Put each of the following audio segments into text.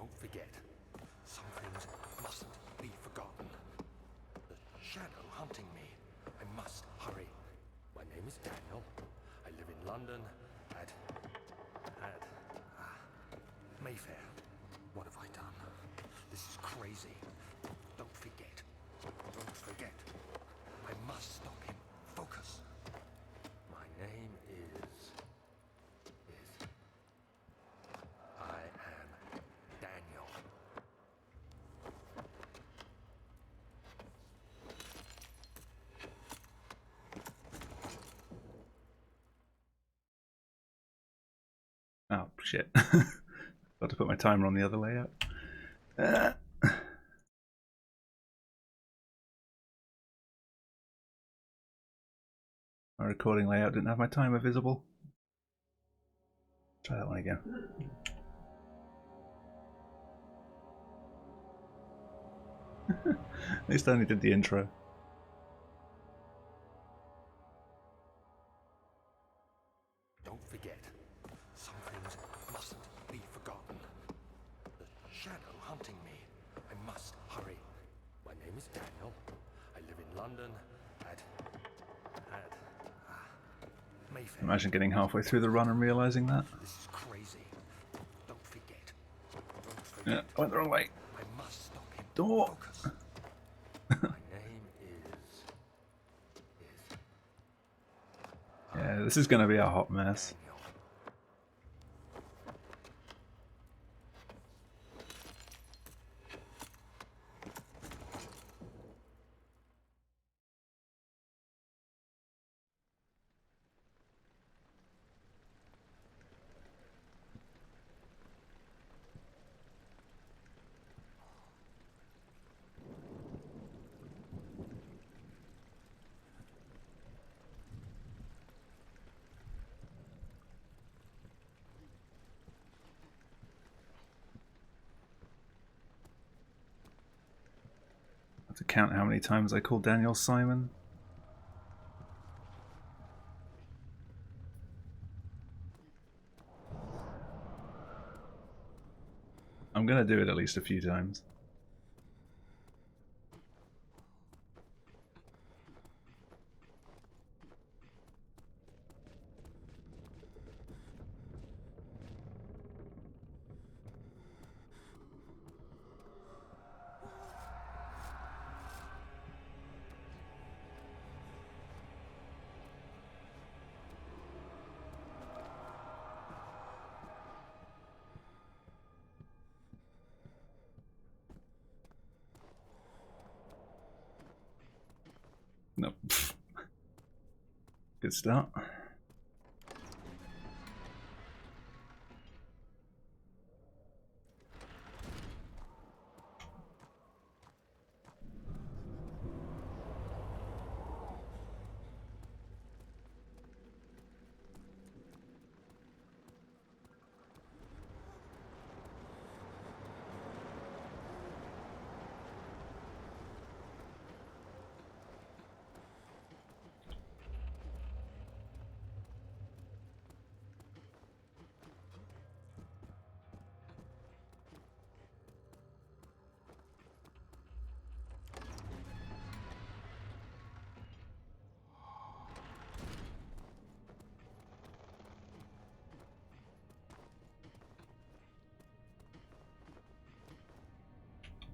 Don't forget, some things mustn't be forgotten. The shadow hunting me. I must hurry. My name is Daniel. I live in London at Mayfair. What have I done? This is crazy. Don't forget. Don't forget. I must stop him. Focus. My name is I am Daniel. Oh shit. Got to put my timer on the other layout. My recording layout didn't have my timer visible. Try that one again. At least I only did the intro. Don't forget, some things mustn't be forgotten. The shadow hunting me. I must hurry. My name is Daniel. I live in London at Mayfair. Imagine getting halfway through the run and realizing that. This is crazy. Don't forget. Don't forget. Yeah, I went the wrong way. I must stop him. Door. Focus. My name is Yeah, this is going to be a hot mess. Daniel. I have to count how many times I called Daniel Simon. I'm going to do it at least a few times. Nope. Good start.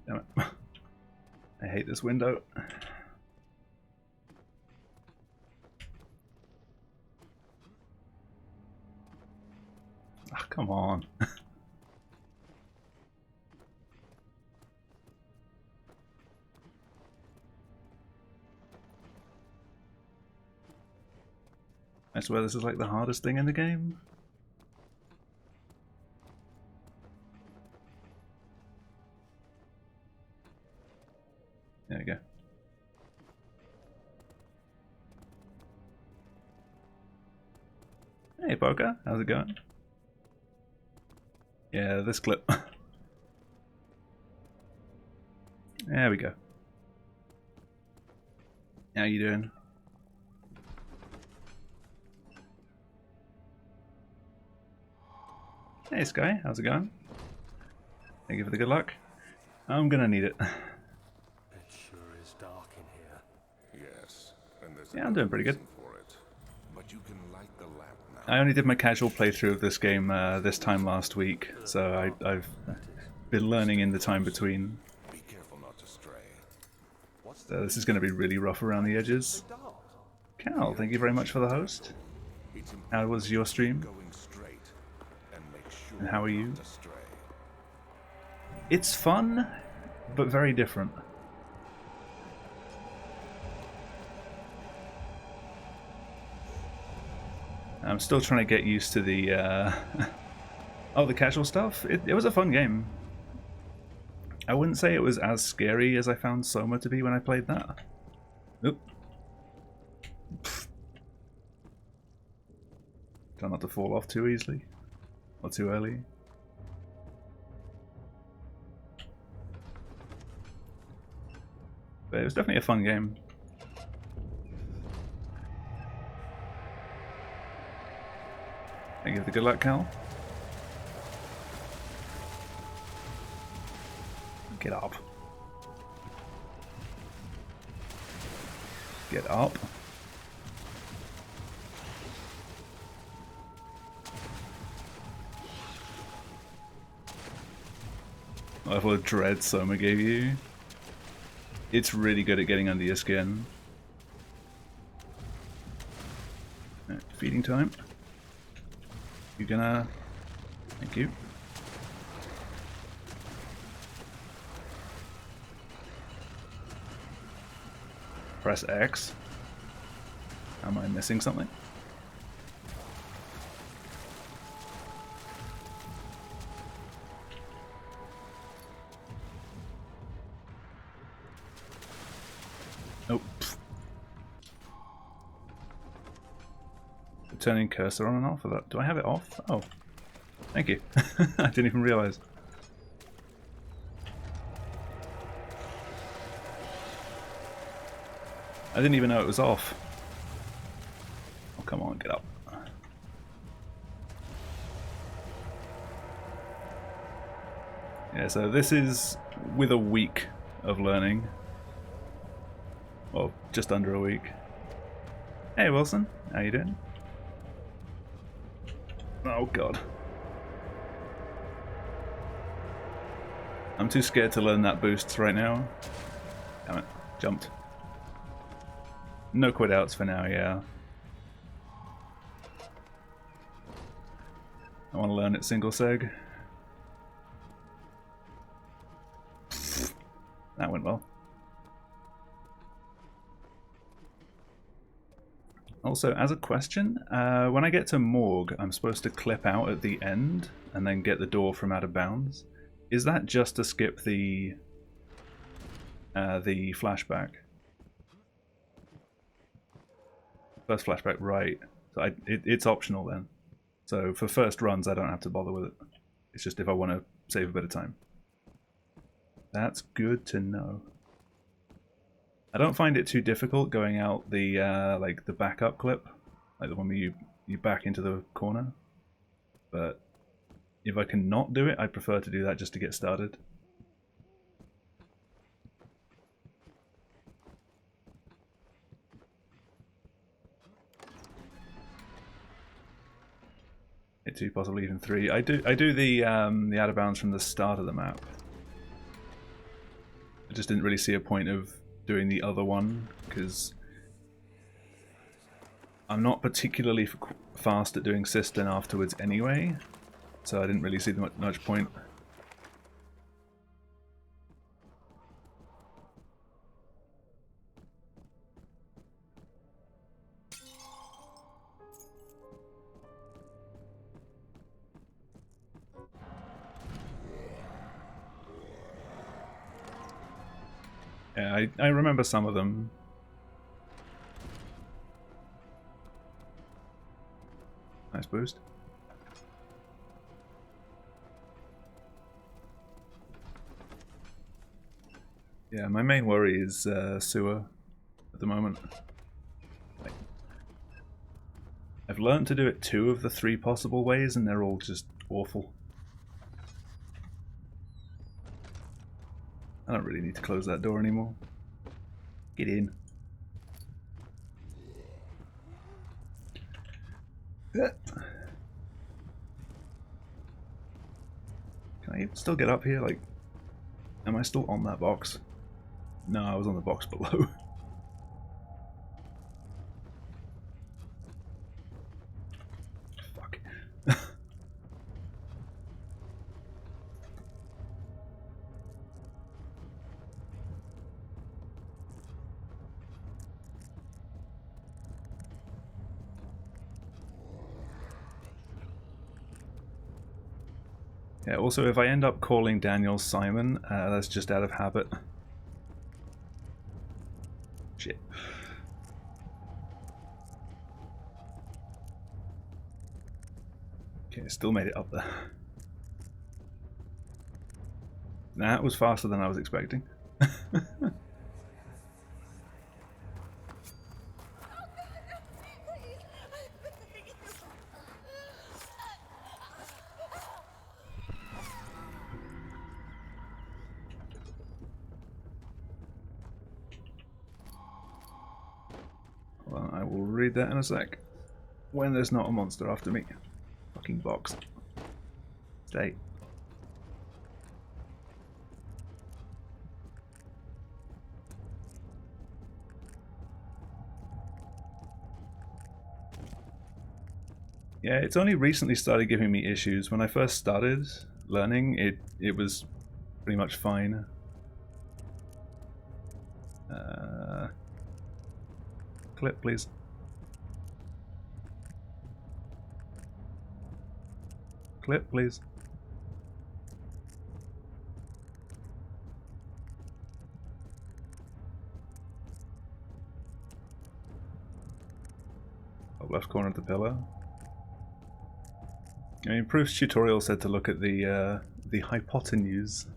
Damn it. I hate this window. Ah, come on. I swear this is like the hardest thing in the game. There we go. Hey Poker, how's it going? Yeah, this clip. There we go. How you doing? Hey Sky, how's it going? Thank you for the good luck. I'm gonna need it. It sure is dark in here. Yes, and there's Yeah, I'm doing pretty good. for it. But you can light the lamp now. I only did my casual playthrough of this game this time last week, so I've been learning in the time between. Be careful not to stray. So this is going to be really rough around the edges. Cal, thank you very much for the host. It's How was your stream? going straight and make sure And how are you? not to stray. It's fun, but very different. I'm still trying to get used to the oh, the casual stuff. It was a fun game. I wouldn't say it was as scary as I found Soma to be when I played that. Oop. Try not to fall off too easily or too early. But it was definitely a fun game. Thank you for the good luck, Cal. Get up. Get up. Level of dread Soma gave you. It's really good at getting under your skin. Right, feeding time. You gonna... Thank you. Press X. Am I missing something? Oh. Turning cursor on and off of that. Do I have it off? Oh. Thank you. I didn't even realize. I didn't even know it was off. Oh, come on, get up. Yeah, so this is with a week of learning. Well, just under a week. Hey Wilson, how you doing? Oh god. I'm too scared to learn that boosts right now. Damn it, jumped. No quitouts for now, yeah. I want to learn it single seg. That went well. Also, as a question, when I get to Morgue, I'm supposed to clip out at the end and then get the door from out of bounds. Is that just to skip the flashback? First flashback, right. So it's optional then. So for first runs, I don't have to bother with it. It's just if I want to save a bit of time. That's good to know. I don't find it too difficult going out the like the backup clip, like the one where you back into the corner. But if I can not do it, I prefer to do that just to get started. Hit 2, possibly even 3. I do the out of bounds from the start of the map. I just didn't really see a point of doing the other one because I'm not particularly fast at doing Cistern afterwards anyway, so I didn't really see much point. Yeah, I remember some of them. Nice boost. Yeah, my main worry is sewer at the moment. I've learned to do it 2 of the 3 possible ways and they're all just awful. I don't really need to close that door anymore. Get in. Can I still get up here? Like, am I still on that box? No, I was on the box below. Fuck. Yeah, also, if I end up calling Daniel Simon, that's just out of habit. Shit. Okay, still made it up there. That was faster than I was expecting. Well, I will read that in a sec. When there's not a monster after me. Fucking box. Stay. Yeah, it's only recently started giving me issues. When I first started learning, it was pretty much fine. Clip, please. Clip, please. Top left corner of the pillar. I mean, Proof's tutorial said to look at the hypotenuse.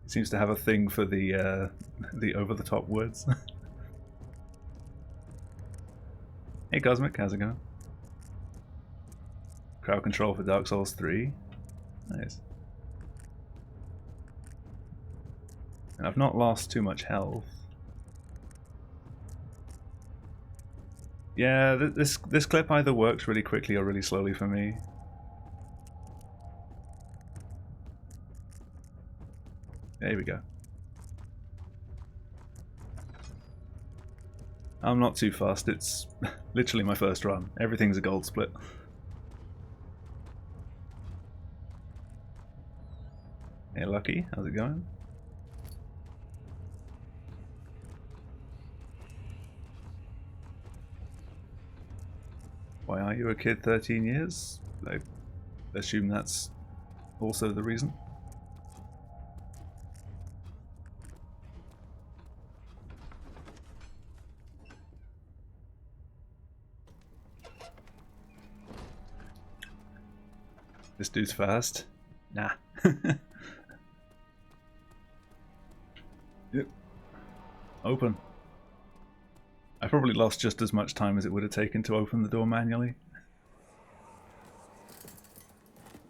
It seems to have a thing for the over-the-top words. Hey Cosmic, how's it going? Crowd control for Dark Souls 3. Nice. And I've not lost too much health. Yeah, this clip either works really quickly or really slowly for me. There we go. I'm not too fast, it's literally my first run. Everything's a gold split. Hey Lucky, how's it going? Why are you a kid 13 years? I assume that's also the reason. This dude's fast. Nah. Yep. Open. I probably lost just as much time as it would have taken to open the door manually.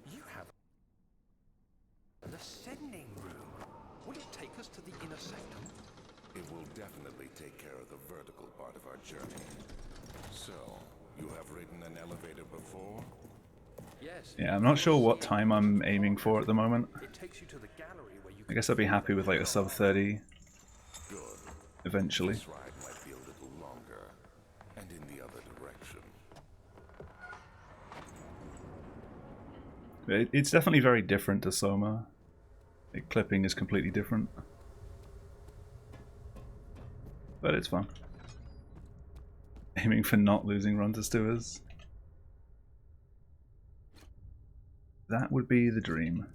You have an ascending room. Will it take us to the inner sectum? It will definitely take care of the vertical part of our journey. So, you have ridden an elevator before? Yes. Yeah, I'm not sure what time I'm aiming for at the moment. It takes you to the gallery where you I guess I'd be happy with like a sub 30 Good. eventually. This ride might be a little longer, and in the other direction. It's definitely very different to Soma. Like, clipping is completely different. But it's fun. Aiming for not losing run to Stewards. That would be the dream.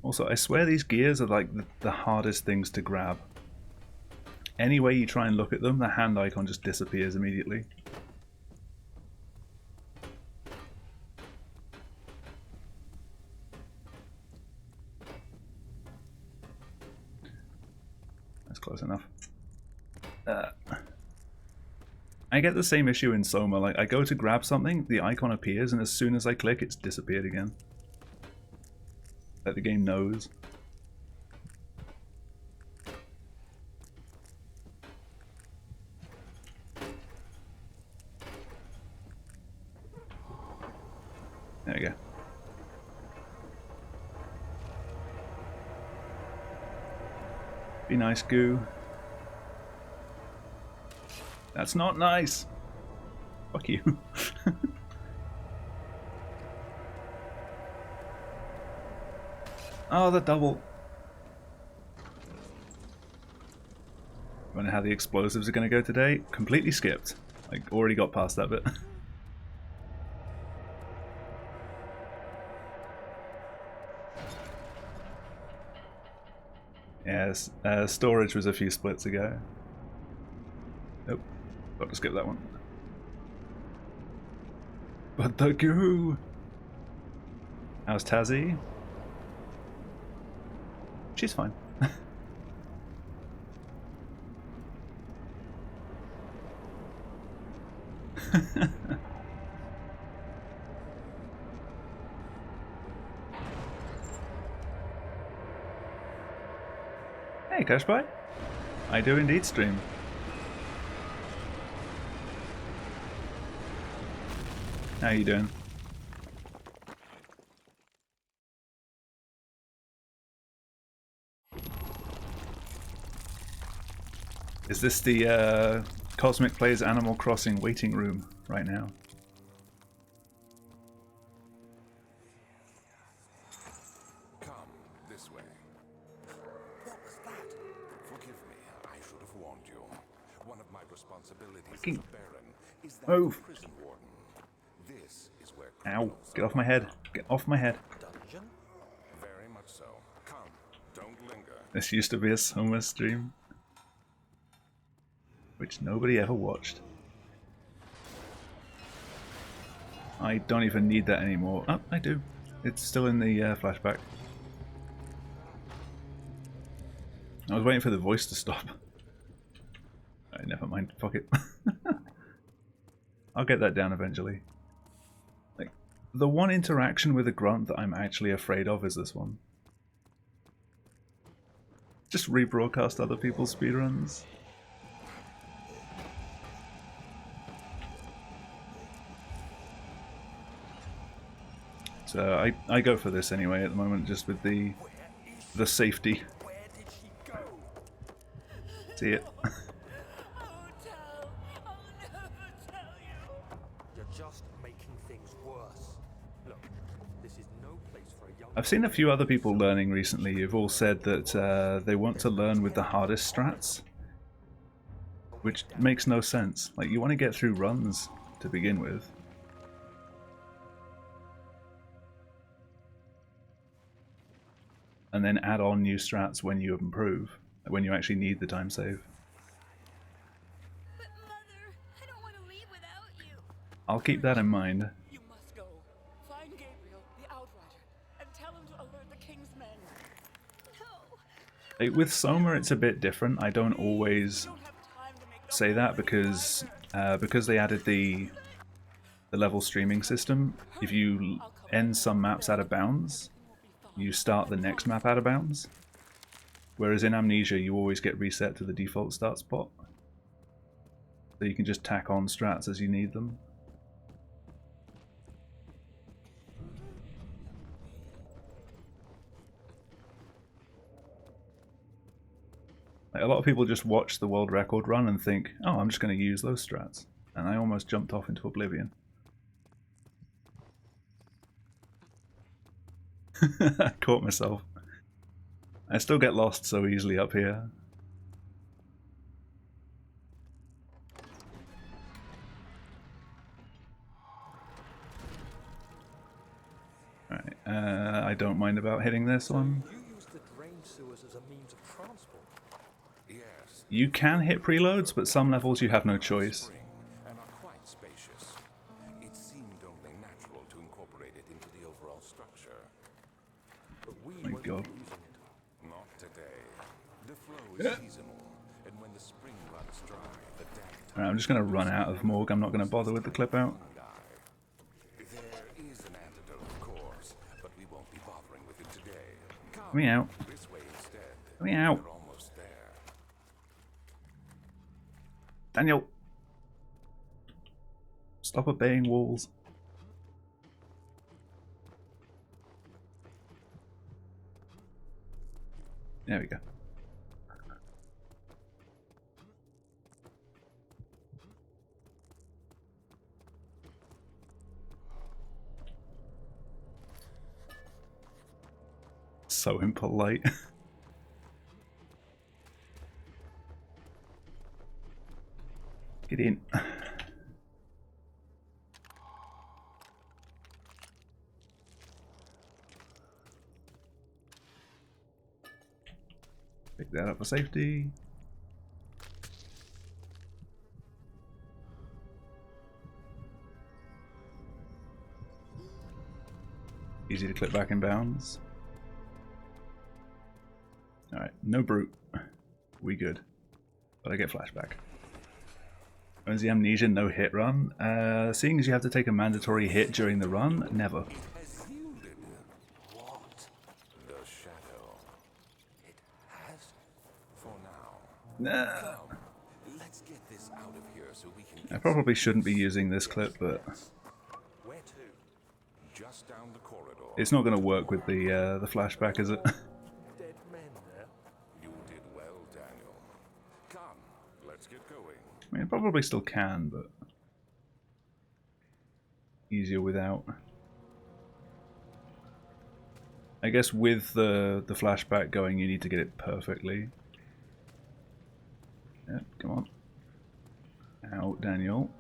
Also, I swear these gears are like the hardest things to grab. Any way you try and look at them, the hand icon just disappears immediately. That's close enough. I get the same issue in Soma. Like, I go to grab something, the icon appears, and as soon as I click, it's disappeared again. Like the game knows. There we go. Be nice, goo. That's not nice. Fuck you. Oh, the double. Wonder how the explosives are going to go today. Completely skipped. Like, already got past that bit. Yes, storage was a few splits ago. Nope, got to skip that one. But the goo! How's Tazzy? She's fine. Hey, Cashby. I do indeed stream. How you doing? Is this the Cosmic Plays Animal Crossing waiting room right now? Come this way. What was that? Forgive me, I should have warned you. One of my responsibilities as a Baron is that of the prison warden. This is where Ow, get off my head. Get off my head. Dungeon? Very much so. Come, don't linger. This used to be a Soma stream, which nobody ever watched. I don't even need that anymore. Oh, I do. It's still in the flashback. I was waiting for the voice to stop. Right, never mind. Fuck it. I'll get that down eventually. Like, the one interaction with a grunt that I'm actually afraid of is this one. Just rebroadcast other people's speedruns. So I go for this anyway at the moment, just with the safety. Where did she go? See it. I won't tell. I'll never tell you. You're just making things worse. Look, this is no place for a young... I've seen a few other people learning recently who've all said that they want to learn with the hardest strats, which makes no sense. Like, you want to get through runs to begin with. And then add on new strats when you improve, when you actually need the time save. But Mother, I don't want to leave without you. I'll keep that in mind. You must go. Find Gabriel, the Outrider, and tell him to alert the King's men. No. With Soma, it's a bit different. I don't always say that because they added the level streaming system. If you end some maps out of bounds, you start the next map out of bounds. Whereas in Amnesia, you always get reset to the default start spot. So you can just tack on strats as you need them. Like, a lot of people just watch the world record run and think, oh, I'm just going to use those strats. And I almost jumped off into oblivion. I caught myself. I still get lost so easily up here. Right, I don't mind about hitting this one. You use the drain sewers as a means of transport. Yes, You can hit preloads, but some levels you have no choice. spring and are quite spacious. It seemed only natural to incorporate it into the overall structure. But we My won't God. be using it. Not today. The flow is seasonal, and when the spring runs dry, the damp Alright, I'm just going to run out of morgue. I'm not going to bother with the clip out. There is an antidote, of course, but we won't be bothering with it today. Come Let me out. this way instead. Let me out. We're almost there. Daniel! Stop obeying walls. There we go. So impolite. Get in. Pick that up for safety. Easy to clip back in bounds. Alright, no brute. We good. But I get flashback. When's the amnesia no hit run? Seeing as you have to take a mandatory hit during the run, never. Has yielded. What? The shadow. It has? For now. Nah. Come, let's get this out of here so we can I get probably shouldn't be using this clip, but where to? Just down the corridor. it's not going to work with the flashback, is it? Dead men there. You did well, Daniel. Come, let's get going. I mean, it probably still can, but easier without. I guess with the flashback going, you need to get it perfectly. Yeah, come on. Out, Daniel.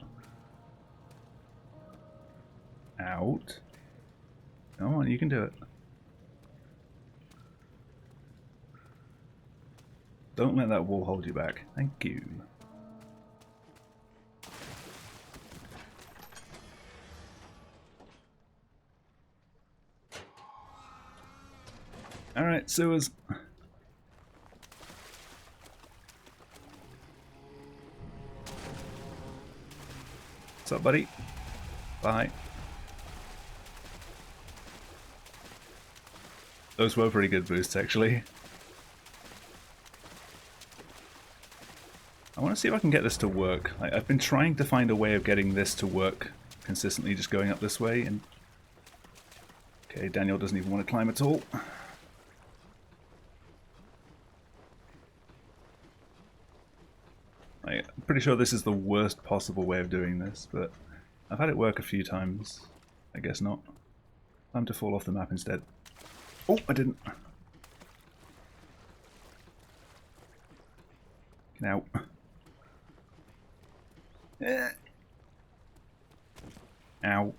Out. Come on, you can do it. Don't let that wall hold you back. Thank you. Alright, sewers. What's up, buddy? Bye. Those were pretty good boosts, actually. I want to see if I can get this to work. I've been trying to find a way of getting this to work consistently, just going up this way, and... Okay, Daniel doesn't even want to climb at all. I'm pretty sure this is the worst possible way of doing this, but I've had it work a few times. I guess not. Time to fall off the map instead. Oh, I didn't. Get out. Ow.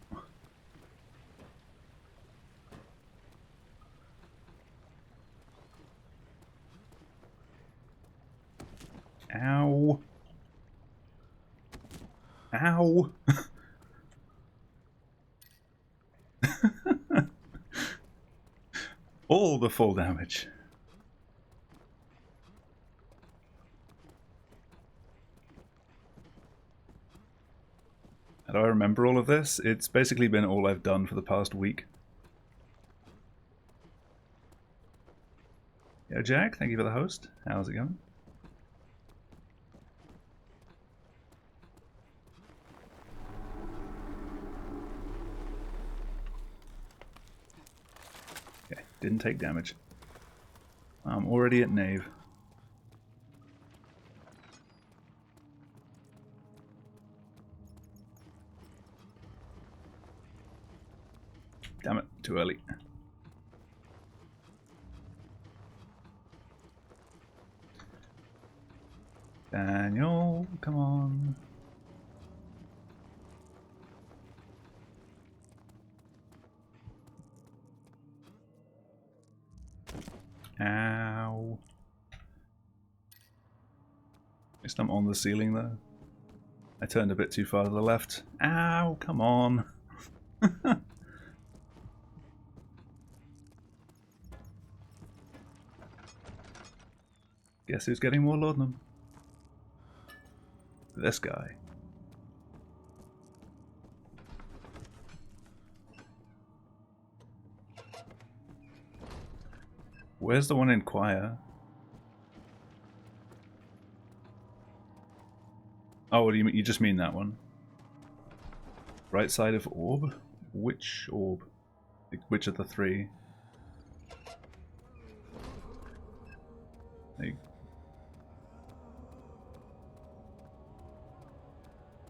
Ow. Ow. All the full damage. How do I remember all of this? It's basically been all I've done for the past week. Yo, Jack, thank you for the host. How's it going? Okay, didn't take damage. I'm already at Nave. Damn it, too early. Daniel, come on. Ow. At least I'm on the ceiling though. I turned a bit too far to the left. Ow, come on. Guess who's getting more laudanum? This guy. Where's the one in choir? Oh, you just mean that one? Right side of orb? Which orb? Which of the three? Like,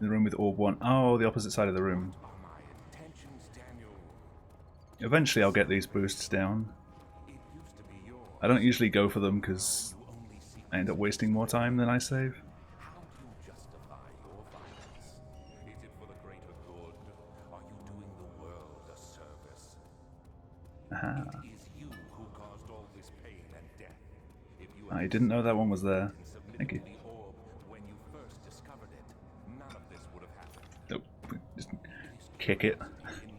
in the room with orb 1. Oh, the opposite side of the room. Eventually I'll get these boosts down. I don't usually go for them because I end up wasting more time than I save. How do you justify your violence? Is it for the greater good? Are you doing the world a service? Aha. It is you who caused all this pain and death. If you I didn't know that one was there. Thank you. the orb when you first discovered it, none of this would have happened. Nope. Just kick it. In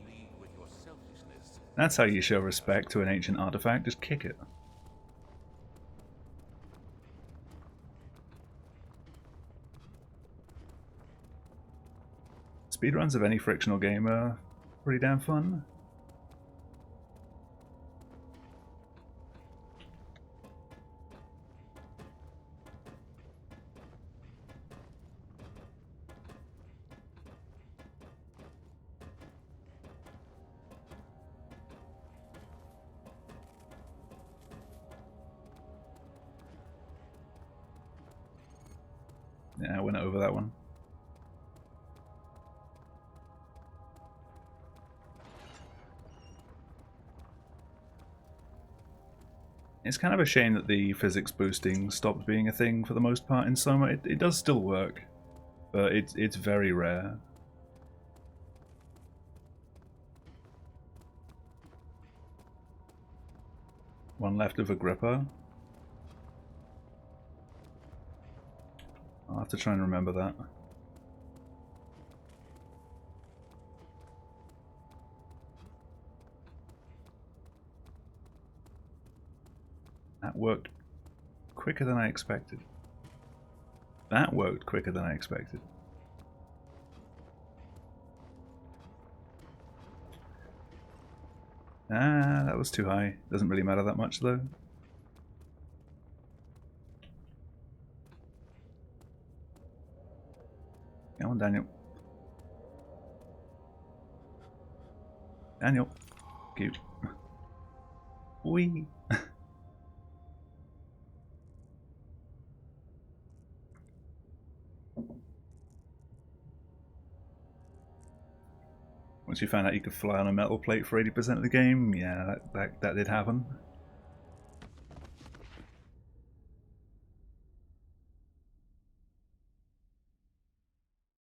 league with your selfishness. That's how you show respect to an ancient artifact. Just kick it. Speedruns of any frictional game are pretty damn fun. Yeah, I went over that one. It's kind of a shame that the physics boosting stopped being a thing for the most part in Soma. It does still work, but it's very rare. One left of Agrippa. I'll have to try and remember that. That worked quicker than I expected. That worked quicker than I expected. Ah, that was too high. Doesn't really matter that much though. Come on, Daniel. Daniel. Cute. Wee. Once you found out you could fly on a metal plate for 80% of the game, yeah, that did happen.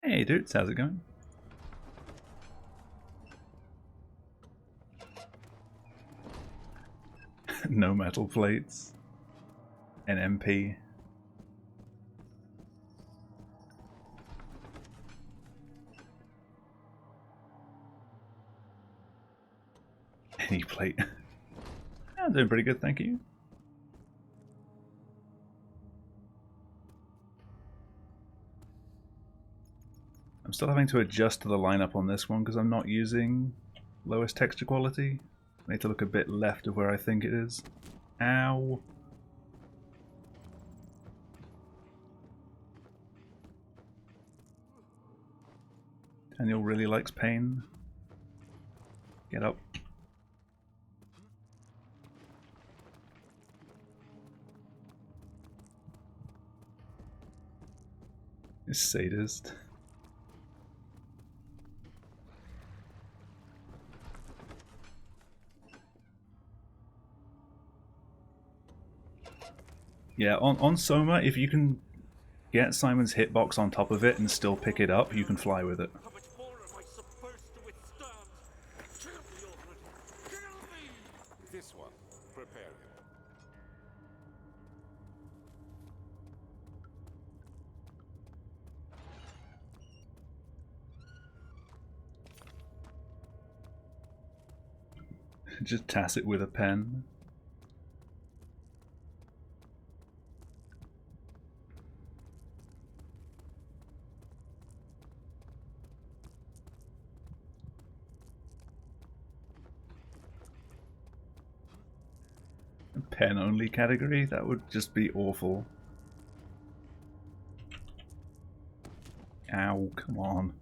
Hey dudes, how's it going? No metal plates. NMP. Any plate. I'm doing pretty good, thank you. I'm still having to adjust to the lineup on this one because I'm not using lowest texture quality. I need to look a bit left of where I think it is. Ow! Daniel really likes pain. Get up. This sadist. Yeah, on Soma, if you can get Simon's hitbox on top of it and still pick it up, you can fly with it. How much more am I supposed to withstand? Kill me already! Kill me! This one, prepare him. Just tass it with a pen. pen only category? That would just be awful. Ow, come on.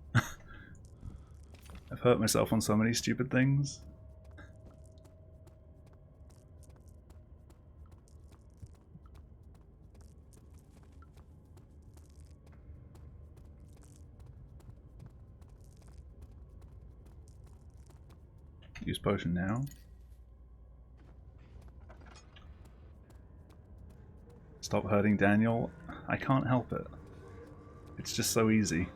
I've hurt myself on so many stupid things. Use potion now. Stop hurting Daniel. I can't help it. It's just so easy.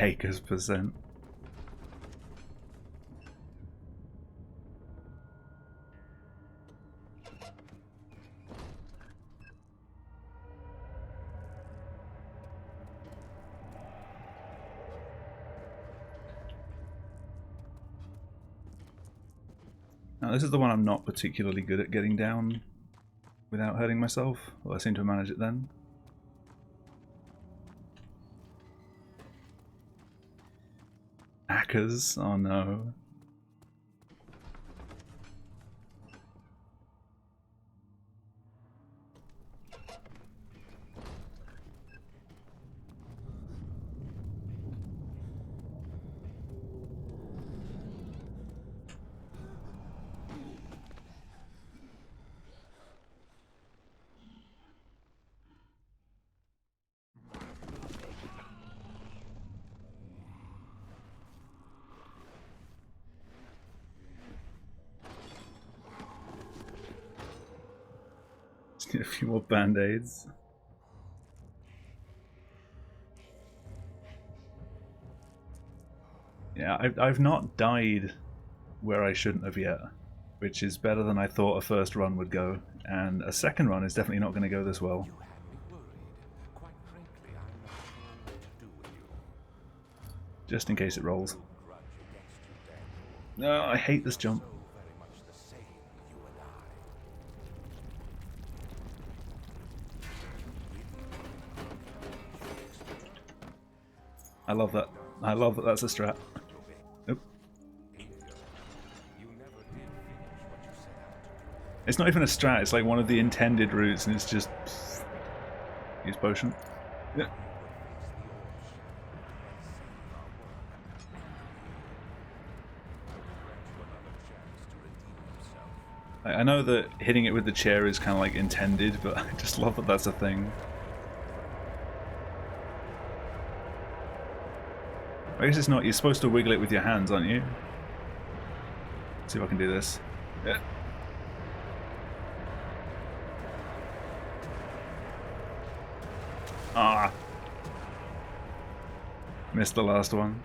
Acres%. Now this is the one I'm not particularly good at getting down without hurting myself. Well, I seem to manage it then. Hackers? Oh no. Just need a few more band-aids. Yeah, I've not died where I shouldn't have yet, which is better than I thought a first run would go, and a second run is definitely not going to go this well. You had me worried. Quite frankly, I'm not sure what to do with you. Just in case it rolls. No grudge against you, Daniel. No, I hate this jump. So very much the same, you and I love that. I love that that's a strat. Nope. You never did finish what you set out to do. It's not even a strat, it's like one of the intended routes and it's just... Use potion. Yeah. I know that hitting it with the chair is kind of like intended, but I just love that that's a thing. I guess it's not. You're supposed to wiggle it with your hands, aren't you? Let's see if I can do this. Yeah. Ah. Missed the last one.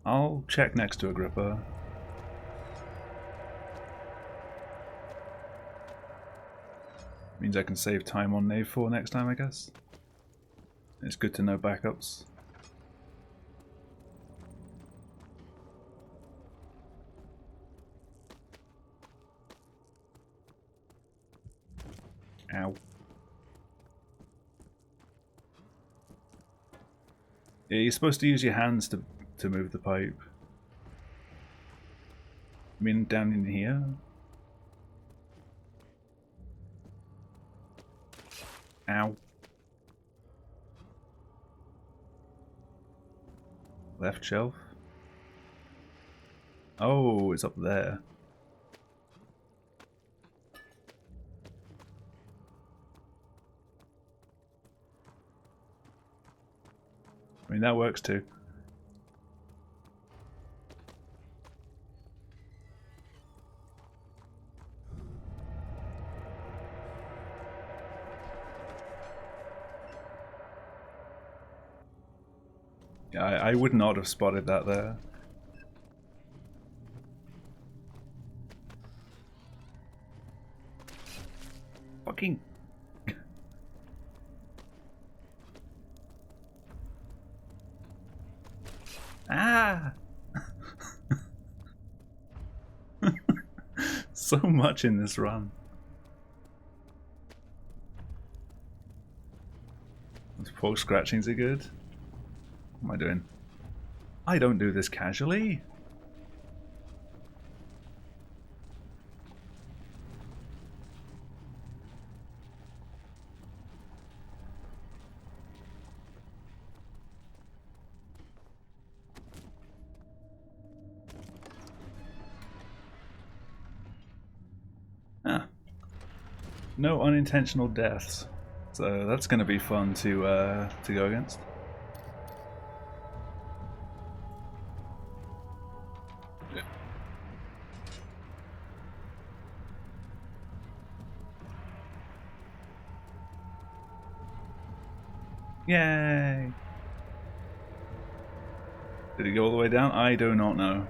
I'll check next to Agrippa. Means I can save time on Nave 4 next time, I guess. It's good to know backups. Ow. Yeah, you're supposed to use your hands to move the pipe. I mean, down in here? Ow. Left shelf? Oh, it's up there. I mean, that works too. Yeah, I would not have spotted that there. Fucking... Ah! So much in this run. Those pork scratchings are good. What am I doing? I don't do this casually. Ah. No unintentional deaths. So that's going to be fun to go against. Yay! Did he go all the way down? I do not know.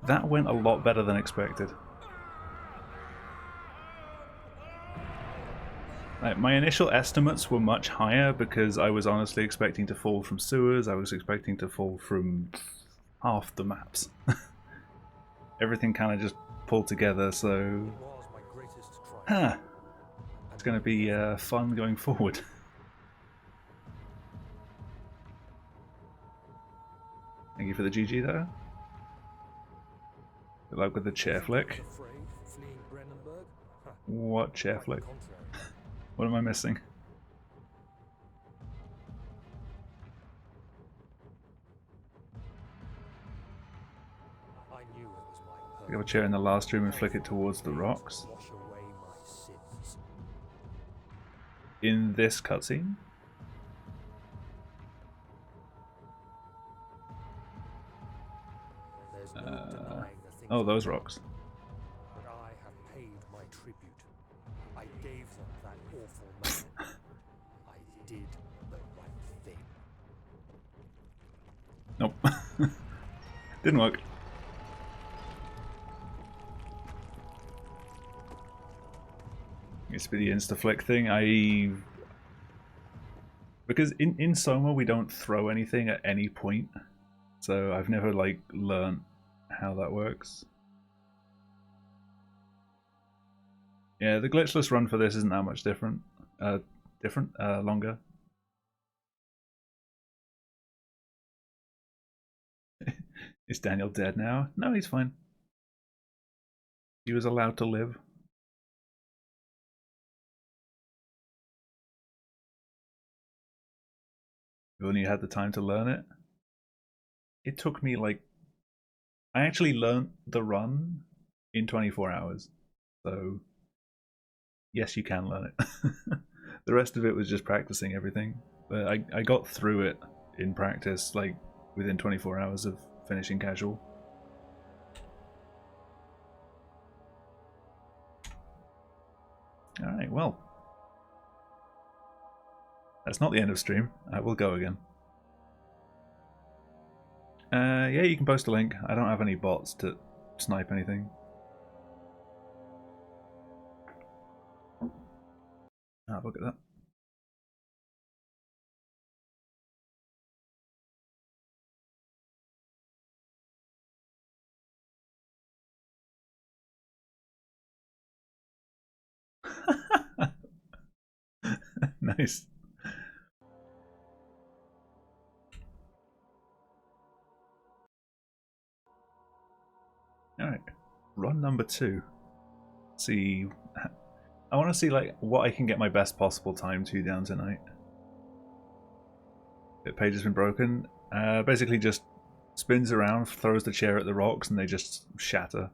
That went a lot better than expected. Like, my initial estimates were much higher because I was honestly expecting to fall from sewers, I was expecting to fall from half the maps. Everything kind of just pulled together, so... Huh. It's going to be fun going forward. Thank you for the GG though. Good luck with the chair flick. What chair flick? What am I missing? Pick up a chair in the last room and flick it towards the rocks. In this cutscene? Oh, those rocks. But I have paid my tribute. I gave them that awful moment. I did the right thing. Nope. Didn't work. It's the insta-flick thing. Because in Soma we don't throw anything at any point. So I've never like learned how that works. Yeah, the glitchless run for this isn't that much different. Longer. Is Daniel dead now? No, he's fine. He was allowed to live. If only you had the time to learn it. It took me like... I actually learned the run in 24 hours. So, yes, you can learn it. The rest of it was just practicing everything. But I got through it in practice, like, within 24 hours of finishing casual. Alright, well. That's not the end of stream. I will go again. Yeah, you can post a link. I don't have any bots to snipe anything. Ah, look at that. Nice. Alright, run number 2. See, I want to see like what I can get my best possible time to down tonight. The page has been broken. Basically just spins around, throws the chair at the rocks, and they just shatter.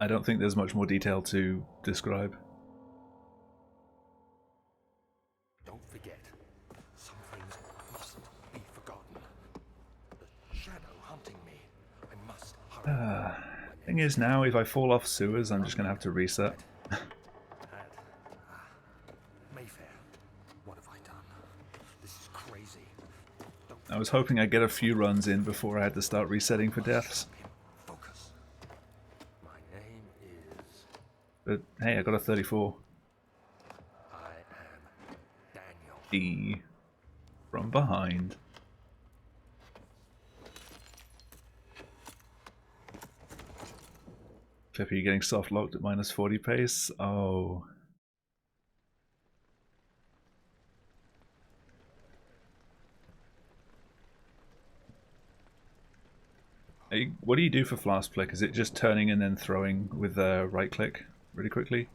I don't think there's much more detail to describe. Don't forget, some things mustn't be forgotten. The shadow hunting me. I must hurry. Thing is, now if I fall off sewers, I'm just going to have to reset. Mayfair. What have I done? This is crazy. Don't I was hoping I'd get a few runs in before I had to start resetting for deaths. focus. My name is... But hey, I got a 34. I am Daniel. E. From behind. Flippy, getting soft locked at minus 40 pace. Oh. What do you do for flask flick? Is it just turning and then throwing with the right click really quickly?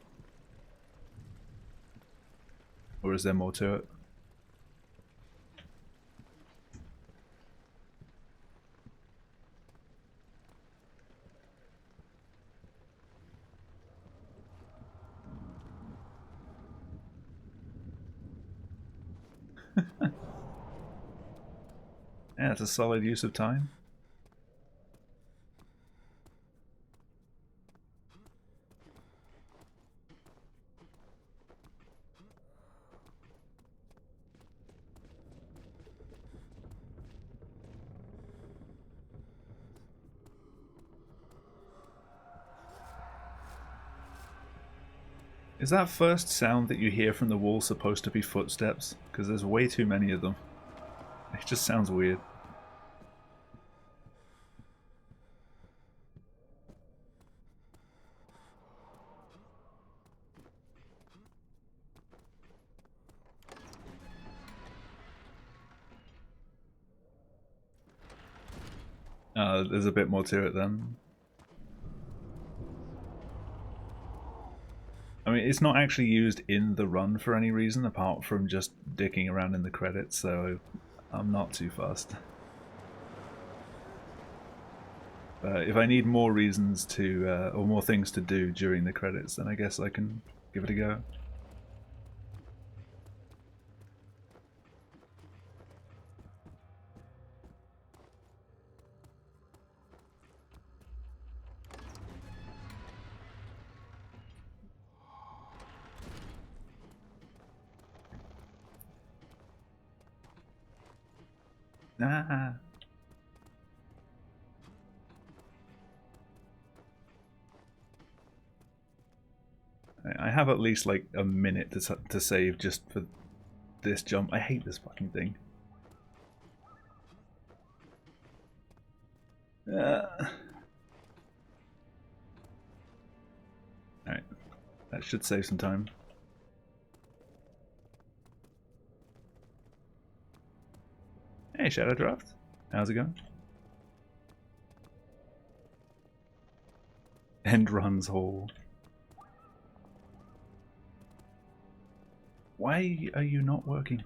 Or is there more to it? Yeah, it's a solid use of time. Is that first sound that you hear from the wall supposed to be footsteps? Because there's way too many of them. It just sounds weird. There's a bit more to it then. I mean, it's not actually used in the run for any reason apart from just dicking around in the credits, so I'm not too fussed. If I need more reasons to, or more things to do during the credits, then I guess I can give it a go. Ah. I have at least like a minute to save just for this jump. I hate this fucking thing. Alright, that should save some time. Hey, Shadow Draft. How's it going? End runs hall. Why are you not working?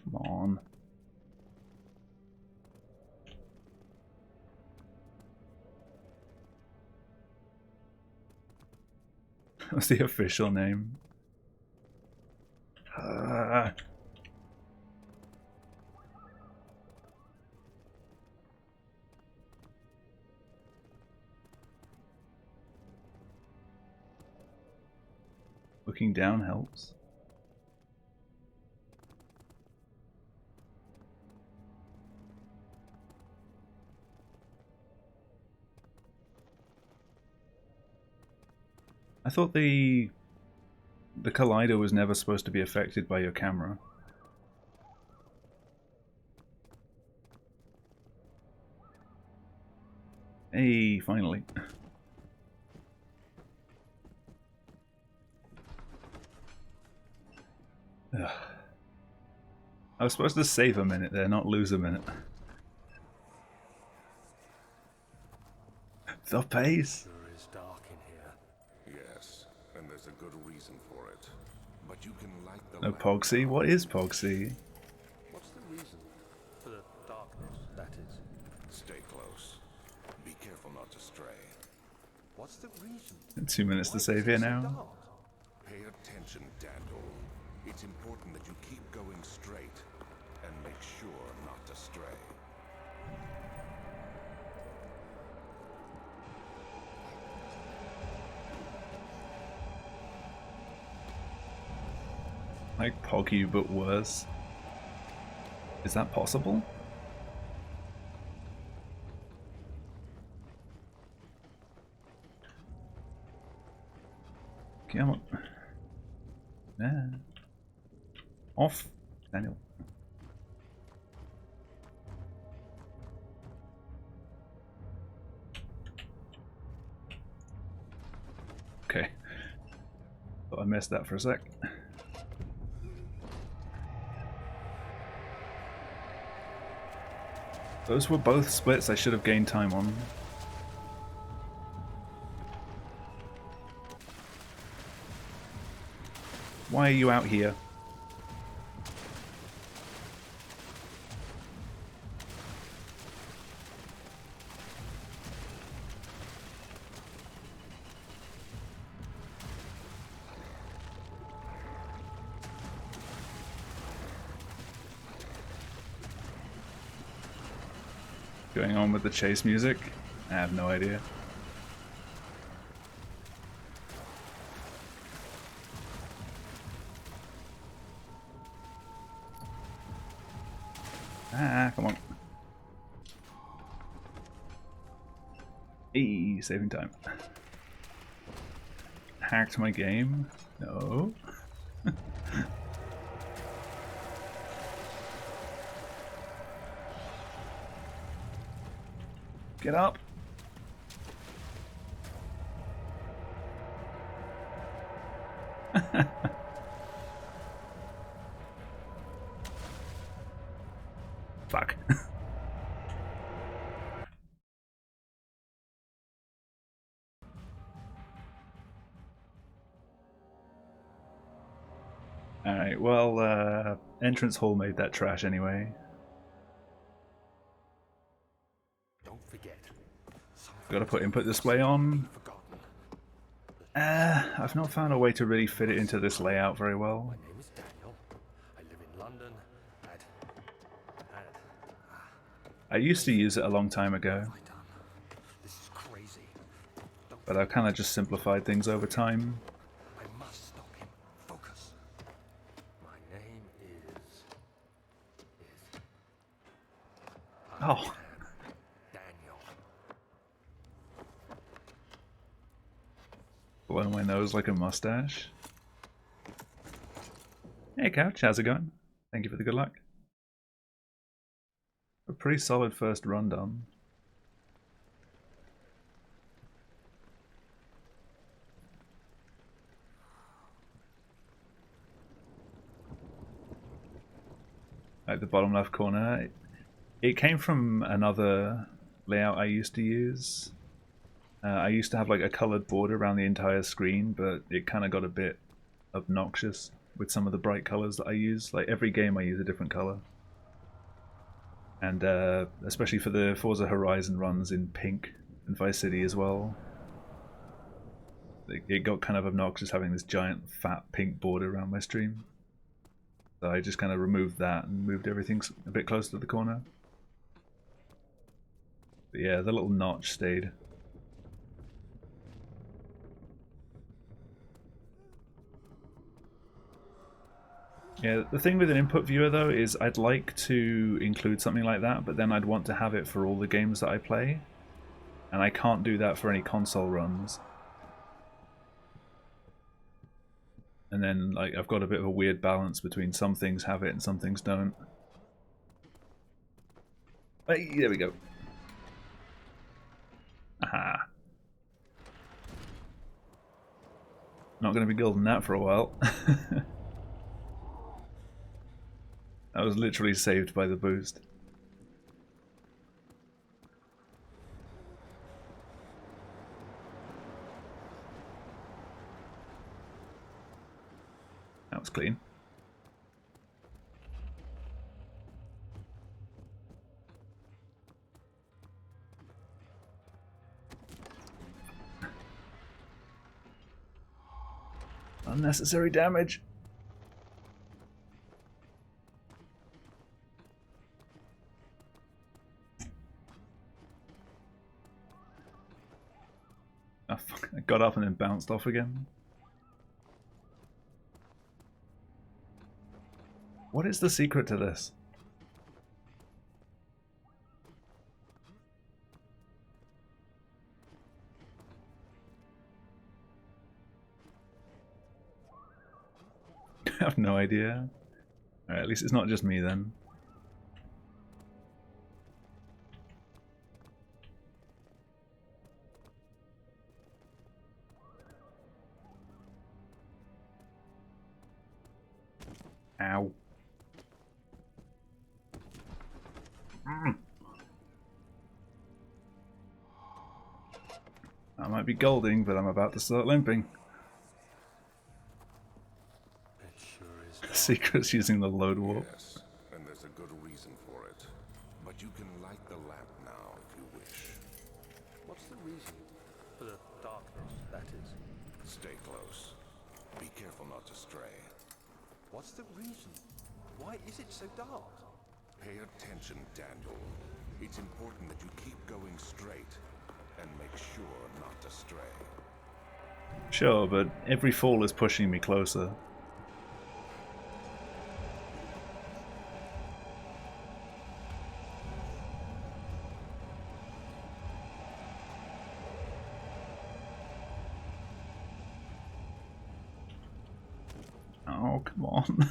Come on. What's the official name? Looking down helps. I thought the collider was never supposed to be affected by your camera. Hey, finally. Ugh. I was supposed to save a minute there, not lose a minute. The pace. Sure is dark in here. Yes, and there's a good reason for it. But you can light the No lamp. Pogsy? What is Pogsy? What's the reason for the darkness, that is? Stay close. Be careful not to stray. What's the reason? 2 minutes to Why save is here it so now. dark? Pay attention, Daniel. It's important that you keep going straight and make sure not to stray. Like Poggy, but worse. Is that possible? Come on. Yeah. Off, Daniel. Okay. Thought I missed that for a sec. Those were both splits I should have gained time on. Why are you out here? Going on with the chase music? I have no idea. Ah, come on. Hey, saving time. Hacked my game? No. Get up. Fuck. Alright, well, Entrance Hall made that trash anyway. Don't forget. Gotta put input display on. Forgotten. I've not found a way to really fit it into this layout very well. My name is Daniel. I live in London. I used to use it a long time ago, I done? This is crazy. but I've kind of just simplified things over time. I must stop him. Focus. My name is Oh, Daniel. blowing my nose like a mustache. Hey Couch, how's it going? Thank you for the good luck. A pretty solid first run done. Like the bottom left corner. It came from another layout I used to use. I used to have like a colored border around the entire screen, but it kind of got a bit obnoxious with some of the bright colors that I use. Like every game I use a different color. And especially for the Forza Horizon runs in pink and Vice City as well. It got kind of obnoxious having this giant fat pink border around my stream. So I just kind of removed that and moved everything a bit closer to the corner. But yeah, the little notch stayed. Yeah, the thing with an input viewer though is I'd like to include something like that, but then I'd want to have it for all the games that I play. And I can't do that for any console runs. And then like I've got a bit of a weird balance between some things have it and some things don't. Hey, there we go. Aha. Not going to be golden that for a while. I was literally saved by the boost. was clean. Unnecessary damage. Oh, fuck. I got up and then bounced off again. What is the secret to this? I have no idea. Alright, at least it's not just me then. Ow. I might be golding, but I'm about to start limping. It sure is dark. Secret's using the load warp. Yes, and there's a good reason for it. But you can light the lamp now if you wish. What's the reason for the darkness, that is? Stay close. Be careful not to stray. What's the reason? Why is it so dark? Pay attention, Daniel. It's important that you keep going straight and make sure not to stray. Sure, but every fall is pushing me closer. Oh, come on.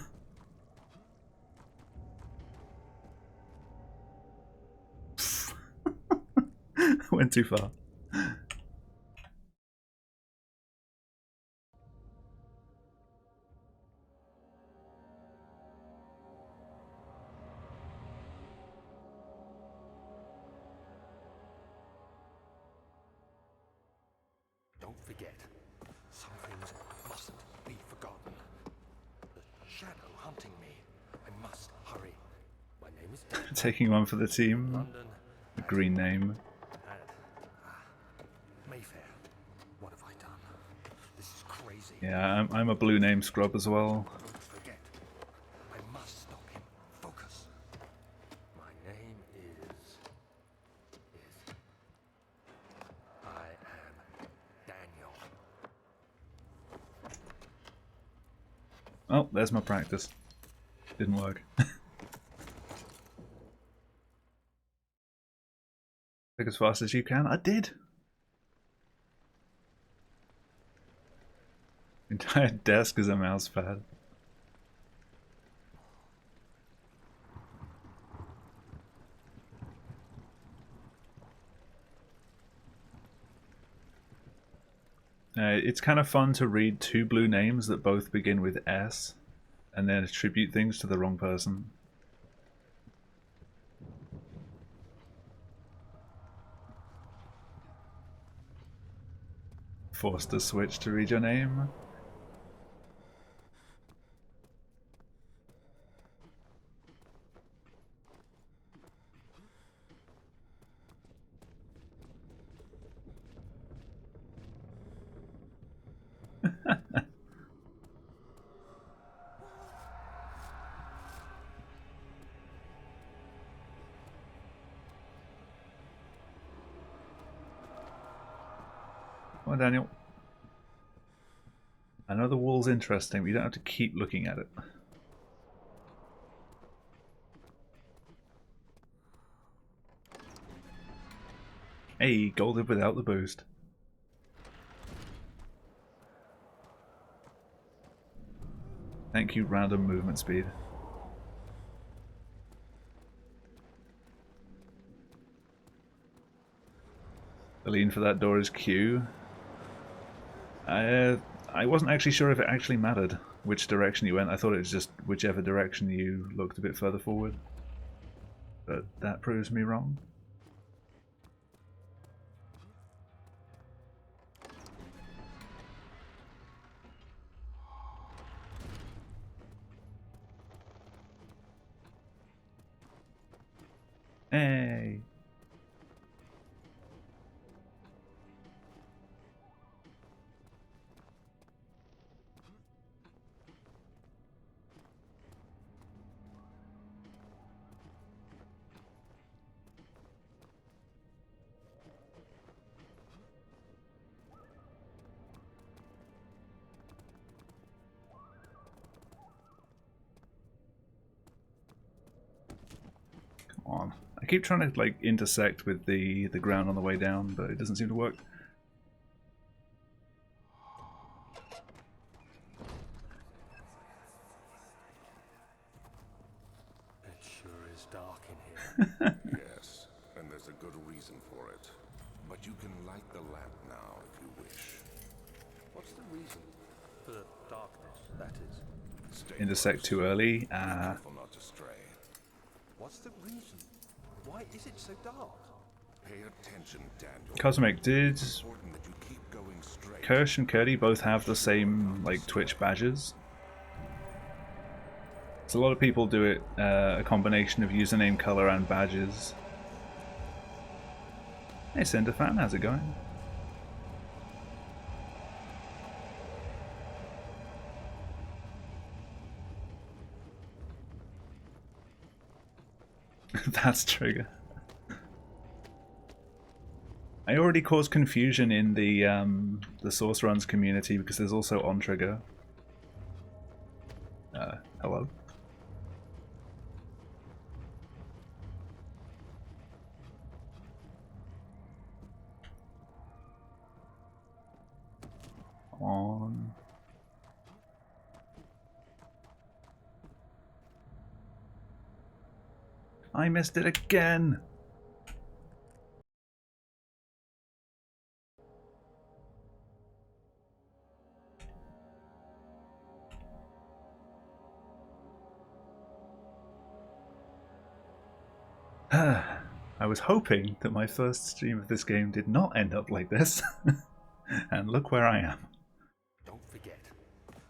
Went too far. Don't forget, some things mustn't be forgotten. The shadow hunting me. I must hurry. My name is Daniel. Taking one for the team. London The green name. and Mayfair. What have I done? This is crazy. Yeah, I'm a blue name scrub as well. Don't forget. I must stop him. Focus. My name is I am Daniel. Oh, there's my practice. Didn't work. Pick as fast as you can. I did. Entire desk is a mouse pad. It's kind of fun to read two blue names that both begin with S and then attribute things to the wrong person. Forced to switch to read your name. Come on, Daniel. I know the wall's interesting, but you don't have to keep looking at it. Hey, golded without the boost. Thank you, random movement speed. The lean for that door is Q. I wasn't actually sure if it actually mattered which direction you went. I thought it was just whichever direction you looked a bit further forward. But that proves me wrong. Hey. Come on. I keep trying to like intersect with the ground on the way down, but it doesn't seem to work. It sure is dark in here. Yes, and there's a good reason for it. But you can light the lamp now if you wish. What's the reason for the darkness, that is? Stay Intersect close. too early. Be careful not to stray. What's the reason? Why is it so dark? Pay attention, Daniel. Cosmic, did It's important that you keep going straight. Kirsch and Curdy both have the same like Twitch badges? So a lot of people do it a combination of username, color, and badges. Hey Cinderfan, how's it going? That's Trigger. I already caused confusion in the Source Runs community because there's also On Trigger. Hello. On. I missed it again. I was hoping that my first stream of this game did not end up like this. And look where I am. Don't forget,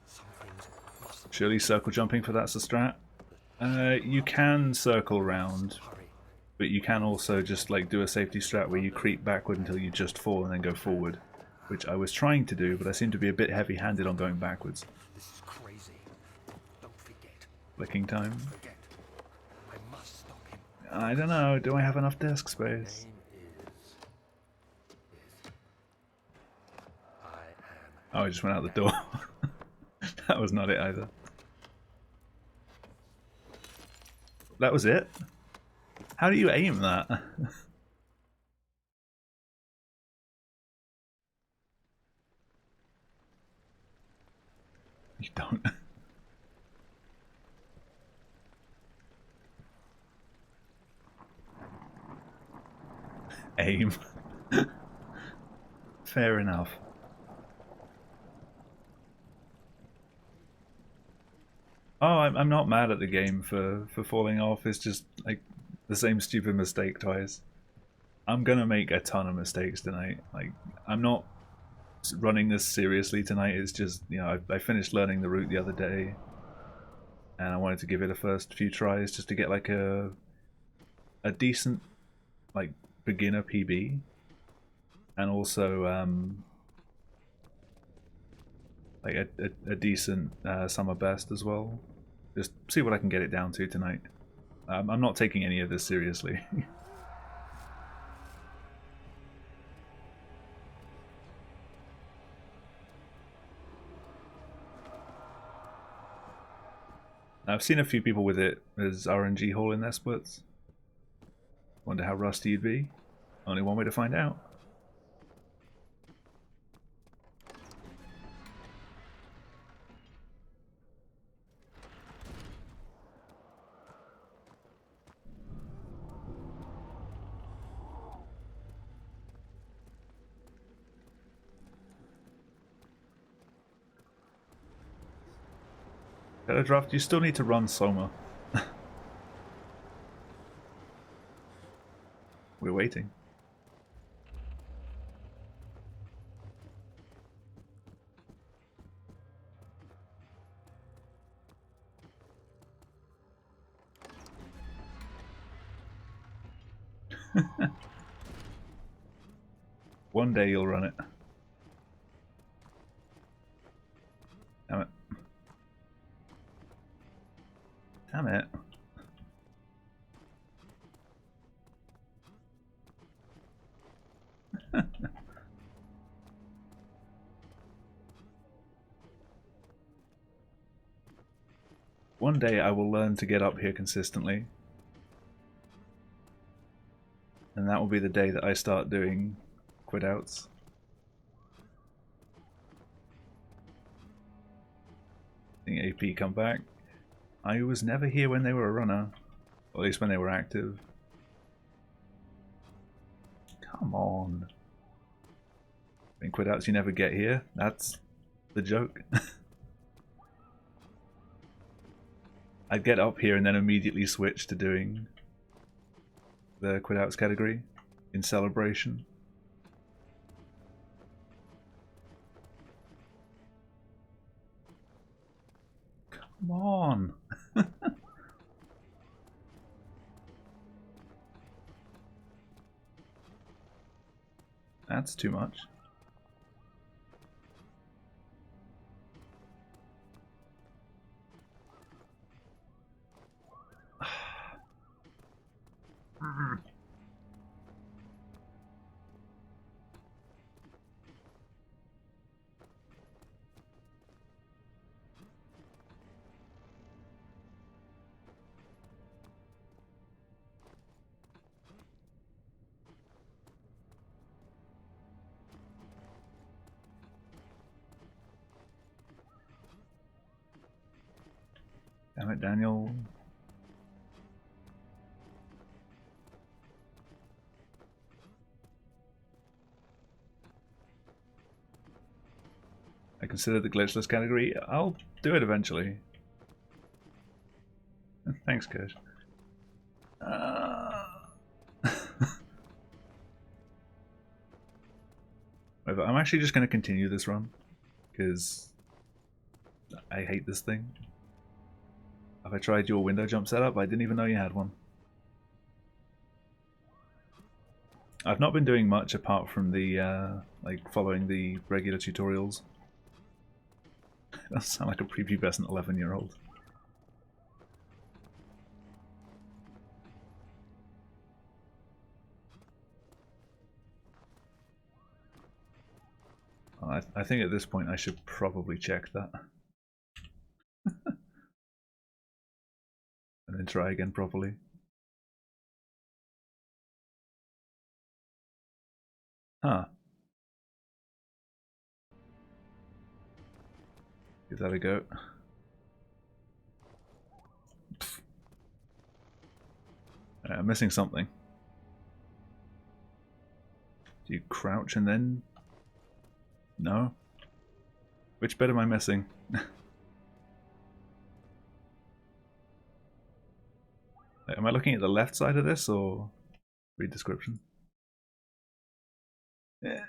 some things mustn't Surely circle jumping for that's a strat. You can circle round, hurry. but you can also just like do a safety strat where you creep backward until you just fall and then go forward, which I was trying to do, but I seem to be a bit heavy-handed on going backwards. This is crazy. Don't forget. Flicking time. Forget. I must stop him. I don't know, do I have enough disk space? Name is I am. Oh, I just went out the door. That was not it either. That was it? How do you aim that? You don't. Aim. Fair enough. Oh, I'm not mad at the game for falling off. It's just like the same stupid mistake twice. I'm gonna make a ton of mistakes tonight. Like, I'm not running this seriously tonight. It's just, you know, I finished learning the route the other day, and I wanted to give it a first few tries just to get like a decent like beginner PB, and also like a decent summer best as well. Just see what I can get it down to tonight. I'm not taking any of this seriously. I've seen a few people with it as RNG haul in their splits. Wonder how rusty you'd be. Only one way to find out. Teledraft, you still need to run Soma. We're waiting. One day you'll run it. Damn it. Damn it. One day I will learn to get up here consistently. And that will be the day that I start doing quitouts. Seeing AP come back. I was never here when they were a runner. Or at least when they were active. Come on. In quitouts you never get here. That's the joke. I'd get up here and then immediately switch to doing the quitouts category in celebration. Come on. That's too much. Damn it, Daniel. I consider the glitchless category. I'll do it eventually. Thanks, Kirsch. Whatever, I'm actually just going to continue this run because I hate this thing. Have I tried your window jump setup? I didn't even know you had one. I've not been doing much apart from the like following the regular tutorials. That sound like a prepubescent 11-year-old. I think at this point I should probably check that. And then try again properly. Huh. Give that a go. I'm missing something. Do you crouch and then... No? Which bit am I missing? Am I looking at the left side of this or read description? Yeah.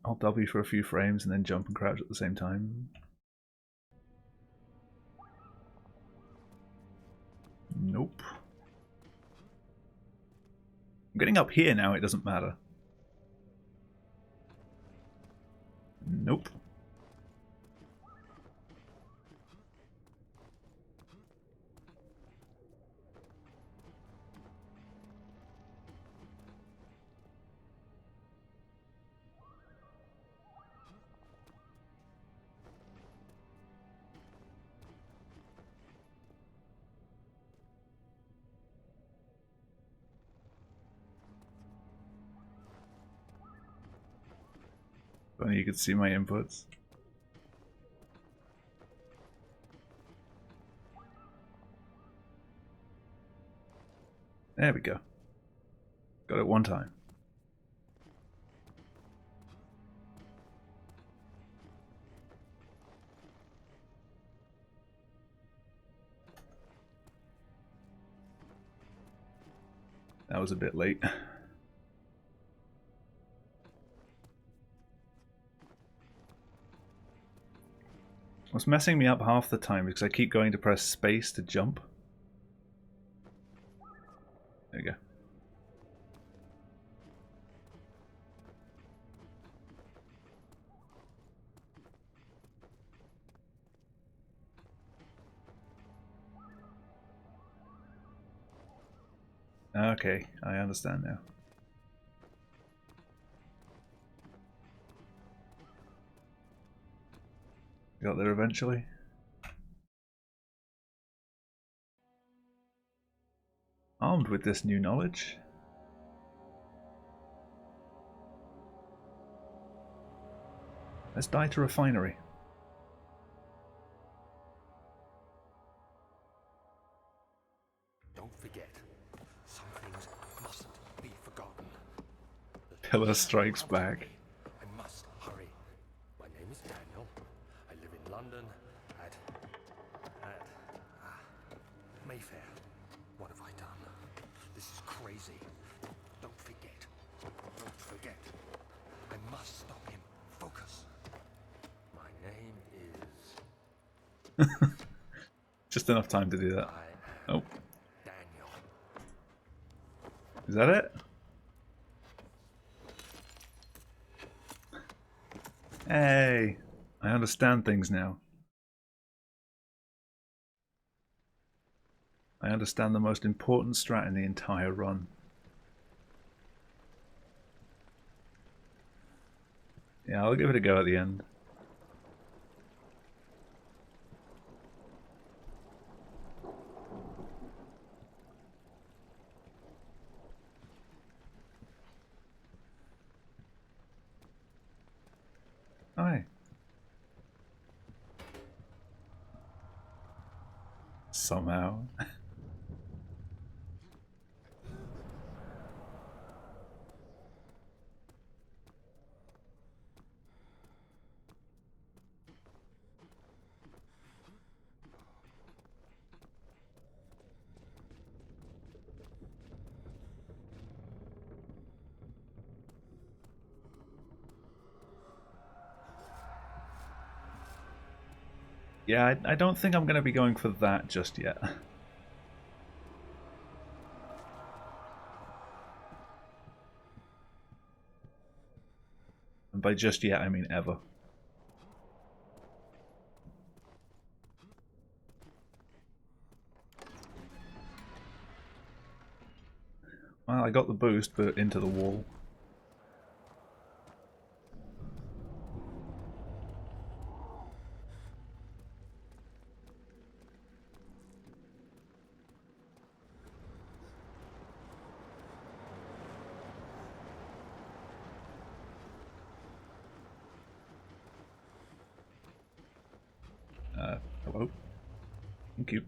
I'll W for a few frames and then jump and crouch at the same time. Nope. I'm getting up here now, it doesn't matter. Nope. If only you could see my inputs. There we go. Got it one time. That was a bit late. What's messing me up half the time because I keep going to press space to jump. There you go. Okay, I understand now. Got there eventually. Armed with this new knowledge, let's die to refinery. Don't forget, some things mustn't be forgotten. Pillar strikes back. I must hurry. My name is Daniel. I live in London at Mayfair. What have I done? This is crazy. Don't forget. Don't forget. I must stop him. Focus. My name is Just enough time to do that. Oh, Daniel. is that it? Hey, I understand things now. I understand the most important strat in the entire run. Yeah, I'll give it a go at the end. Hi. Somehow. Yeah, I don't think I'm going to be going for that just yet. And by just yet, I mean ever. Well, I got the boost, but into the wall. Hello? Thank you.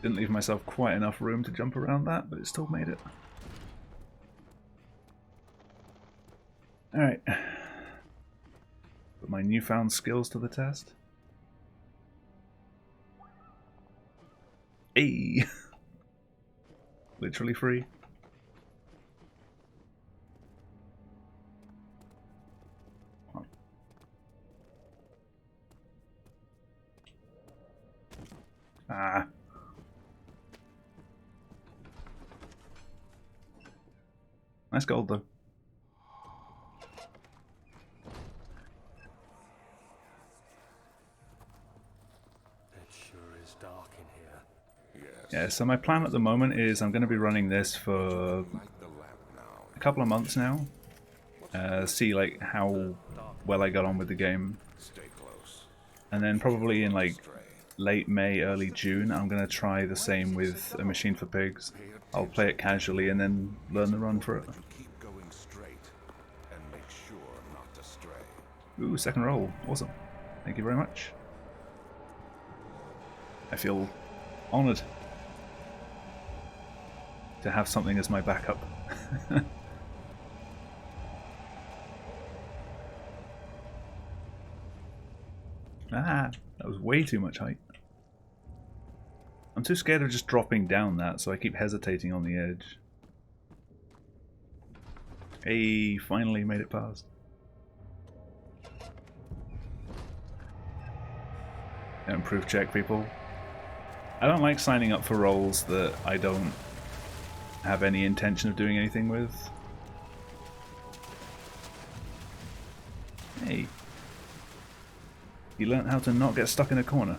Didn't leave myself quite enough room to jump around that, but it still made it. Alright. Put my newfound skills to the test. Hey! Literally free. Ah. Nice gold though. It sure is dark in here. Yes. Yeah, so my plan at the moment is I'm going to be running this for Light the lamp now. a couple of months now. See like how well I got on with the game. Stay close. And then probably in like late May, early June, I'm going to try the same with A Machine for Pigs. I'll play it casually and then learn the run for it. You keep going straight and make sure not to stray. Ooh, second roll. Awesome. Thank you very much. I feel honoured to have something as my backup. Ah, that was way too much height. I'm too scared of just dropping down that, so I keep hesitating on the edge. Hey, finally made it past. Improve check, people. I don't like signing up for roles that I don't have any intention of doing anything with. Hey. You learnt how to not get stuck in a corner.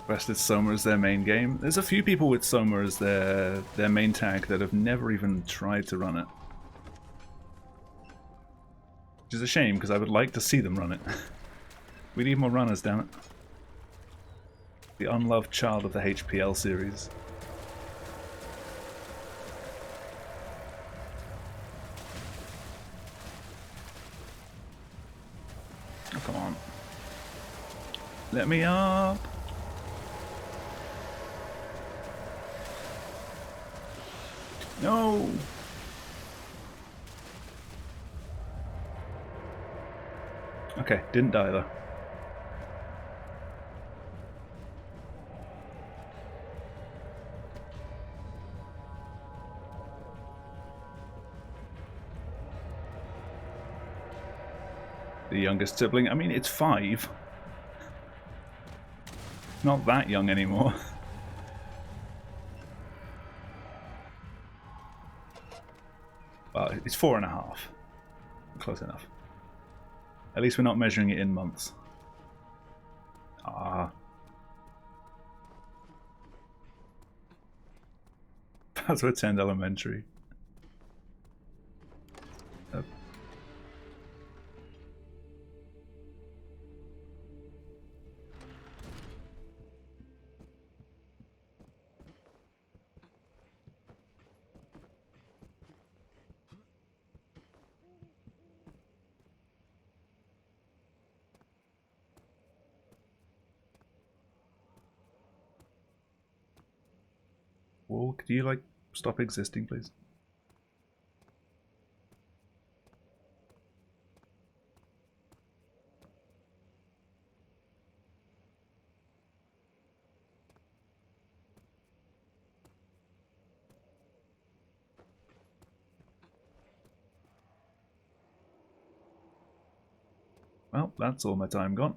Requested Soma as their main game. There's a few people with Soma as their main tag that have never even tried to run it. Which is a shame, because I would like to see them run it. We need more runners, damn it. The unloved child of the HPL series. Oh, come on. Let me up! No! Okay, didn't die though. The youngest sibling? I mean, it's 5. Not that young anymore. Well, it's 4.5. Close enough. At least we're not measuring it in months. Ah. That's to attend elementary. Well, could you, like, stop existing, please? Well, that's all my time gone.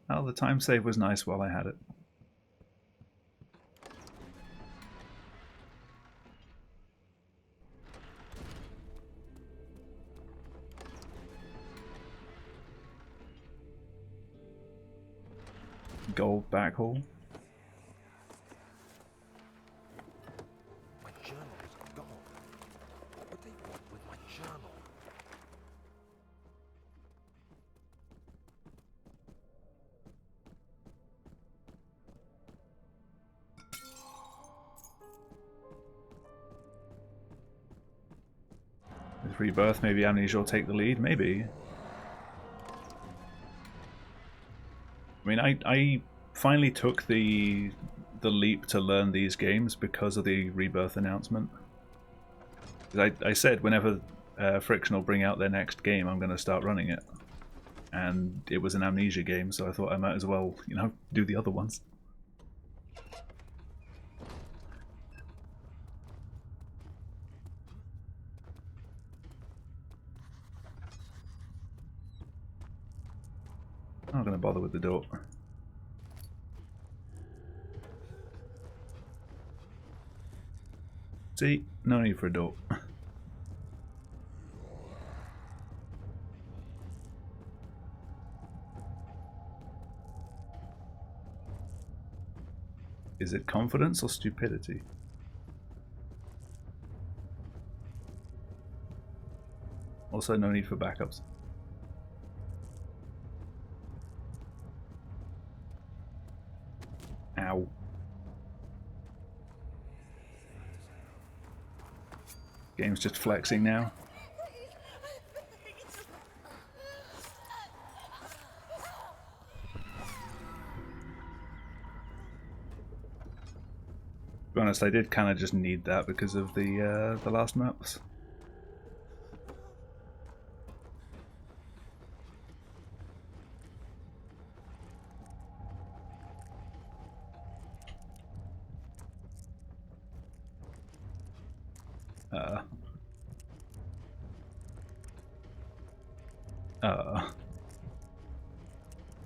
Well, the time save was nice while I had it. Gold backhaul. My journal is gone. What would they want with my journal? With Rebirth, maybe Amnesia will take the lead, maybe. I mean, I finally took the leap to learn these games because of the Rebirth announcement. I said whenever Frictional bring out their next game, I'm going to start running it. And it was an Amnesia game, so I thought I might as well, you know, do the other ones. I'm not going to bother with the door. See? No need for a door. Is it confidence or stupidity? Also, no need for backups. Ow. Game's just flexing now. To be honest, I did kind of just need that because of the last maps.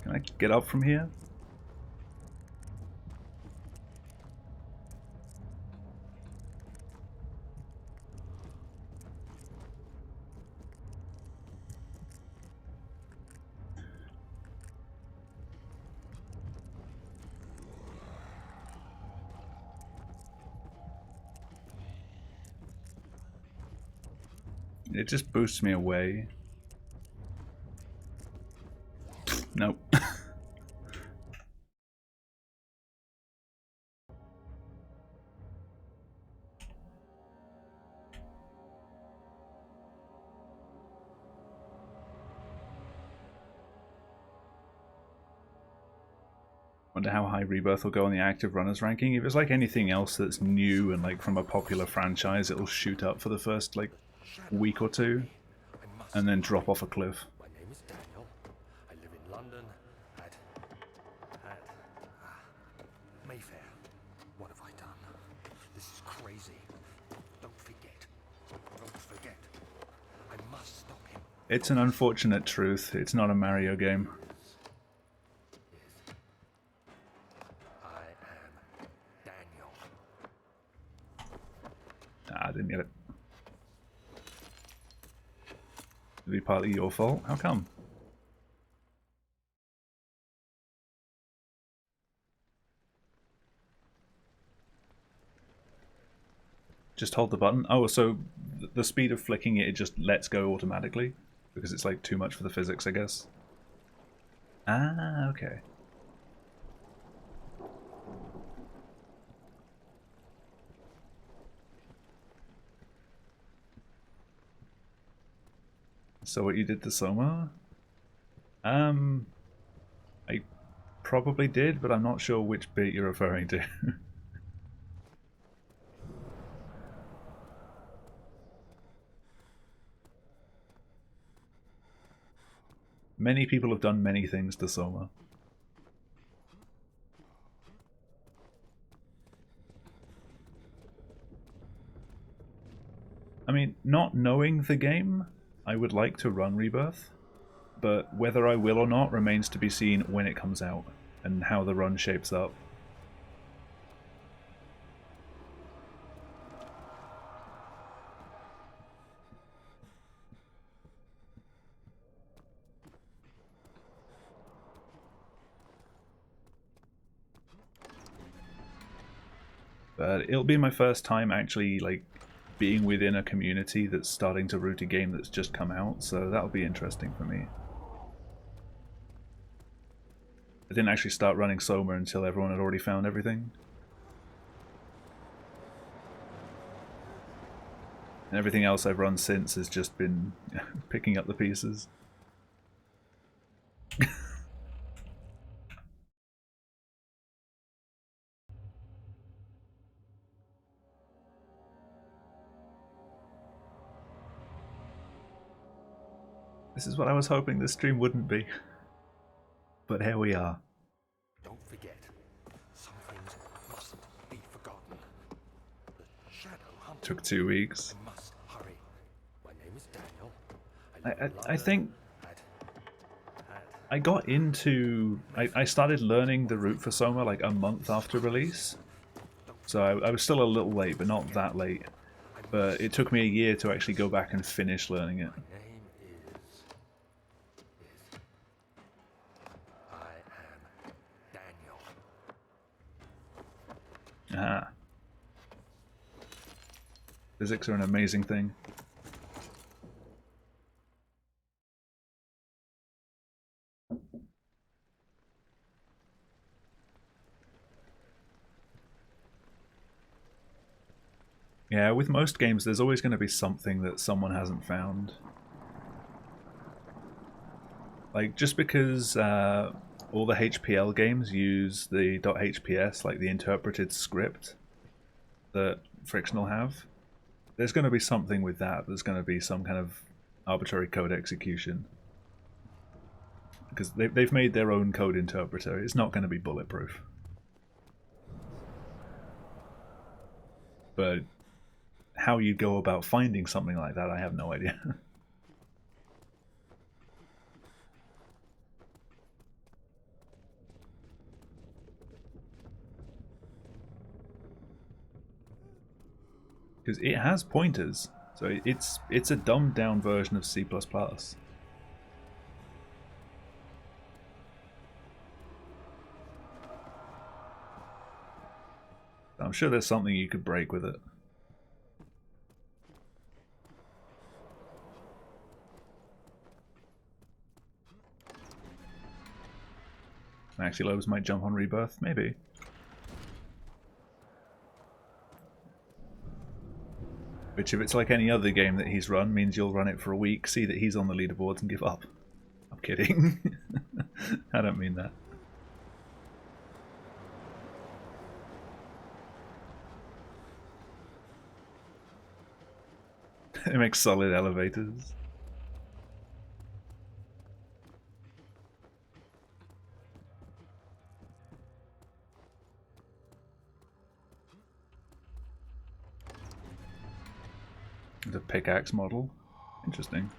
Can I get up from here? It just boosts me away. Nope. Wonder how high Rebirth will go on the active runners ranking. If it's like anything else that's new and like from a popular franchise, it'll shoot up for the first like week or two and then drop off a cliff. My name is Daniel. I live in London at Mayfair. What have I done? This is crazy. Don't forget. Don't forget. I must stop him. It's an unfortunate truth. It's not a Mario game. I am Daniel. Ah, I didn't get it. It'll be partly your fault. How come? Just hold the button. Oh, so the speed of flicking it just lets go automatically? Because it's like too much for the physics, I guess. Ah, okay. So what you did to Soma? I probably did, but I'm not sure which bit you're referring to. Many people have done many things to Soma. I mean, not knowing the game, I would like to run Rebirth, but whether I will or not remains to be seen when it comes out, and how the run shapes up. But it'll be my first time actually, like, being within a community that's starting to root a game that's just come out, so that'll be interesting for me. I didn't actually start running Soma until everyone had already found everything. And everything else I've run since has just been picking up the pieces. This is what I was hoping this stream wouldn't be. But here we are. Don't forget. Some things mustn't be forgotten. The shadow hunted Took 2 weeks. I must hurry. My name is Daniel. live in I London think at I got into... I started learning the route for Soma like a month after release. So I was still a little late, but not that late. But it took me a year to actually go back and finish learning it. My name is I am Daniel. Ah. Physics are an amazing thing. Yeah, with most games, there's always going to be something that someone hasn't found. Like, just because all the HPL games use the .hps, like the interpreted script that Frictional have, there's going to be something with that. There's going to be some kind of arbitrary code execution. Because they've made their own code interpreter. It's not going to be bulletproof. But how you go about finding something like that, I have no idea. Because it has pointers, so it's a dumbed down version of C++. I'm sure there's something you could break with it. Maxilobes might jump on Rebirth, maybe. Which, if it's like any other game that he's run, means you'll run it for a week, see that he's on the leaderboards and give up. I'm kidding. I don't mean that. It makes solid elevators. The pickaxe model. Interesting.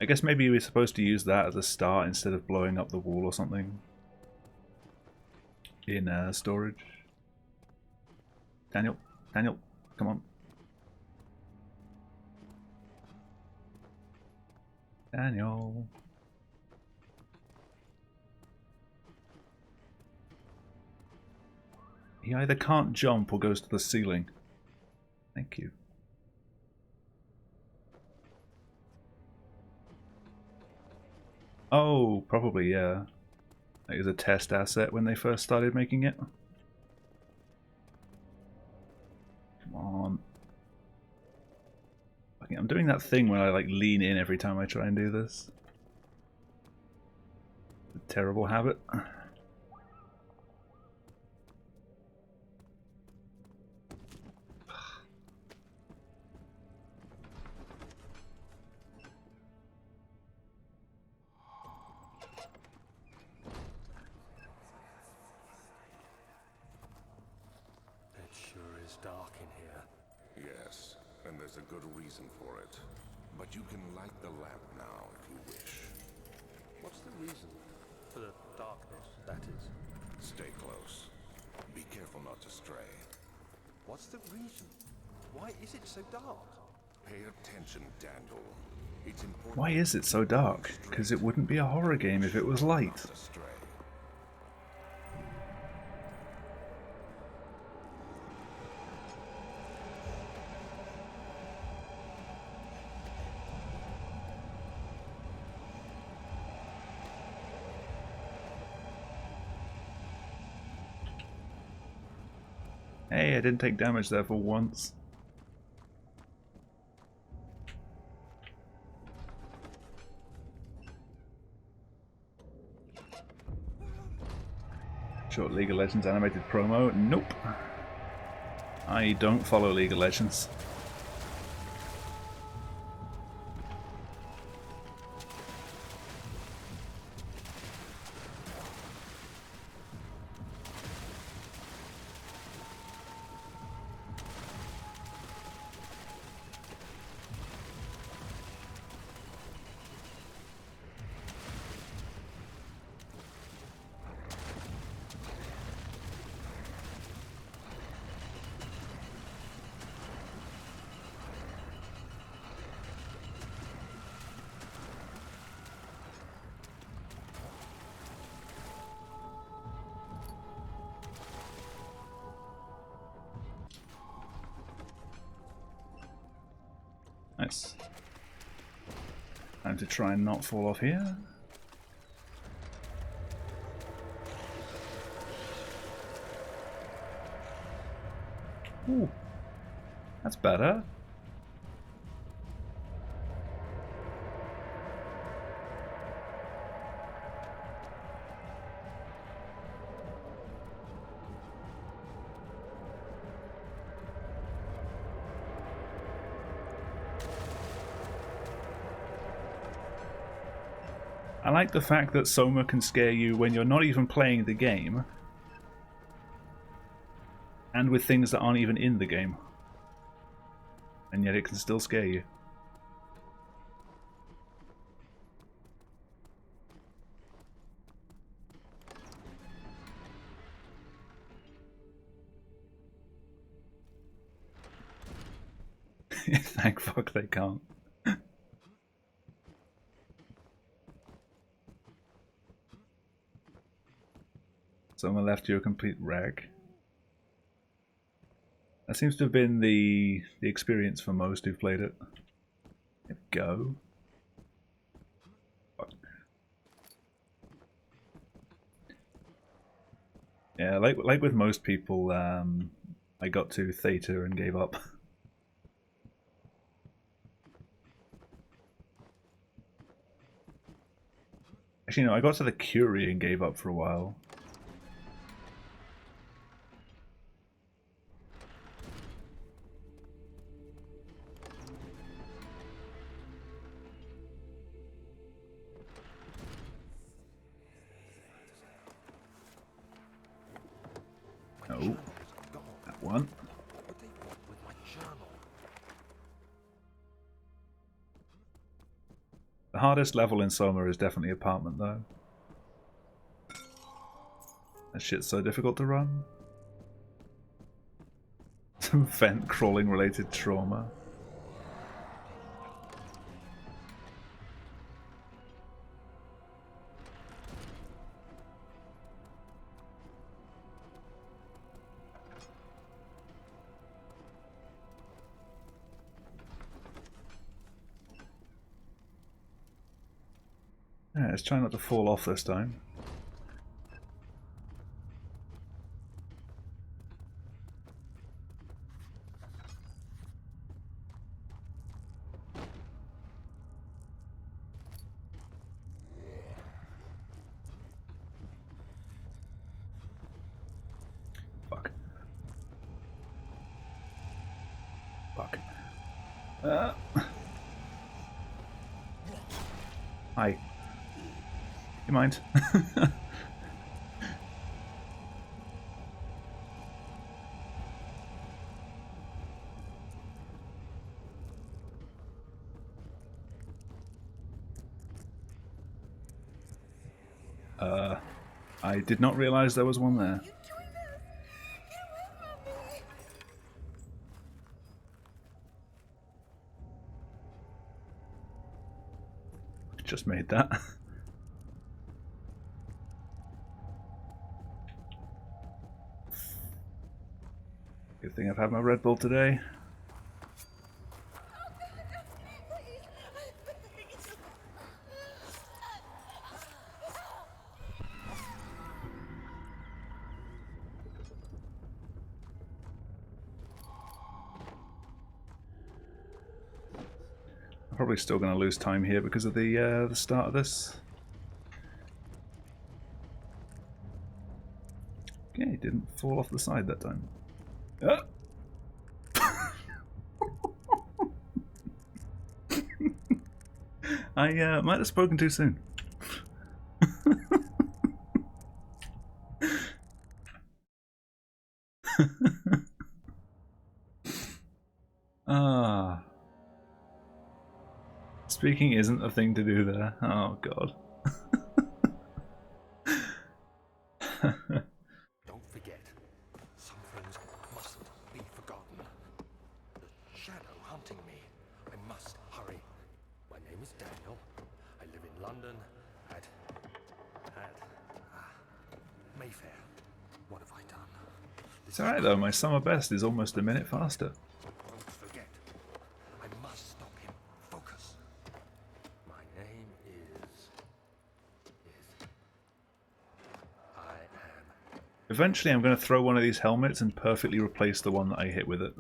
I guess maybe we're supposed to use that as a start instead of blowing up the wall or something. In storage. Daniel, come on. Daniel. He either can't jump or goes to the ceiling. Thank you. Oh, probably, yeah. It was a test asset when they first started making it. Come on. Okay, I'm doing that thing when I like lean in every time I try and do this. A terrible habit. Dark in here. Yes, and there's a good reason for it. But you can light the lamp now if you wish. What's the reason for the darkness, that is? Stay close. Be careful not to stray. What's the reason? Why is it so dark? Pay attention, Daniel. It's important. Why is it so dark? Because it wouldn't be a horror game if it was light. Not to stray. Hey, I didn't take damage there for once. Short League of Legends animated promo? Nope. I don't follow League of Legends. Nice. Time to try and not fall off here. Ooh, that's better. I like the fact that Soma can scare you when you're not even playing the game, and with things that aren't even in the game, and yet it can still scare you. Thank fuck they can't. Someone left you a complete wreck. That seems to have been the experience for most who've played it. There we go. Fuck. Yeah, like with most people, I got to Theta and gave up. Actually, no, I got to the Curie and gave up for a while. No, that one. What they want with my journal? The hardest level in Soma is definitely Apartment, though. That shit's so difficult to run. Some vent crawling related trauma. Yeah, let's try not to fall off this time. Fuck. Fuck. Hi. You mind? I did not realize there was one there. You doing this? Get away from me! Just made that. Good thing I've had my Red Bull today. I'm probably still going to lose time here because of the start of this. Okay, didn't fall off the side that time. I might have spoken too soon. Speaking isn't a thing to do there. Oh god. Don't forget, some things mustn't be forgotten. The shadow hunting me. I must hurry. My name is Daniel. I live in London at Mayfair. What have I done? It's alright though, my summer best is almost a minute faster. Don't forget. I must stop him. Eventually I'm going to throw one of these helmets and perfectly replace the one that I hit with it.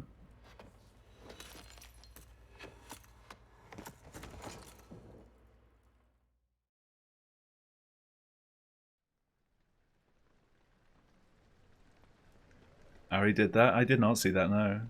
I already did that? I did not see that, no.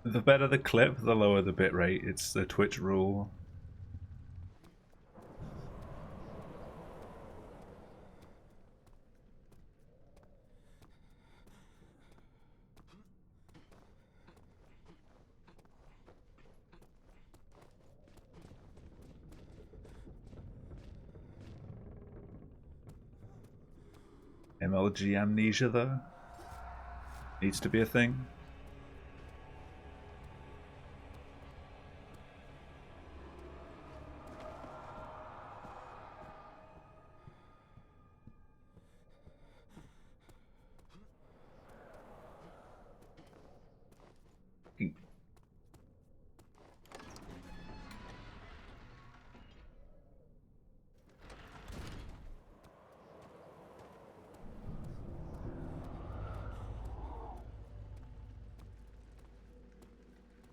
The better the clip, the lower the bitrate. It's the Twitch rule. MLG amnesia, though? Needs to be a thing.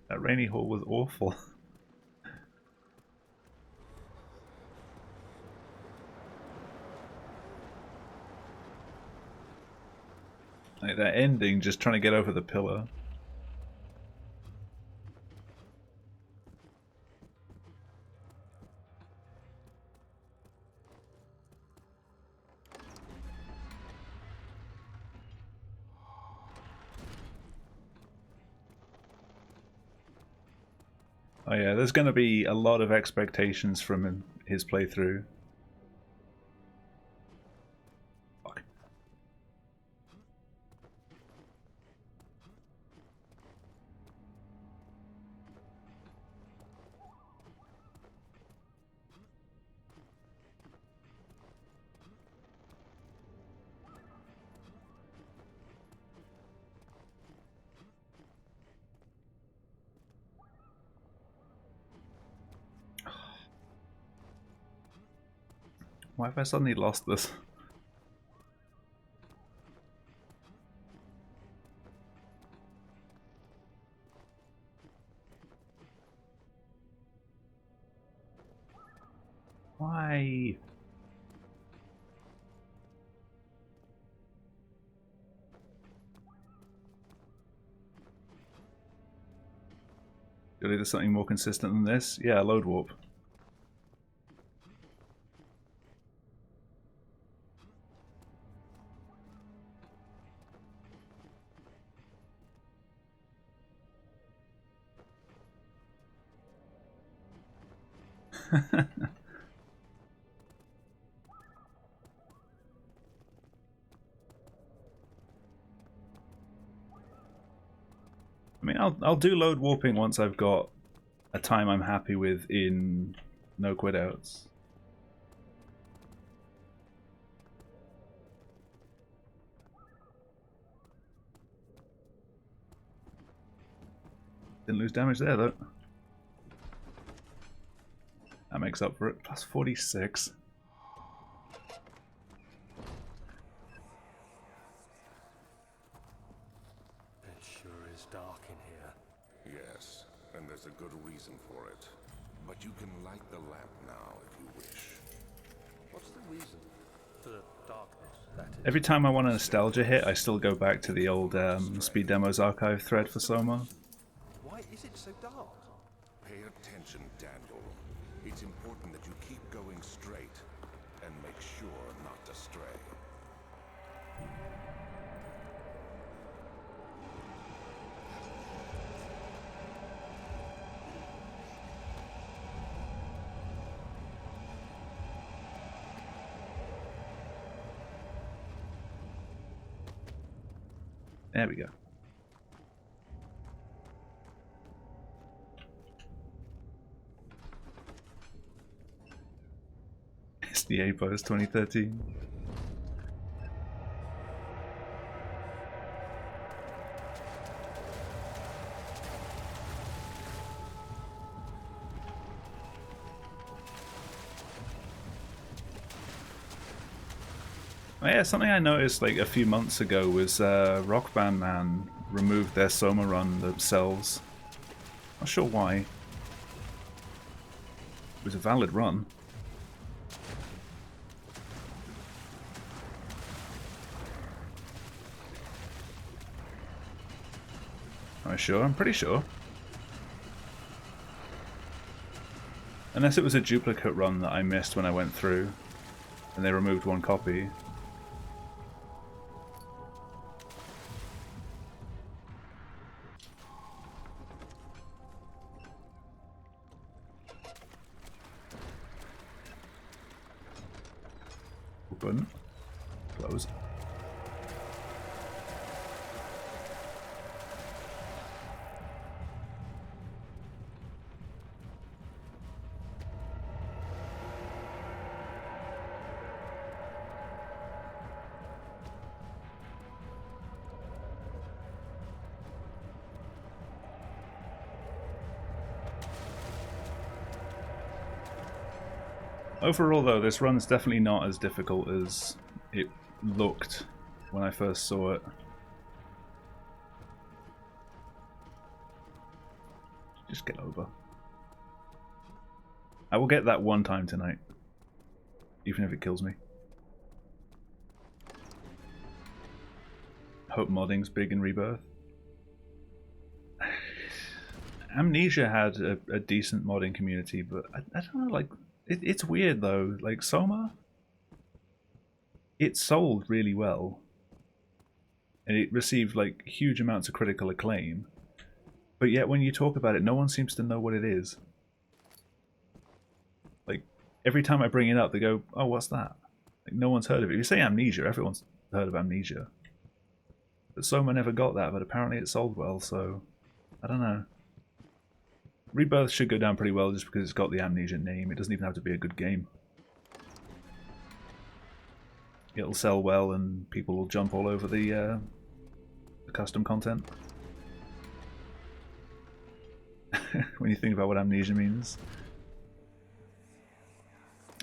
That rainy hole was awful. Like that ending, just trying to get over the pillar. Oh yeah, there's going to be a lot of expectations from his playthrough. Fuck. Why have I suddenly lost this? Why? Surely there's something more consistent than this? Yeah, load warp. I mean, I'll do load warping once I've got a time I'm happy with in No Quitouts. Didn't lose damage there though. That makes up for it. Plus 46. It sure is dark in here. Yes, and there's a good reason for it. But you can light the lamp now if you wish. What's the reason for the darkness, that is? Every time I want a nostalgia hit, I still go back to the old Speed Demos archive thread for Soma. Why is it so dark? Pay attention, Daniel. It's important that you keep going straight and make sure not to stray. There we go. SDA post 2013. Oh yeah, something I noticed like a few months ago was Rock Band Man removed their Soma run themselves. Not sure why. It was a valid run. Am I sure? I'm pretty sure. Unless it was a duplicate run that I missed when I went through and they removed one copy. Open. Close. Overall though, this run's definitely not as difficult as it looked when I first saw it. Just get over. I will get that one time tonight. Even if it kills me. Hope modding's big in Rebirth. Amnesia had a decent modding community, but I don't know, like, it's weird though. Like, Soma, it sold really well. And it received, like, huge amounts of critical acclaim. But yet when you talk about it, no one seems to know what it is. Like, every time I bring it up, they go, oh, what's that? Like, no one's heard of it. If you say Amnesia, everyone's heard of Amnesia. But Soma never got that, but apparently it sold well, so I don't know. Rebirth should go down pretty well just because it's got the Amnesia name. It doesn't even have to be a good game. It'll sell well and people will jump all over the custom content. When you think about what Amnesia means.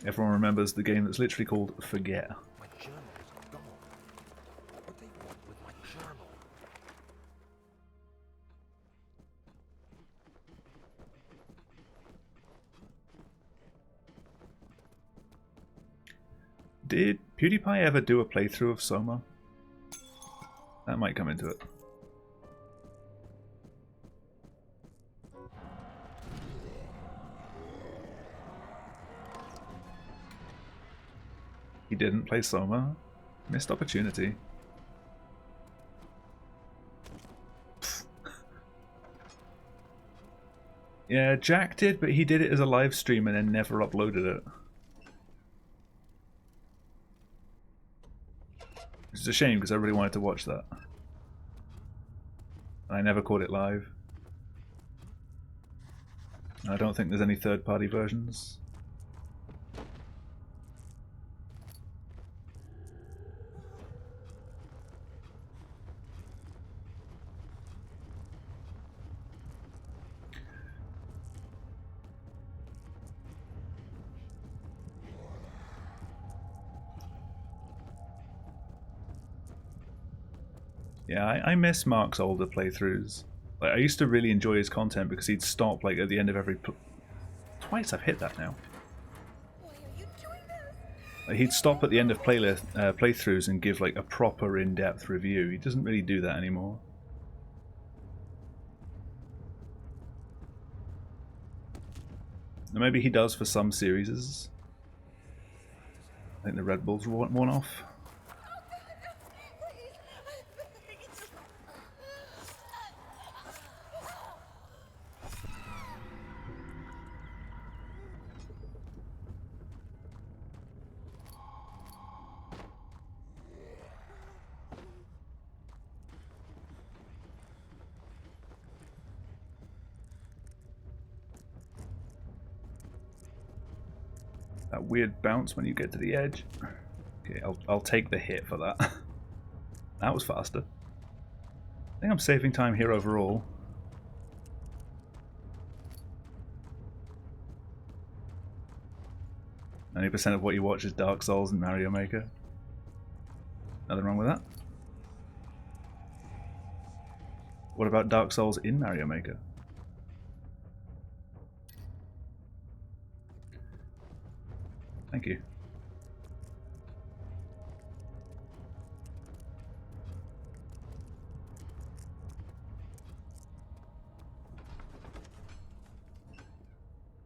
Everyone remembers the game that's literally called Forget. My journal is gone. What they want with my journal? Did PewDiePie ever do a playthrough of Soma? That might come into it. He didn't play Soma. Missed opportunity. Yeah, Jack did, but he did it as a live stream and then never uploaded it. It's a shame because I really wanted to watch that. And I never caught it live. I don't think there's any third-party versions. Yeah, I miss Mark's older playthroughs. Like, I used to really enjoy his content because he'd stop like at the end of every. Twice I've hit that now. Why are you doing this? Like, he'd stop at the end of playthroughs and give like a proper in-depth review. He doesn't really do that anymore. Maybe he does for some series. I think the Red Bull's worn off. That weird bounce when you get to the edge. Okay, I'll take the hit for that. That was faster. I think I'm saving time here overall. %of what you watch is Dark Souls and Mario Maker. Nothing wrong with that. What about Dark Souls in Mario Maker? Thank you.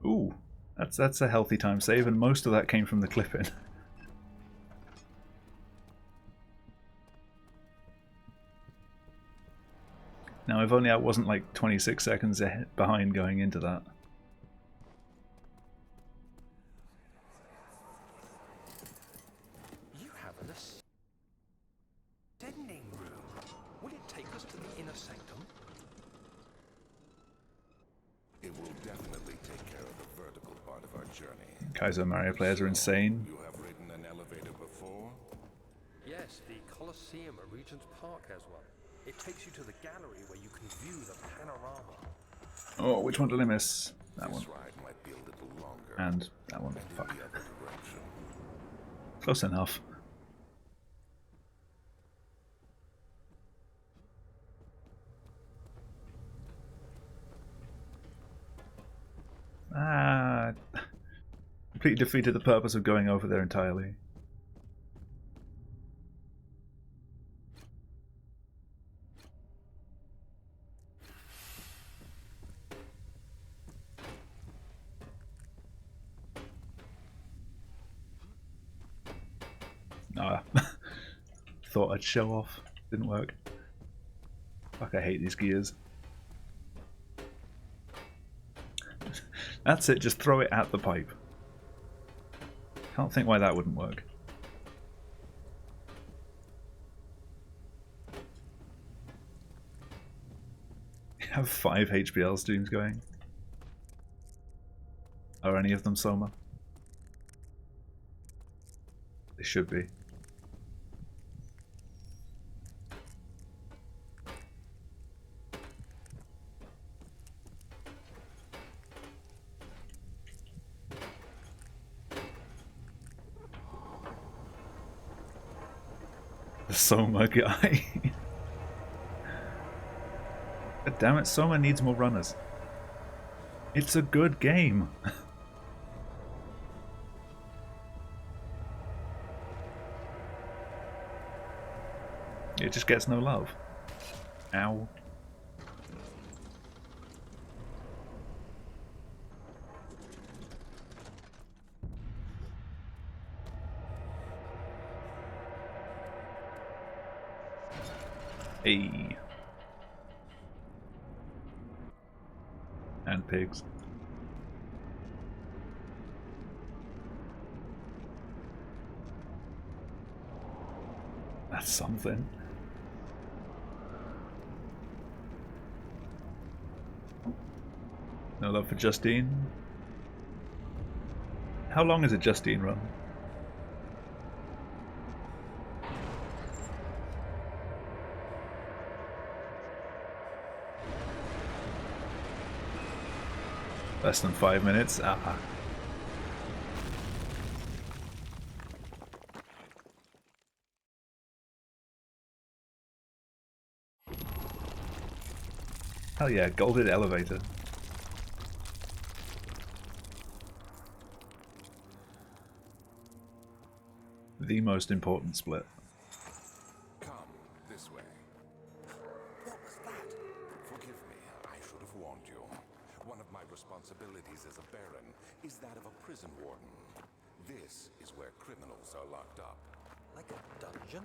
Ooh, that's a healthy time save, and most of that came from the clip-in. Now, if only I wasn't like 26 seconds behind going into that. You have an ascending room. Will it take us to the inner sanctum? It will definitely take care of the vertical part of our journey. Kaizo Mario players are insane. You have ridden an elevator before? Yes, the Colosseum at Regent's Park has one. It takes you to the gallery where you can view the panorama. Oh, which one did I miss? That one. This ride might be a little longer. And that one. And in Fuck. the other direction. Close enough. Ah, completely defeated the purpose of going over there entirely. Ah, thought I'd show off. Didn't work. Fuck, I hate these gears. That's it, just throw it at the pipe. Can't think why that wouldn't work. You have 5 HBL streams going. Are any of them Soma? They should be. The Soma guy. God damn it, Soma needs more runners. It's a good game. It just gets no love. Ow. Hey. And pigs. That's something. No love for Justine. How long is a Justine run? Less than 5 minutes? Ah. Hell yeah, golded elevator. The most important split. Come this way. What was that? Forgive me, I should have warned you. One of my responsibilities as a baron is that of a prison warden. This is where criminals are locked up. Like a dungeon?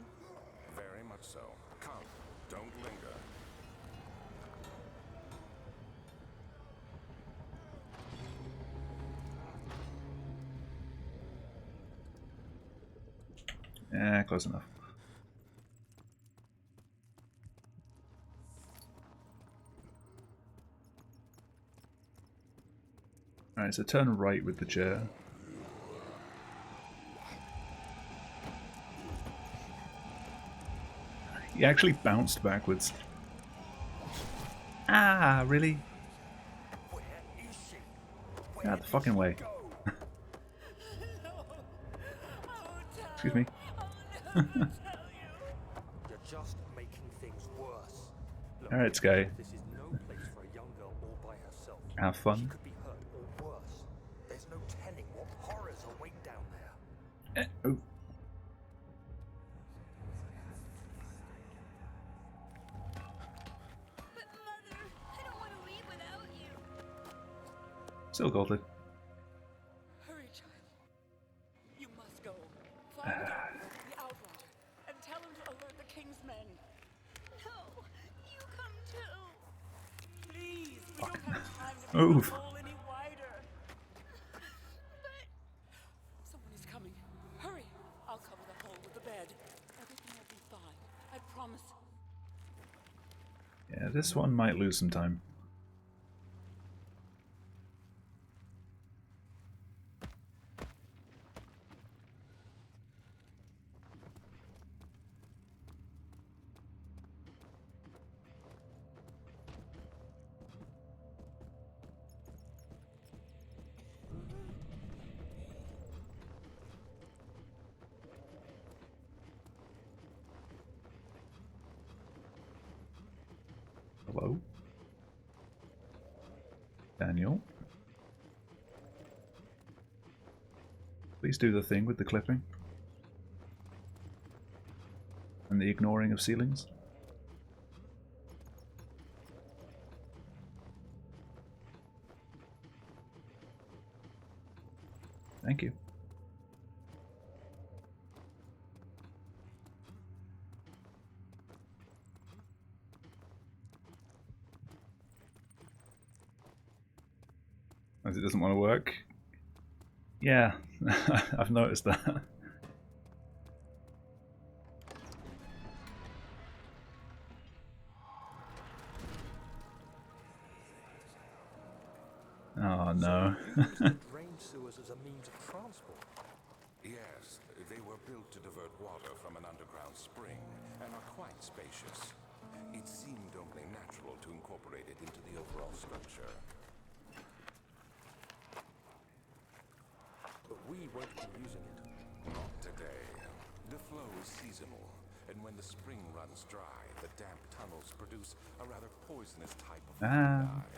Very much so. Come, don't linger. Yeah, close enough. Alright, so turn right with the chair. He actually bounced backwards. Ah, really? Where is she? Get out the fucking way. No. I won't tell. Excuse me. I'll never tell you. You're just making things worse. Look, Alright, Sky. this is no place for a young girl all by herself. Have She fun. could be hurt or worse. There's no telling what horrors await down there. Oh. But Mother, I don't want to leave without you. Still golded. Hurry, child. You must go. Find the Outrider and tell him to alert the King's men. No, you come too. Please, we don't have time to Move. make the hole any wider. But Someone is coming. Hurry. I'll cover the hole with the bed. Everything will be fine. I promise. Yeah, this one might lose some time. Hello? Daniel? Please do the thing with the clipping. And the ignoring of ceilings. Thank you. As it doesn't want to work. Yeah, I've noticed that. Oh no. Drain sewers as a means of transport. Yes, they were built to divert water from an underground spring and are quite spacious. It seemed only natural to incorporate it into the overall structure. But we won't be using it. Not today. The flow is seasonal, and when the spring runs dry, the damp tunnels produce a rather poisonous type of fungi.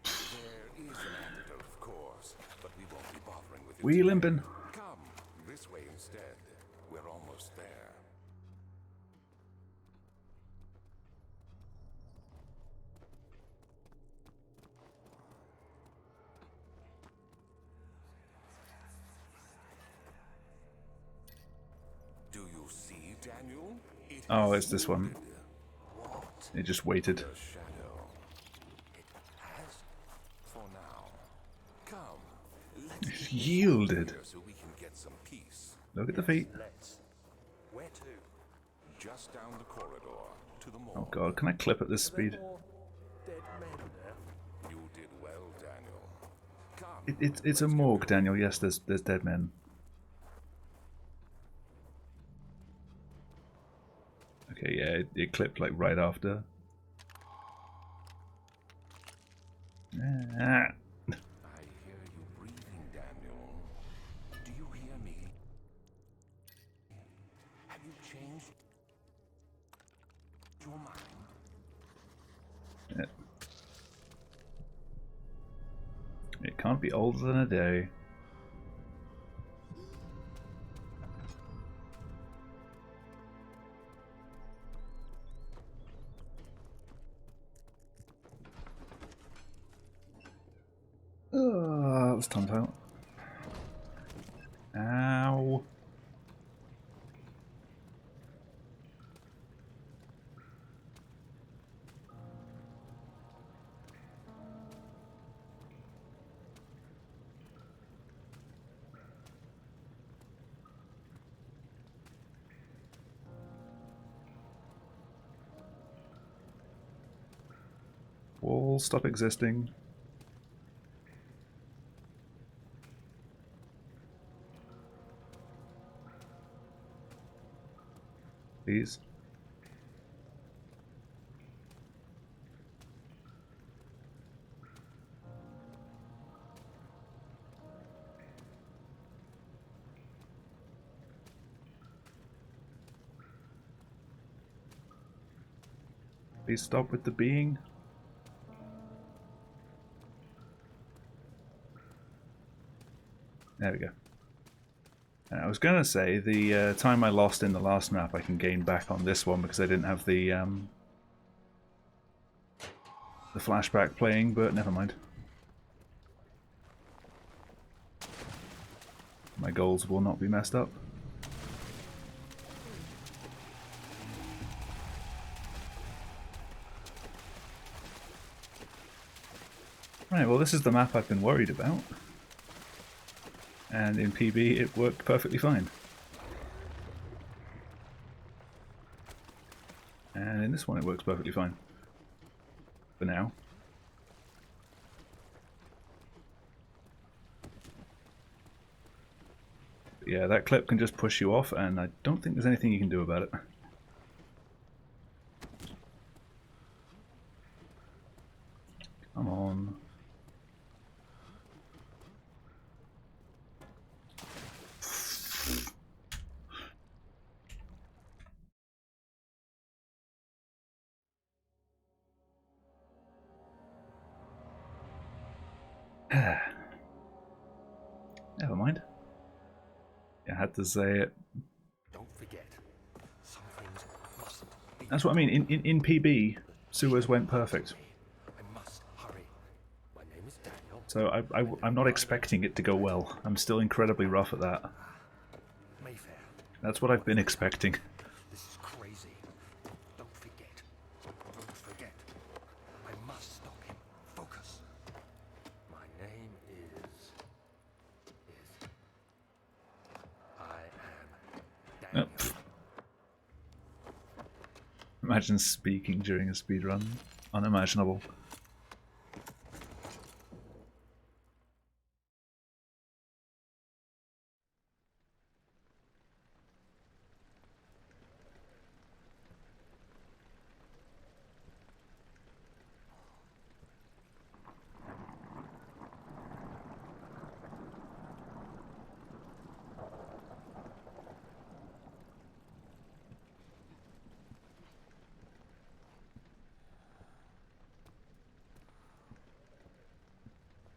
There is an antidote, of course, but we won't be bothering with it. We today. limping. Come, this way instead. We're almost there. Do you see, Daniel? It Oh, has it's this one. yielded. What? It just waited. The shadow. It has? For now. Come, let's It's yielded. here so we can get some peace. Look at the feet. Let's. Where to? Just down the corridor to the morgue. Oh god, can I clip at this Are there speed? more dead men there? You did well, Daniel. Come. It's a morgue, Daniel. Yes, there's dead men. Okay, yeah, it clipped like right after. Ah. I hear you breathing, Daniel. Do you hear me? Have you changed your mind? It can't be older than a day. Oh, that was turned out. Ow. Walls stop existing. Please. Please stop with the being. There we go. And I was gonna say the time I lost in the last map I can gain back on this one because I didn't have the flashback playing, but never mind. My goals will not be messed up. Right, well this is the map I've been worried about. And in PB it worked perfectly fine. And in this one it works perfectly fine. For now. But yeah, that clip can just push you off and I don't think there's anything you can do about it. Come on. Never mind. I had to say it. Don't forget, some things mustn't be. That's what I mean. In PB, sewers went perfect. I must hurry. My name is Daniel. So I'm not expecting it to go well. I'm still incredibly rough at that. Mayfair. That's what I've been expecting. This is crazy. Don't forget. Don't forget. I must stop him. Focus. My name is. I am Daniel. Oh, imagine speaking during a speedrun. Unimaginable.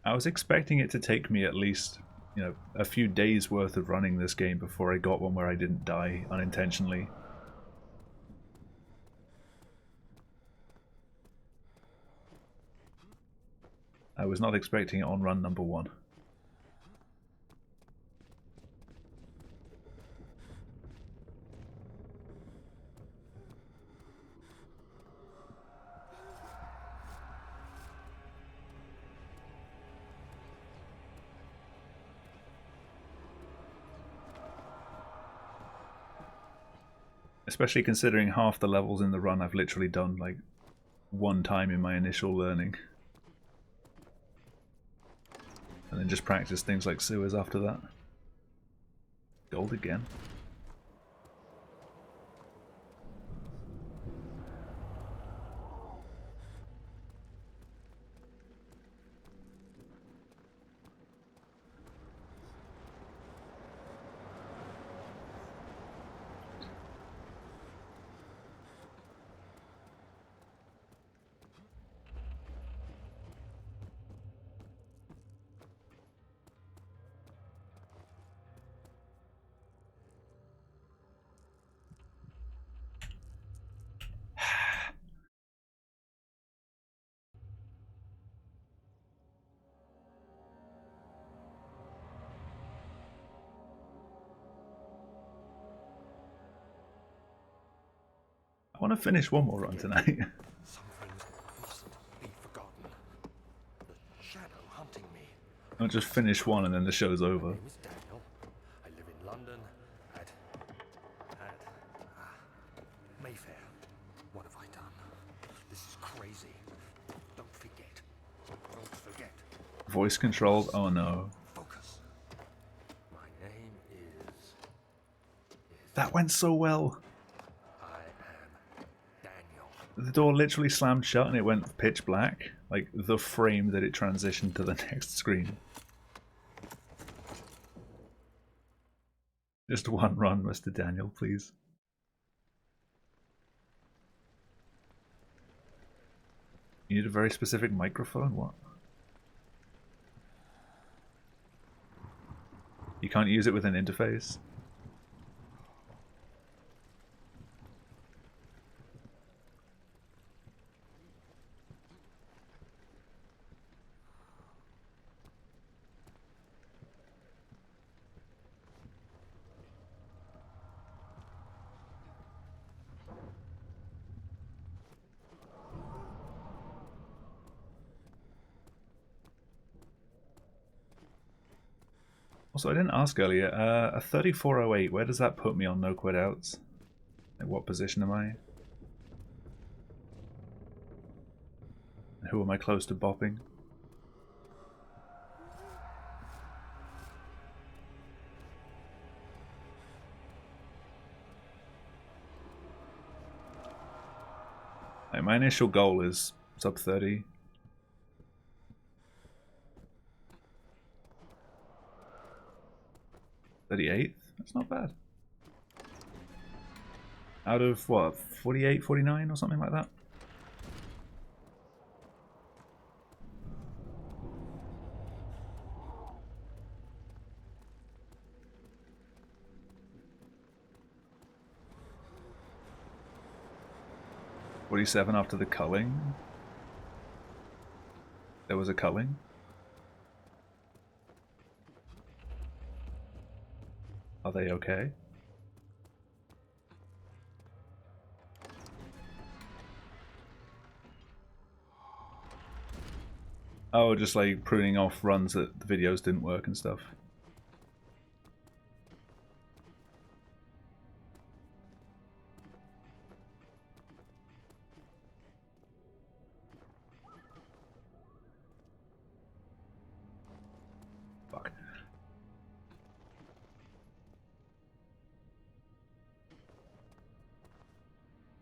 I was expecting it to take me at least, you know, a few days worth of running this game before I got one where I didn't die unintentionally. I was not expecting it on run number 1. Especially considering half the levels in the run I've literally done like one time in my initial learning. And then just practice things like sewers after that. Gold again. I want to finish one more run tonight. Some things mustn't be forgotten. The shadow hunting me. I'll just finish one and then the show's over. My name is Daniel. I live in London at Mayfair. What have I done? This is crazy. Don't forget. Don't forget. Voice controlled? Oh no. Focus. My name is. That went so well. I am Daniel. The door literally slammed shut and it went pitch black. Like the frame that it transitioned to the next screen. Just one run, Mr. Daniel, please. You need a very specific microphone? What? You can't use it with an interface? Also, I didn't ask earlier, a 3408, where does that put me on No Quitouts? Like, what position am I? Who am I close to bopping? Like, my initial goal is sub 30. $38? That's not bad. Out of what, 48, 49 or something like that? $47 after the culling. There was a culling. Are they okay? Oh, just like pruning off runs that the videos didn't work and stuff. Fuck.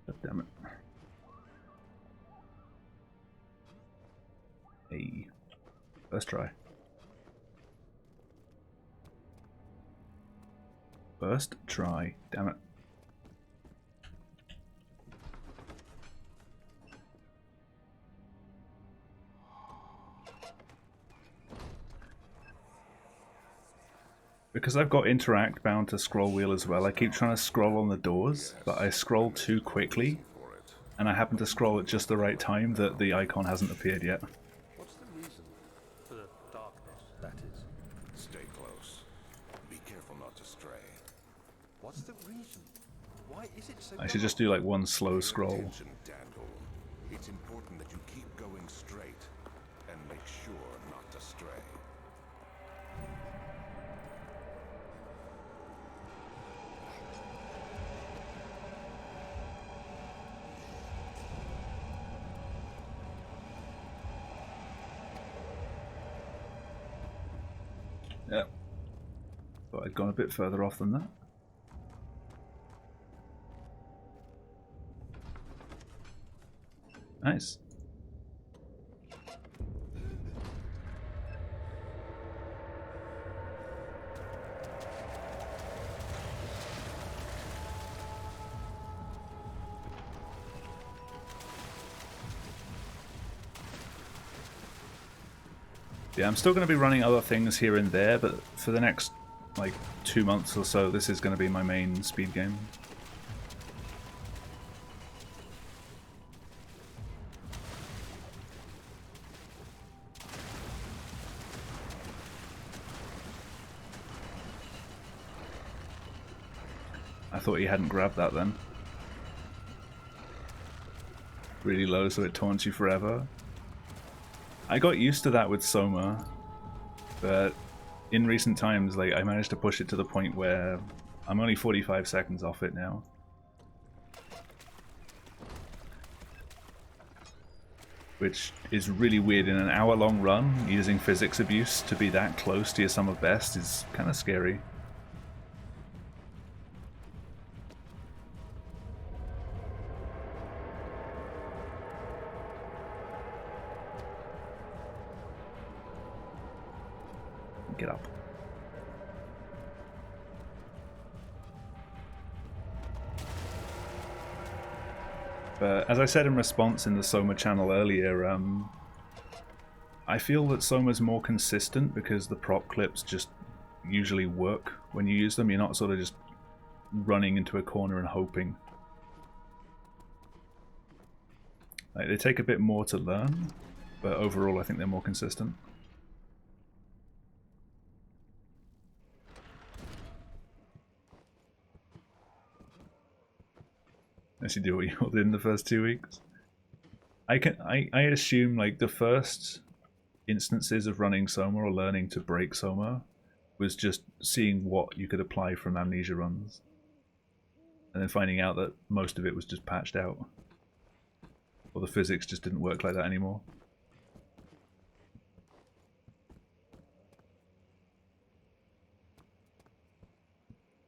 God damn it. Hey. First try. First try. Damn it. Because I've got interact bound to scroll wheel as well, I keep trying to scroll on the doors, but I scroll too quickly, and I happen to scroll at just the right time that the icon hasn't appeared yet. What's the reason for the darkness, that is? Stay close. Be careful not to stray. What's the reason? Why is it so I should just do like one slow scroll. Attention, Daniel. It's important that you keep going straight and make sure not to stray. Yeah. Thought I'd gone a bit further off than that. Nice. Yeah, I'm still going to be running other things here and there, but for the next, like, 2 months or so, this is going to be my main speed game. I thought he hadn't grabbed that then. Really low so it taunts you forever. I got used to that with Soma, but in recent times, like, I managed to push it to the point where I'm only 45 seconds off it now. Which is really weird. In an hour-long run, using physics abuse to be that close to your sum of best is kind of scary. Get up. But as I said in response in the Soma channel earlier, I feel that Soma's more consistent because the prop clips just usually work when you use them. You're not sort of just running into a corner and hoping. Like, they take a bit more to learn, but overall I think they're more consistent. Unless you do what you did in the first 2 weeks. I assume like the first instances of running Soma or learning to break Soma was just seeing what you could apply from Amnesia runs. And then finding out that most of it was just patched out. Or the physics just didn't work like that anymore.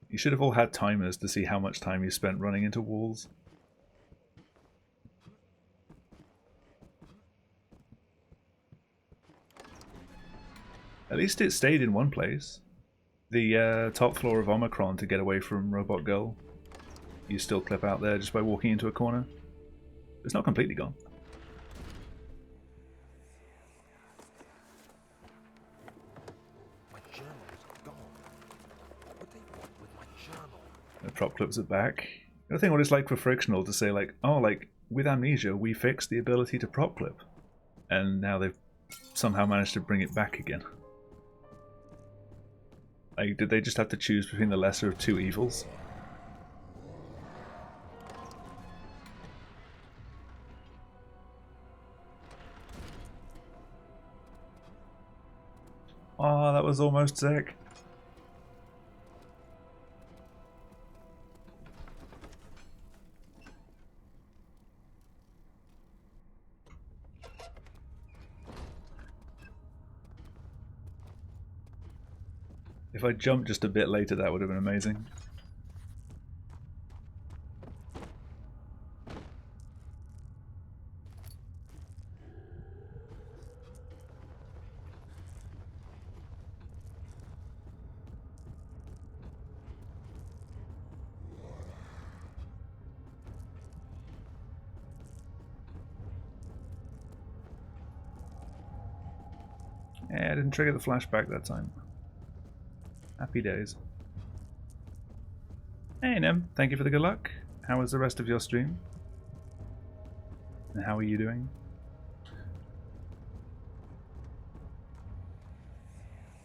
You should have all had timers to see how much time you spent running into walls. At least it stayed in one place. The top floor of Omicron to get away from Robot Girl. You still clip out there just by walking into a corner. It's not completely gone. My journal is gone. What do they want with my journal? The prop clips are back. The thing what it's like for Frictional to say like, oh, like with Amnesia we fixed the ability to prop clip. And now they've somehow managed to bring it back again. Like, did they just have to choose between the lesser of two evils? Oh, that was almost sick. If I jumped just a bit later, that would have been amazing. Yeah, I didn't trigger the flashback that time. Happy days. Hey Nem, thank you for the good luck. How was the rest of your stream? And how are you doing?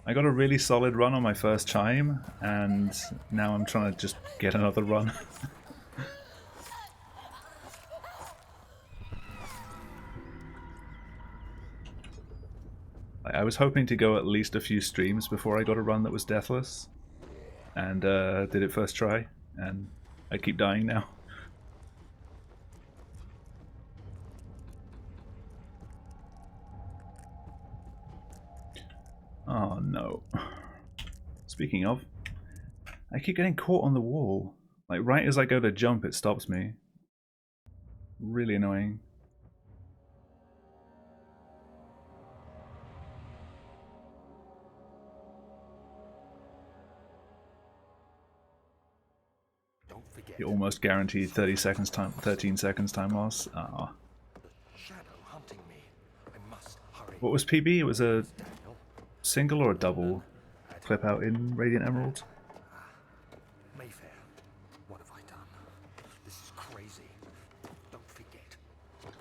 I got a really solid run on my first chime, and now I'm trying to just get another run. I was hoping to go at least a few streams before I got a run that was deathless, and did it first try, and I keep dying now. Oh no. Speaking of, I keep getting caught on the wall. Like right as I go to jump it stops me. Really annoying. You're almost guaranteed 13 seconds time loss. Ah. Shadow hunting me. I must hurry. What was PB? It was a single or a double clip out in Radiant Emerald? Mayfair. What have I done? This is crazy. Don't forget.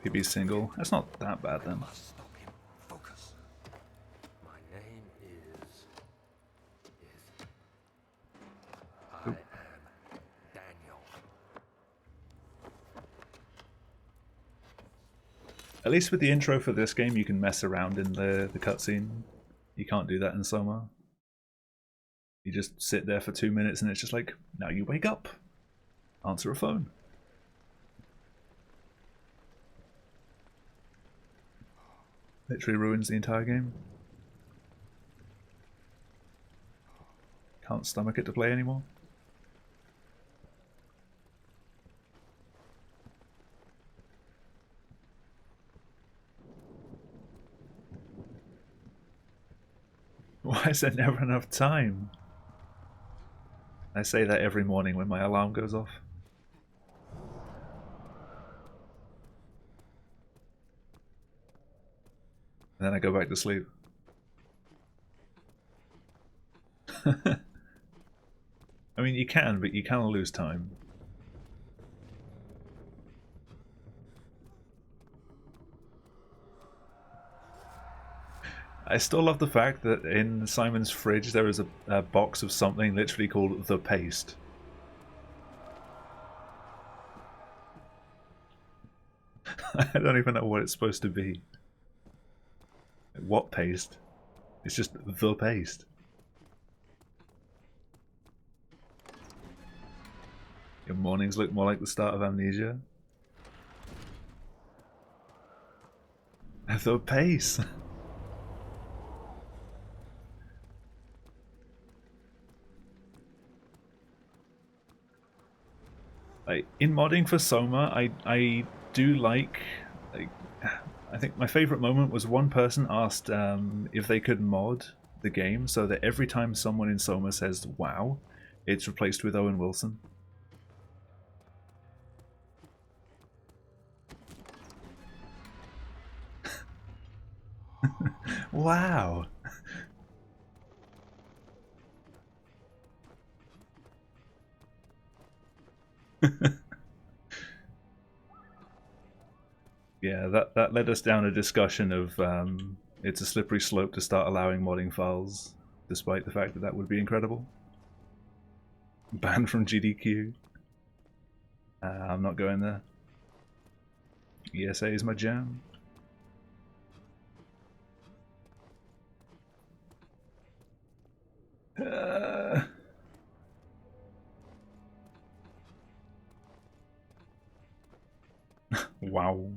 PB single. That's not that bad then. Must stop him. Focus. My name is I am Daniel. At least with the intro for this game, you can mess around in the cutscene. You can't do that in Soma. You just sit there for 2 minutes and it's just like, now you wake up. Answer a phone. Literally ruins the entire game. Can't stomach it to play anymore. Why is there never enough time? I say that every morning when my alarm goes off. then I go back to sleep. I mean, you can, but you kind of lose time. I still love the fact that in Simon's fridge there is a box of something literally called the paste. I don't even know what it's supposed to be. What paste? It's just the paste. Your mornings look more like the start of Amnesia. The paste. In modding for Soma, I do like I think my favorite moment was one person asked if they could mod the game so that every time someone in Soma says "wow," it's replaced with Owen Wilson. Wow. Yeah, that led us down a discussion of it's a slippery slope to start allowing modding files, despite the fact that that would be incredible. Banned from GDQ. I'm not going there. ESA is my jam. Wow.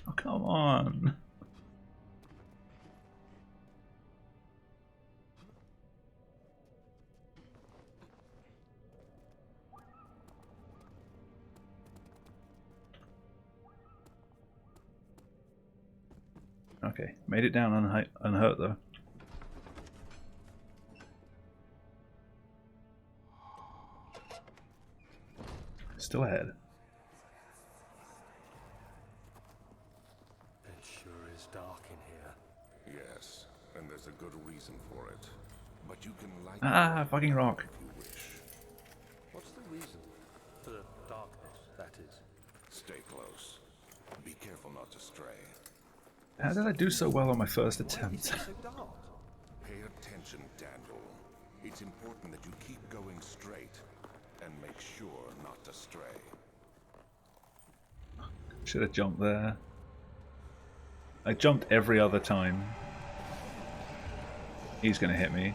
Oh, come on. Okay, made it down unhurt though. Still ahead. It sure is dark in here. Yes, and there's a good reason for it. But you can light Fucking rock. if you wish. What's the reason? For the darkness, that is. Stay close. Be careful not to stray. How did I do so well on my first Why is attempt? it so dark? Pay attention, Daniel. It's important that you keep going straight and make sure not to stray. Should have jumped there. I jumped every other time. He's gonna hit me.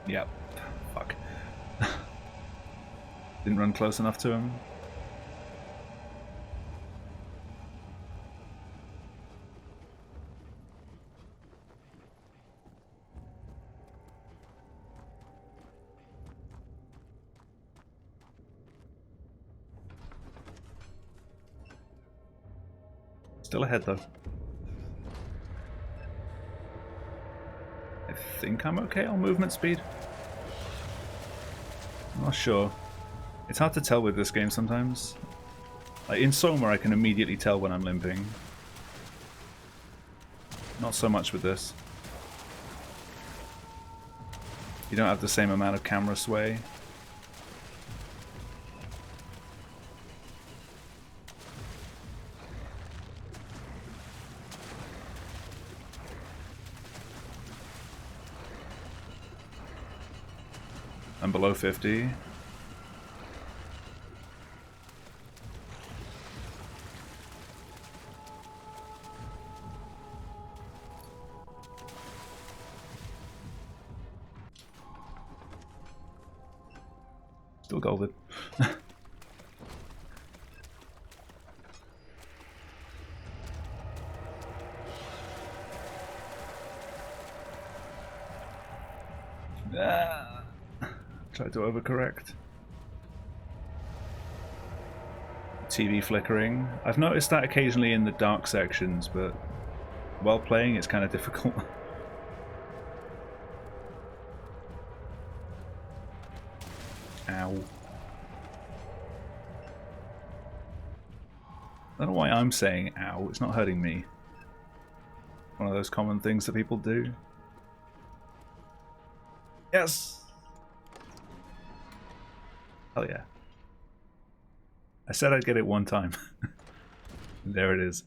Yep. Fuck. Didn't run close enough to him. Still ahead though. I think I'm okay on movement speed. I'm not sure. It's hard to tell with this game sometimes. Like in Soma I can immediately tell when I'm limping. Not so much with this. You don't have the same amount of camera sway. I'm below 50. Still golden. Tried to overcorrect. TV flickering. I've noticed that occasionally in the dark sections, but while playing it's kind of difficult. Ow. I don't know why I'm saying ow, it's not hurting me. One of those common things that people do. Yes! Hell yeah. I said I'd get it one time. There it is.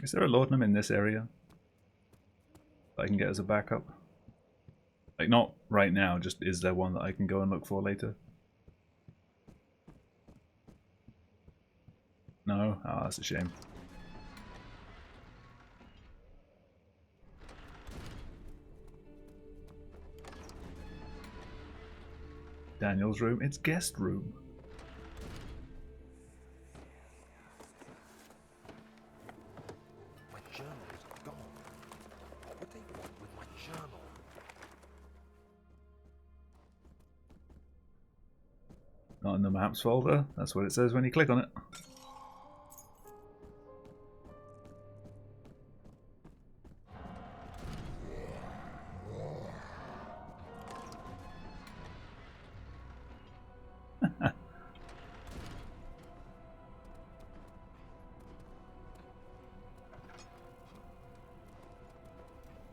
Is there a laudanum in this area that I can get as a backup? Like, not right now, just is there one that I can go and look for later? No? Oh, that's a shame. Daniel's room? It's guest room. My journal is gone. What would they want with my journal? Not in the maps folder. That's what it says when you click on it.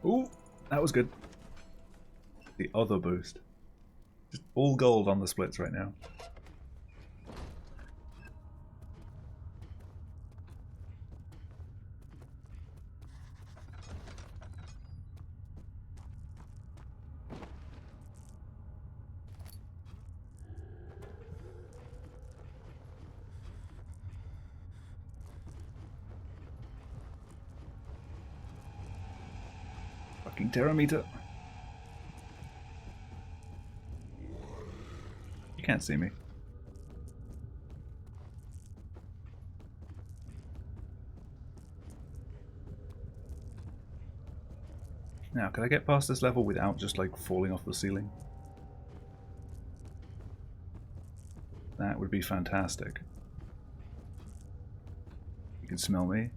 Ooh, that was good. The other boost. Just all gold on the splits right now. Fucking Terrameter. You can't see me. Now, could I get past this level without just like falling off the ceiling? That would be fantastic. You can smell me.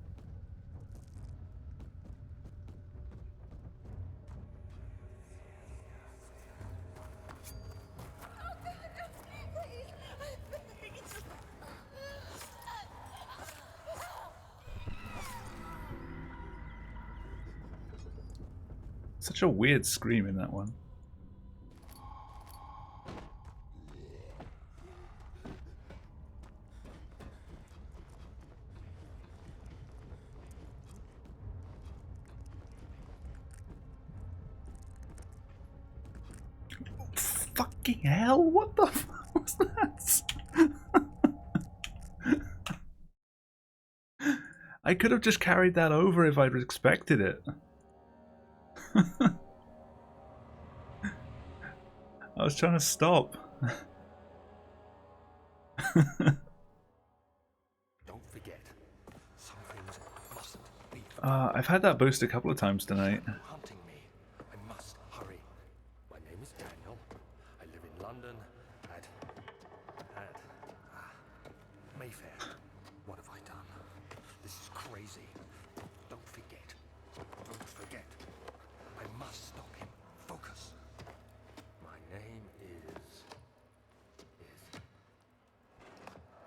Such a weird scream in that one. Fucking hell, what the fuck was that? I could have just carried that over if I'd expected it. I was trying to stop. Don't forget, some things mustn't be I've had that boost a couple of times tonight. hunting me. I must hurry. My name is Daniel. I live in London at Mayfair. What have I done? This is crazy. Don't forget. Don't forget. I must stop him. Focus. My name is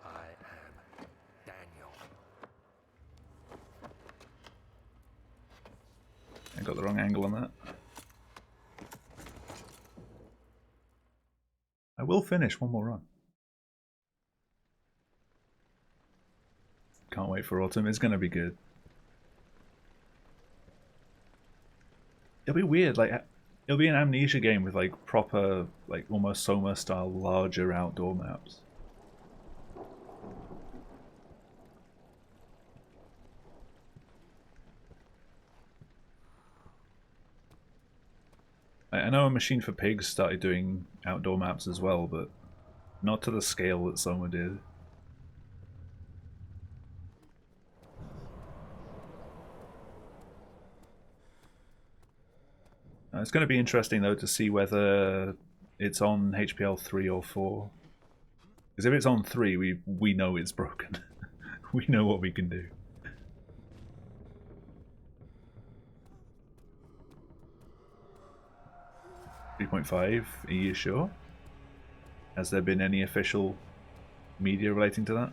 I am Daniel. I got the wrong angle on that. I will finish one more run. Can't wait for autumn. It's gonna be good. It'll be weird, like it'll be an Amnesia game with like proper, like almost Soma style larger outdoor maps. I know a Machine for Pigs started doing outdoor maps as well, but not to the scale that Soma did. It's going to be interesting though to see whether it's on HPL 3 or 4. Because if it's on 3, we know it's broken. We know what we can do. .5, are you sure? Has there been any official media relating to that?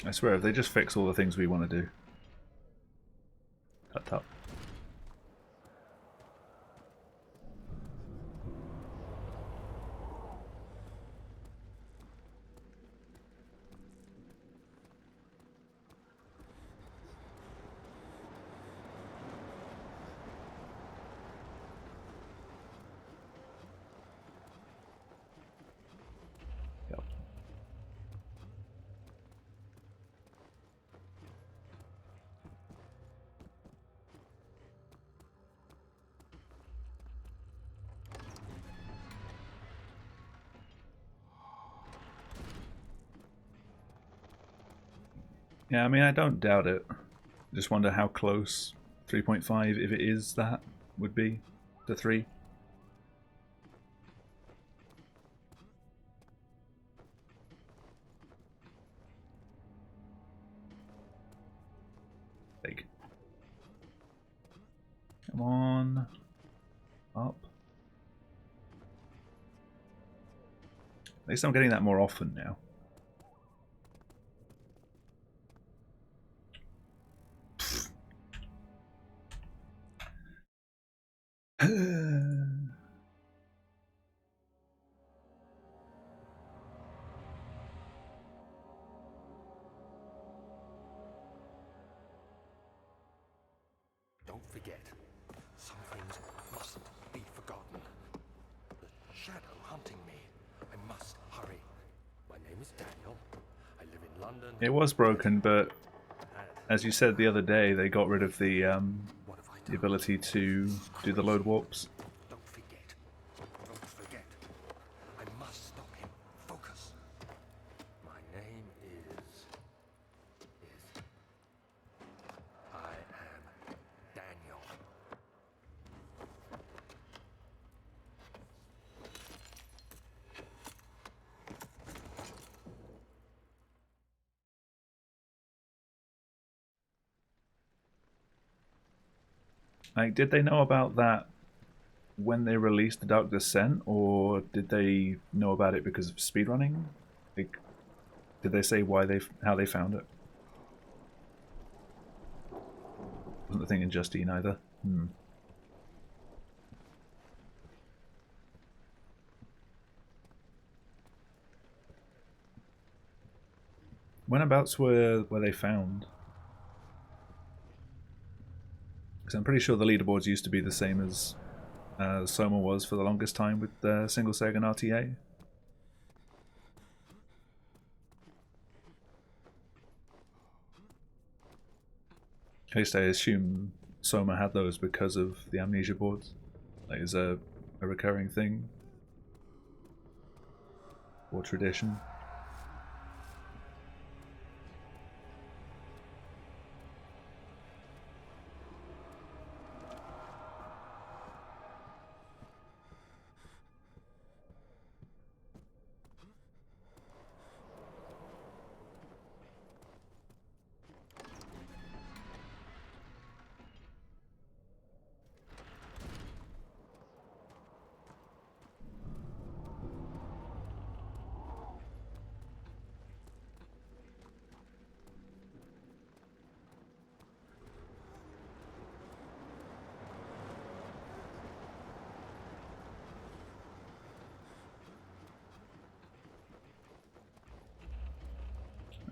I swear, if they just fix all the things we want to do. Tut tut. Yep. Yeah, I mean, I don't doubt it. Just wonder how close 3.5, if it is that, would be to 3. Like, come on, up. At least I'm getting that more often now. Don't forget, some things mustn't be forgotten. The shadow hunting me. I must hurry. My name is Daniel. I live in London. It was broken, but And as you said the other day, they got rid of the what have I the done? ability to do the load warps. Don't forget. Don't forget. I must stop him. Focus. My name is I am Daniel. Like, did they know about that when they released the Dark Descent, or did they know about it because of speedrunning? Like, did they say how they found it? Wasn't the thing in Justine either. Whenabouts were they found? Because I'm pretty sure the leaderboards used to be the same as Soma was for the longest time with Single Seg and RTA. At least I assume Soma had those because of the amnesia boards. Like, is a recurring thing or tradition.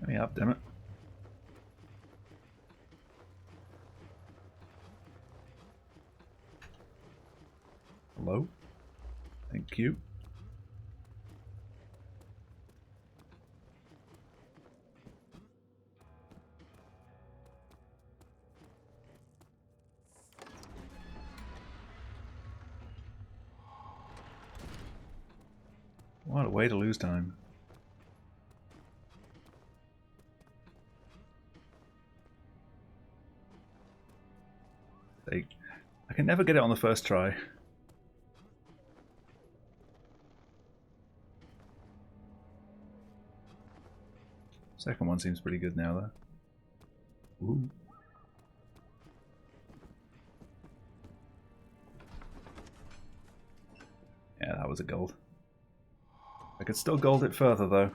Let me up, damn it. Hello? Thank you. What a way to lose time. I can never get it on the first try. Second one seems pretty good now, though. Ooh. Yeah, that was a gold. I could still gold it further, though.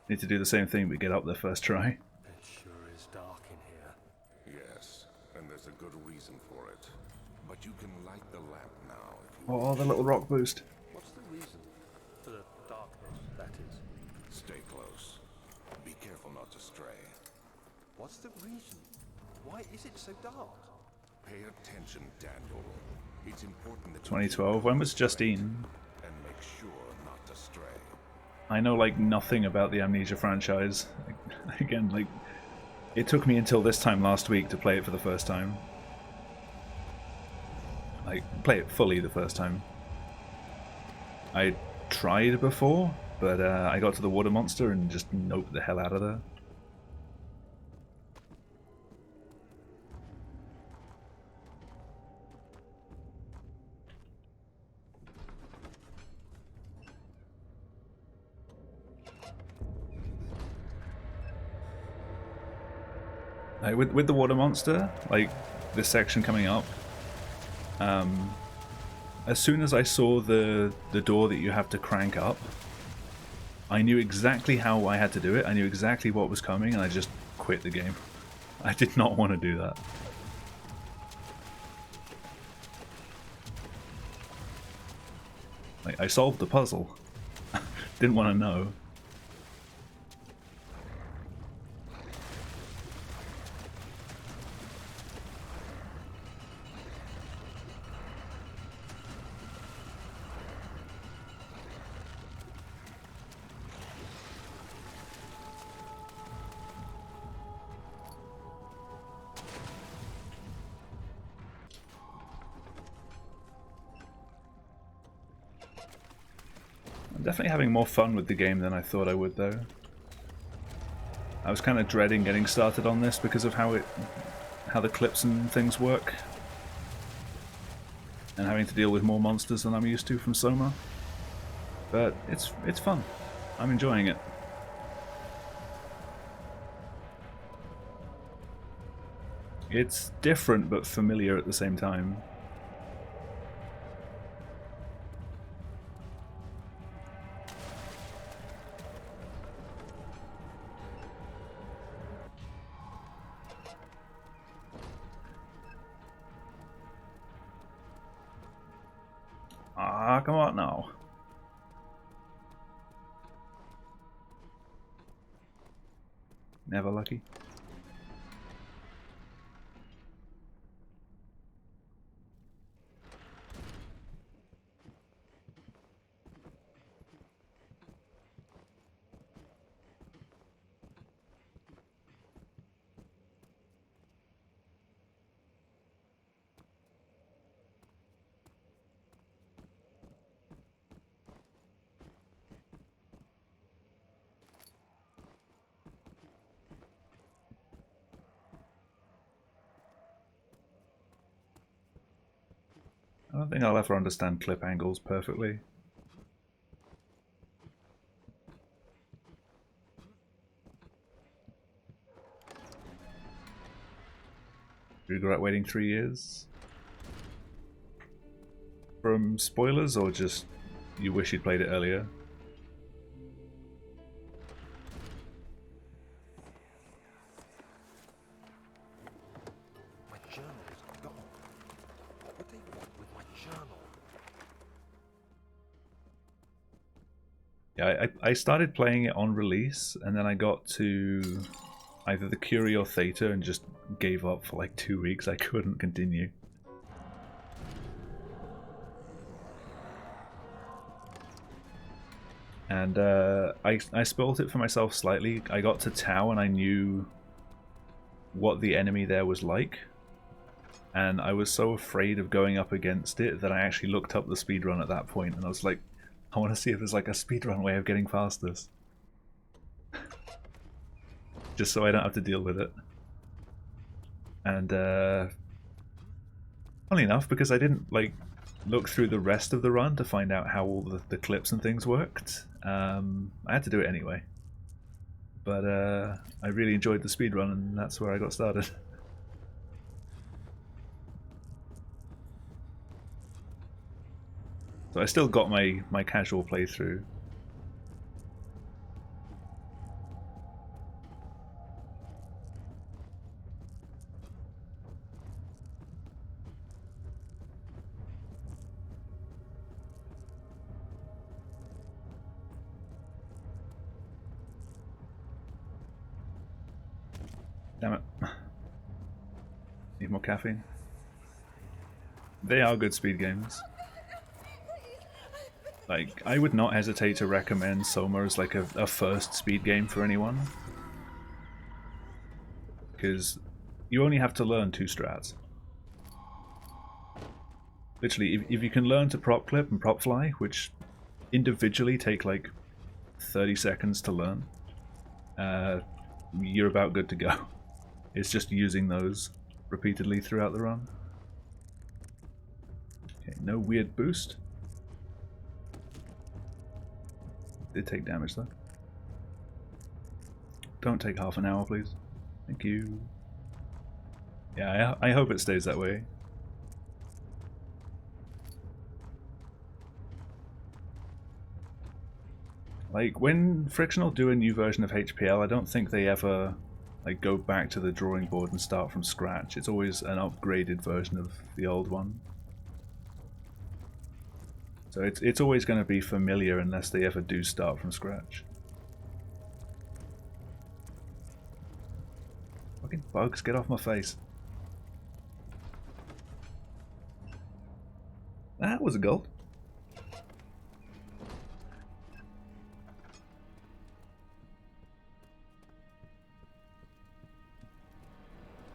Need to do the same thing, but get up there first try. It sure is dark in here. Yes, and there's a good reason for it. But you can light the lamp now if you Oh, the little rock boost. What's the reason? For the darkness, that is. stay close. Be careful not to stray. What's the reason? Why is it so dark? Pay attention, Daniel. It's important that you 2012. When was Justine? and make sure not to stray. I know like nothing about the Amnesia franchise. Again, like it took me until this time last week to play it for the first time. Like play it fully the first time. I tried before, but I got to the water monster and just noped the hell out of there. Like with the water monster, like this section coming up, as soon as I saw the door that you have to crank up, I knew exactly how I had to do it. I knew exactly what was coming, and I just quit the game. I did not want to do that. Like I solved the puzzle. Didn't want to know. I'm definitely having more fun with the game than I thought I would, though. I was kind of dreading getting started on this because of how the clips and things work, and having to deal with more monsters than I'm used to from Soma. But it's fun. I'm enjoying it. It's different but familiar at the same time. Ah, come on now. Never lucky. I don't think I'll ever understand clip angles perfectly. Regret waiting 3 years? From spoilers, or just you wish you'd played it earlier? My journal is gone. What would they want with my journal? Yeah, I started playing it on release, and then I got to either the Curie or Theta and just gave up for like 2 weeks. I couldn't continue. And I spoilt it for myself slightly. I got to Tau and I knew what the enemy there was like. And I was so afraid of going up against it that I actually looked up the speedrun at that point, and I was like, I want to see if there's like a speedrun way of getting past this. Just so I don't have to deal with it. And funny enough, because I didn't like look through the rest of the run to find out how all the clips and things worked, I had to do it anyway. But I really enjoyed the speedrun, and that's where I got started. So I still got my casual playthrough. Damn it. Need more caffeine. They are good speed games. Like, I would not hesitate to recommend Soma as like a first speed game for anyone. Because you only have to learn 2 strats. Literally, if you can learn to prop clip and prop fly, which individually take like 30 seconds to learn, you're about good to go. It's just using those repeatedly throughout the run. Okay, no weird boost. Did take damage though. Don't take half an hour, please. Thank you. Yeah, I hope it stays that way. Like, when Frictional do a new version of HPL, I don't think they ever like go back to the drawing board and start from scratch. It's always an upgraded version of the old one. So it's always going to be familiar unless they ever do start from scratch. Fucking bugs, get off my face. That was a gold.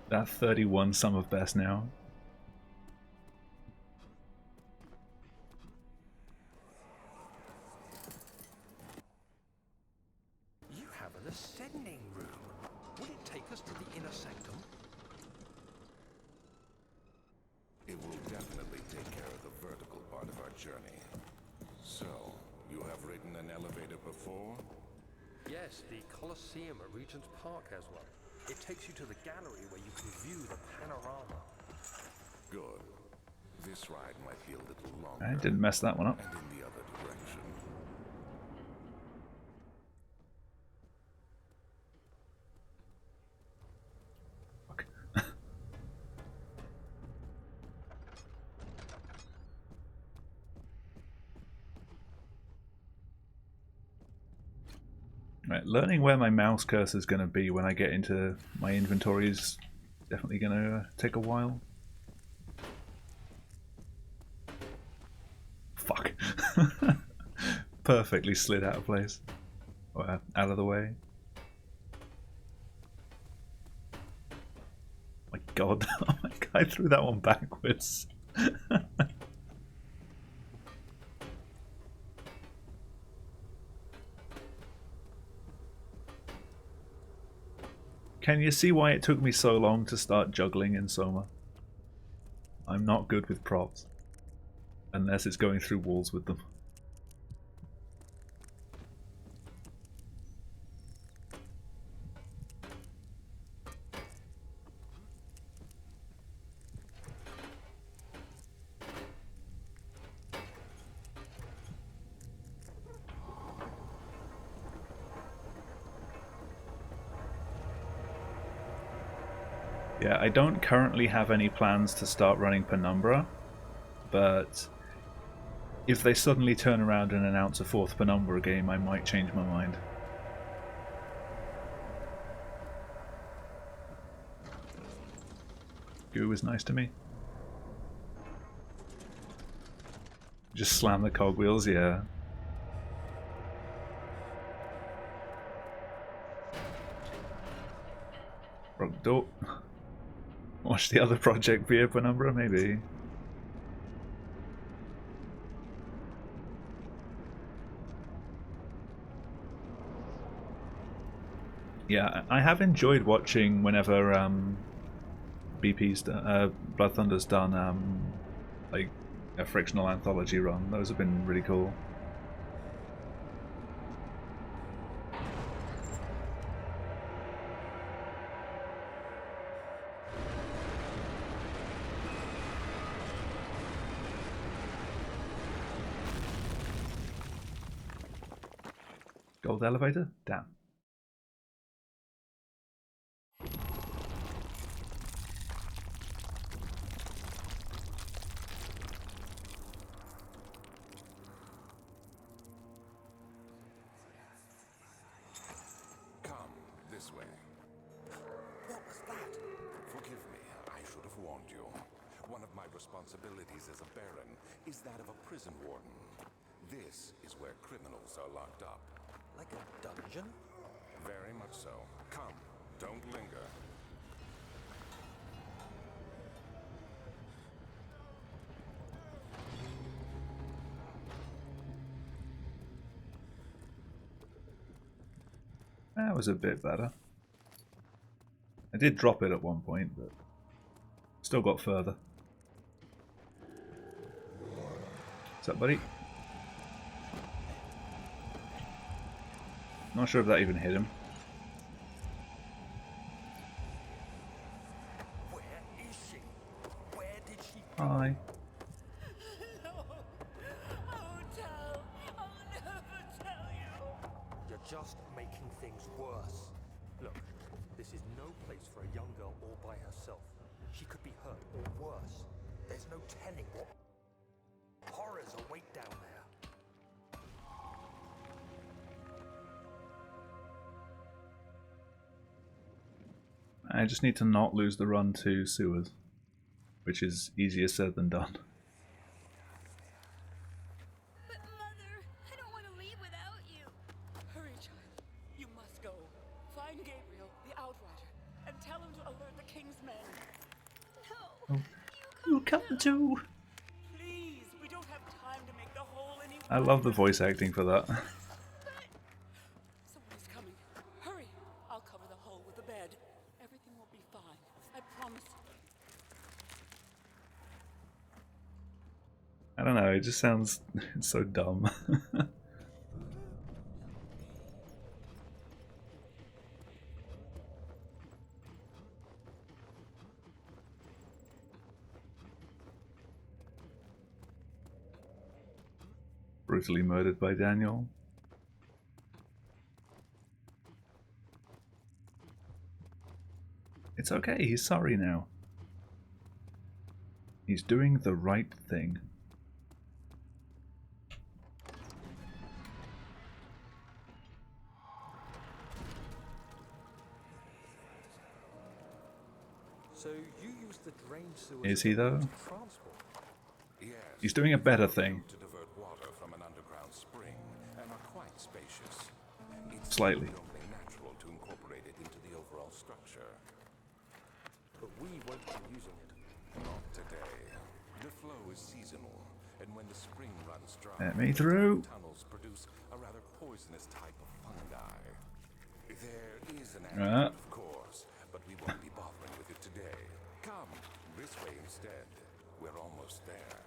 That 31 sum of best now. You have an ascending room. Would it take us to the inner sanctum? It will definitely take care of the vertical part of our journey. So, you have ridden an elevator before? Yes, the Colosseum at Regent's Park has one. It takes you to the gallery where you can view the panorama. Good. This ride might be a little longer. I didn't mess that one up. And in the other direction. Fuck. Right, learning where my mouse cursor is going to be when I get into my inventory is definitely going to take a while. Fuck. Perfectly slid out of place. Or out of the way. My god, oh my god, I threw that one backwards. Can you see why it took me so long to start juggling in Soma? I'm not good with props. Unless it's going through walls with them. Yeah, I don't currently have any plans to start running Penumbra, but if they suddenly turn around and announce a 4th Penumbra game, I might change my mind. Goo was nice to me. Just slam the cogwheels, yeah. Broke door. Watch the other project via Penumbra, maybe. Yeah, I have enjoyed watching whenever BP's done, Blood Thunder's done like a frictional anthology run. Those have been really cool. Gold elevator? Damn. Come this way. What was that? Forgive me, I should have warned you. One of my responsibilities as a baron is that of a prison warden. This is where criminals are locked up. Like a dungeon? Very much so. Come, don't linger. That was a bit better. I did drop it at one point, but still got further. What's up, buddy? Not sure if that even hit him. Where is she? Where did she Hi. No. Oh, tell. I'll never tell you. You're just making things worse. Look, this is no place for a young girl all by herself. She could be hurt or worse. There's no telling what horrors await down there. I just need to not lose the run to sewers, which is easier said than done. But, Mother, I don't want to leave without you. Hurry, child. You must go. Find Gabriel, the Outrider, and tell him to alert the King's men. No. You come too. Please, we don't have time to make the hole any I love the voice acting for that. Someone is coming. Hurry. I'll cover the hole with the bed. Everything will be fine. I promise. I don't know, it just sounds so dumb. Brutally murdered by Daniel. It's okay, he's sorry now. He's doing the right thing. So you use the drain sewers Is he, though? to transport? Yes. He's doing a better thing. To divert water from an underground spring and are quite spacious. It's Slightly. only natural to incorporate it into the overall structure. But we won't be using it. Not today. The flow is seasonal, and when the spring runs dry, Let me through. tunnels produce a rather poisonous type of fungi. There is an Ah. antidote, of course, but we won't be bothering with it today. Come, this way instead. We're almost there.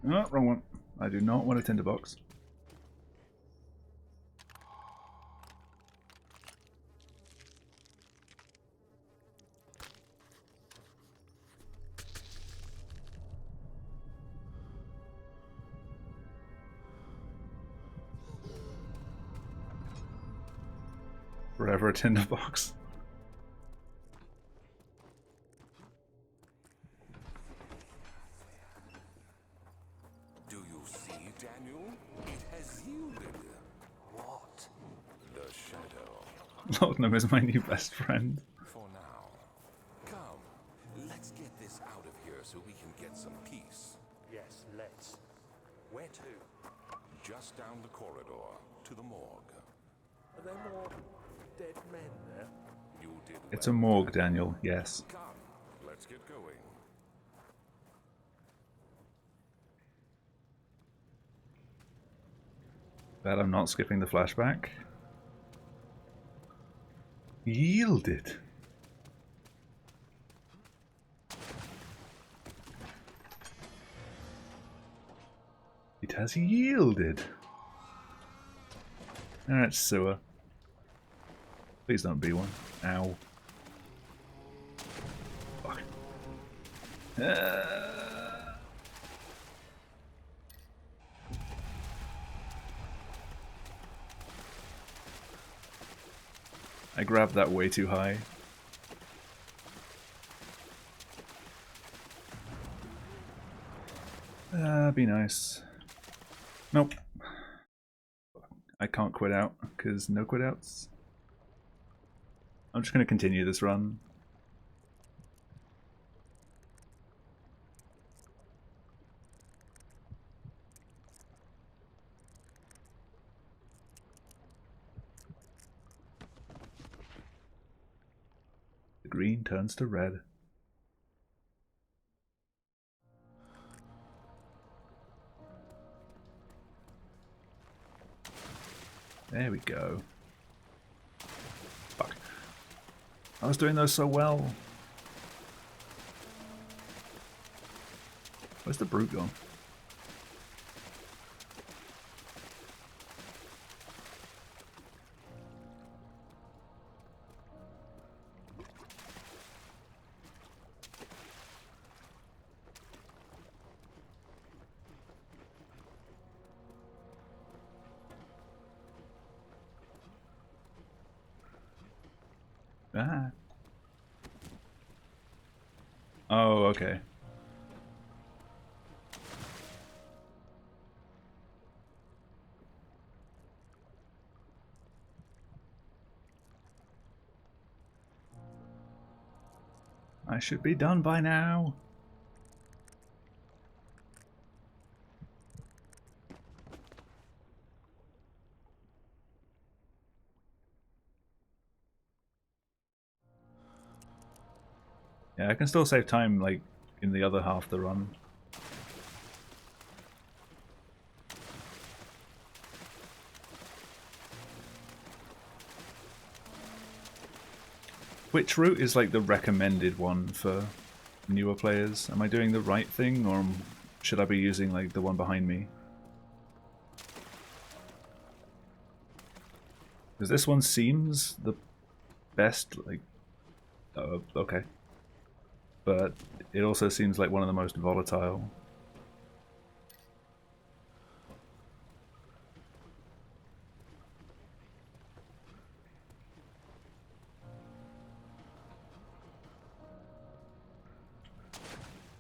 No, wrong one. I do not want a tinderbox. Forever a tinderbox. Do you see, Daniel? It has yielded. What? The shadow. Laudanum is my new best friend. For now. Come, let's get this out of here so we can get some peace. Yes, let's. Where to? Just down the corridor. there more dead men there? You did It's a well. morgue, Daniel. Yes. Come, let's get going. Glad I'm not skipping the flashback. Yielded. It has yielded. Alright, sewer. Please don't be one. Ow. Fuck. I grabbed that way too high. Be nice. Nope. I can't quit out, because no quitouts. I'm just going to continue this run. The green turns to red. There we go. Fuck. I was doing those so well. Where's the brute gone? Ah. Oh, okay. I should be done by now. Yeah, I can still save time, like, in the other half of the run. Which route is, like, the recommended one for newer players? Am I doing the right thing, or should I be using, like, the one behind me? Because this one seems the best, like... okay. But it also seems like one of the most volatile.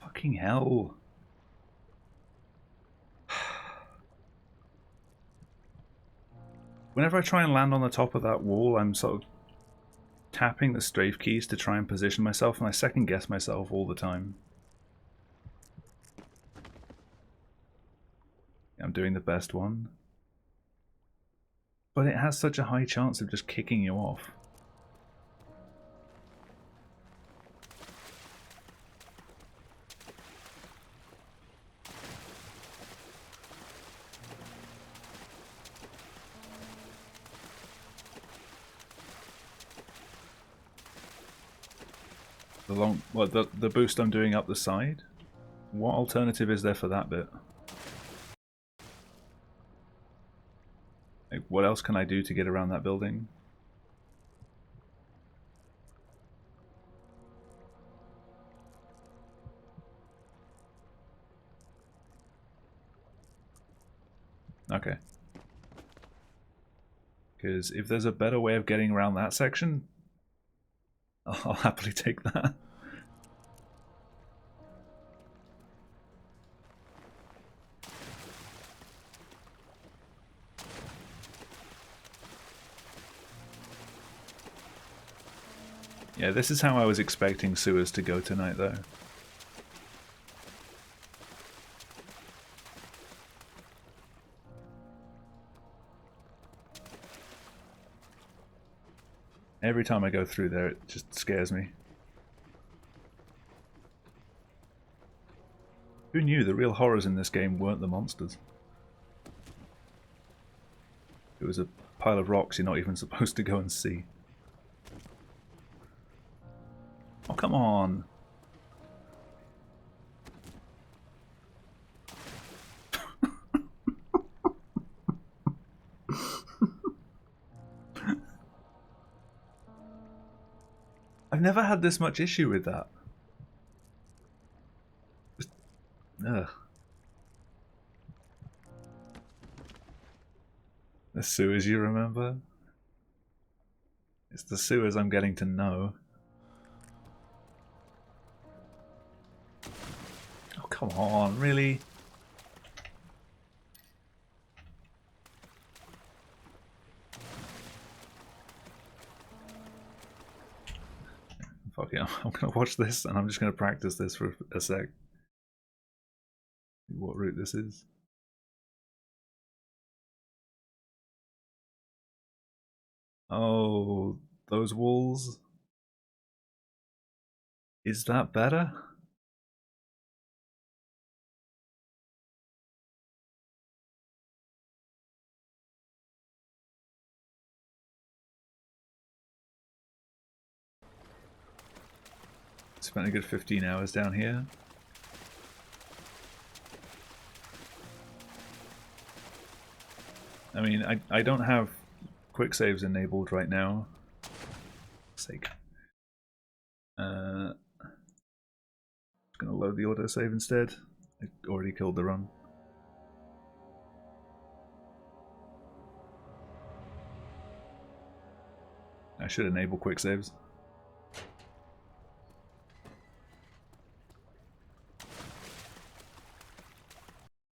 Fucking hell. Whenever I try and land on the top of that wall, I'm sort of tapping the strafe keys to try and position myself, and I second guess myself all the time. I'm doing the best one. But it has such a high chance of just kicking you off. The boost I'm doing up the side? What alternative is there for that bit? Like, what else can I do to get around that building? Okay. Because if there's a better way of getting around that section, I'll happily take that. Yeah, this is how I was expecting sewers to go tonight, though. Every time I go through there, it just scares me. Who knew the real horrors in this game weren't the monsters? It was a pile of rocks you're not even supposed to go and see. Oh, come on! I've never had this much issue with that. Ugh. The sewers you remember? It's the sewers I'm getting to know. Oh, come on, really? Fuck it, I'm gonna watch this and I'm just gonna practice this for a sec. See what route this is. Oh, those walls? Is that better? Spent a good 15 hours down here. I mean, I don't have quick saves enabled right now. Sake. Just gonna load the autosave instead. I already killed the run. I should enable quick saves.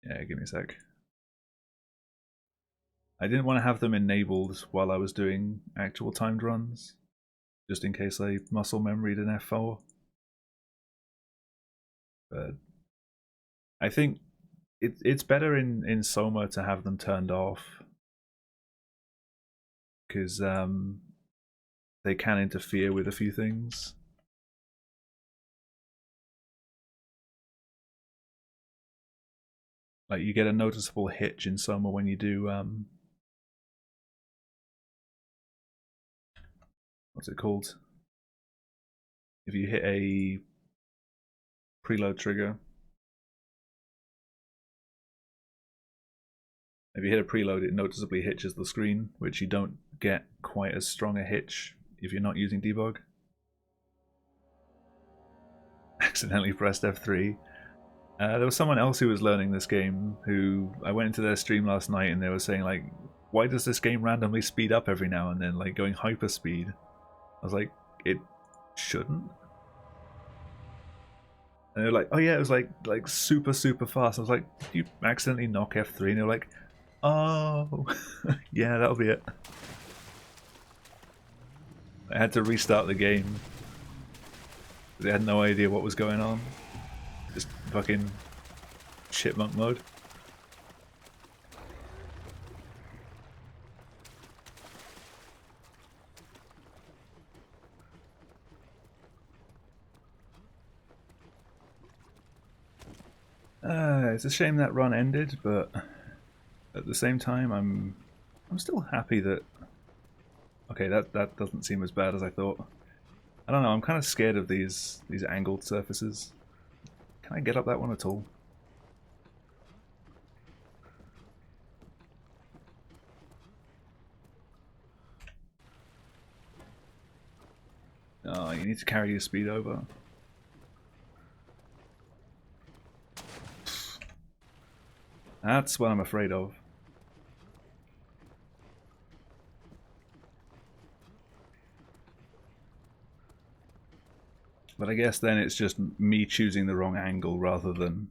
Yeah, give me a sec. I didn't want to have them enabled while I was doing actual timed runs, just in case I muscle memoried an F4. But I think it's better in Soma to have them turned off, because they can interfere with a few things. Like, you get a noticeable hitch in Soma when you do what's it called? If you hit a preload trigger. If you hit a preload, it noticeably hitches the screen, which you don't get quite as strong a hitch if you're not using debug. Accidentally pressed F3. There was someone else who was learning this game who I went into their stream last night and they were saying, like, why does this game randomly speed up every now and then, like going hyper speed? I was like, it shouldn't. And they're like, oh yeah, it was like super fast. I was like, did you accidentally knock F3? And they're like, oh, yeah, that'll be it. I had to restart the game. They had no idea what was going on. Just fucking chipmunk mode. It's a shame that run ended, but at the same time, I'm still happy that. Okay, that doesn't seem as bad as I thought. I don't know. I'm kind of scared of these angled surfaces. Can I get up that one at all? Oh, you need to carry your speed over. That's what I'm afraid of. But I guess then it's just me choosing the wrong angle rather than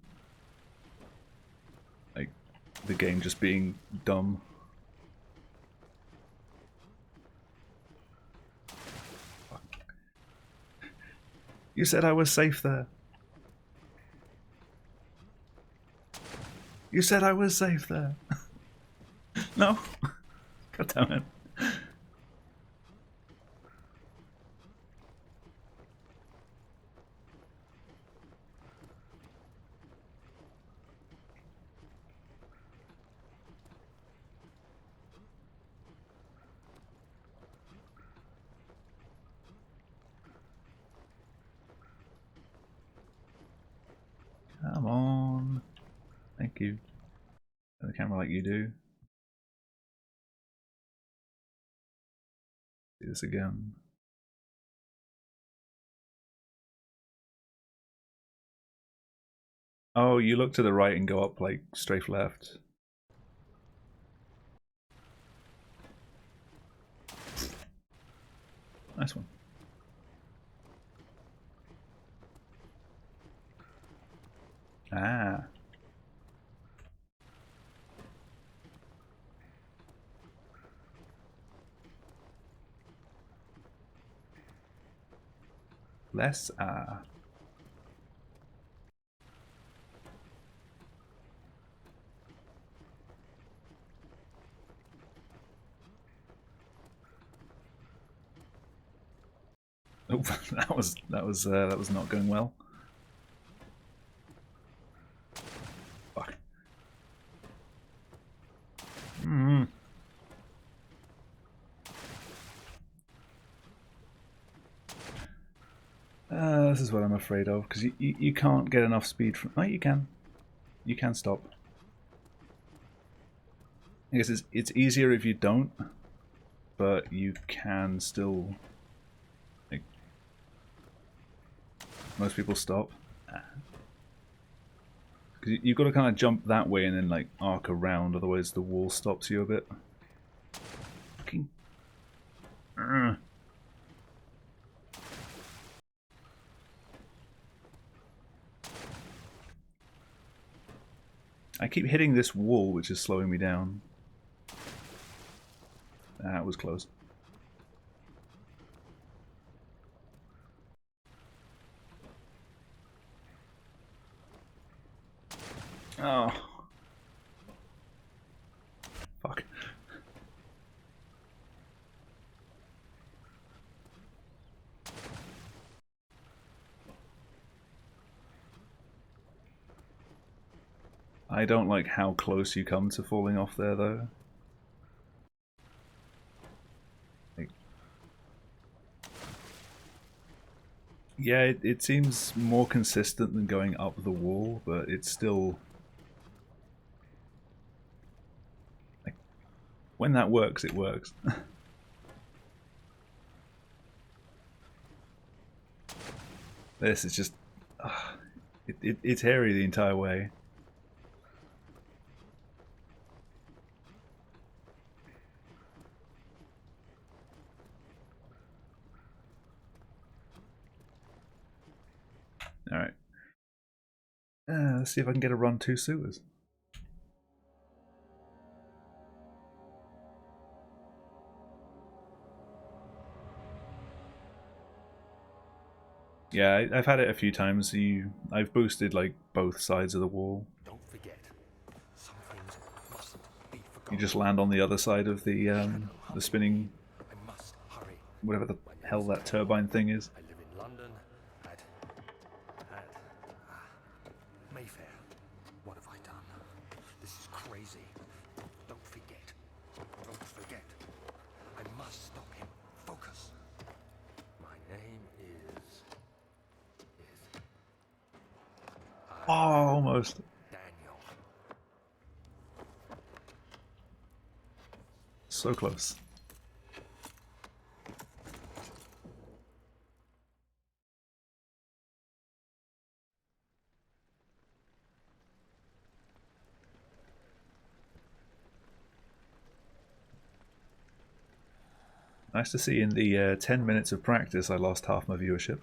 like the game just being dumb. Fuck. You said I was safe there. You said I was safe there. No. God damn it. Come on. Thank you. And the camera like you do. Do this again. Oh, you look to the right and go up like strafe left. Nice one. Ah. Less ah. Oh, that was not going well. Fuck. This is what I'm afraid of, because you can't get enough speed from... Oh, you can. You can stop. I guess it's easier if you don't, but you can still... Like, most people stop. Because you've got to kind of jump that way and then like arc around, otherwise the wall stops you a bit. Fucking... I keep hitting this wall, which is slowing me down. That was close. Oh. Fuck. I don't like how close you come to falling off there, though. Like, yeah, it seems more consistent than going up the wall, but it's still... Like, when that works, it works. This is just... it's hairy the entire way. Alright. Let's see if I can get a run 2 sewers. Yeah, I've had it a few times. I've boosted like both sides of the wall. Don't forget, some things mustn't be forgotten. You just land on the other side of the spinning, I must hurry. whatever the hell that turbine thing is. I live in London at Mayfair. What have I done? This is crazy. Don't forget. Don't forget. I must stop him. Focus. My name is Oh, almost. Daniel. So close. Nice to see in the 10 minutes of practice I lost half my viewership.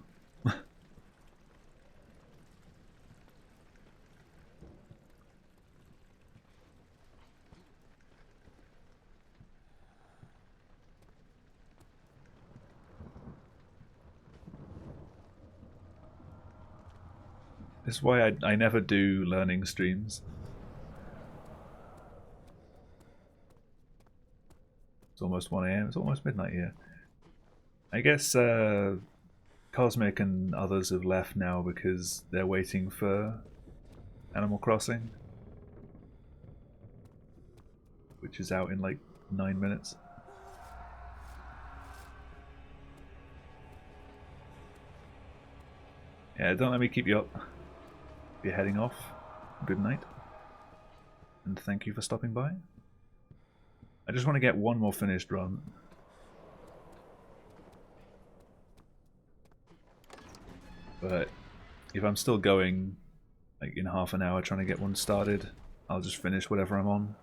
This is why I never do learning streams. It's almost 1 AM, it's almost midnight here. I guess Cosmic and others have left now because they're waiting for Animal Crossing, which is out in like 9 minutes. Yeah, don't let me keep you up. If you're heading off, good night. And thank you for stopping by. I just want to get one more finished run. But if I'm still going like in half an hour trying to get one started, I'll just finish whatever I'm on.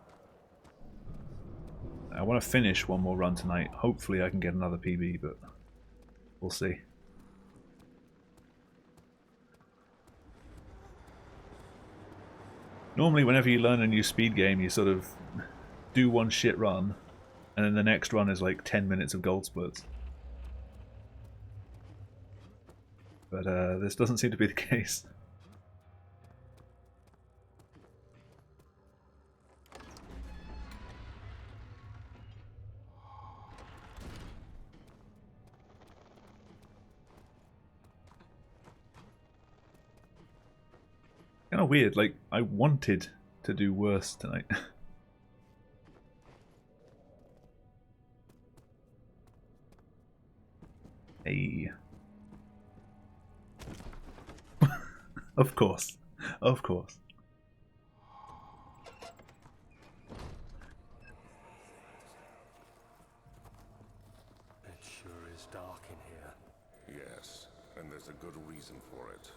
I want to finish one more run tonight. Hopefully I can get another PB, but we'll see. Normally whenever you learn a new speed game, you sort of do one shit run, and then the next run is like 10 minutes of gold spurts. But this doesn't seem to be the case. Kind of weird, like, I wanted to do worse tonight. Hey. Of course. Of course. It sure is dark in here. Yes, and there's a good reason for it.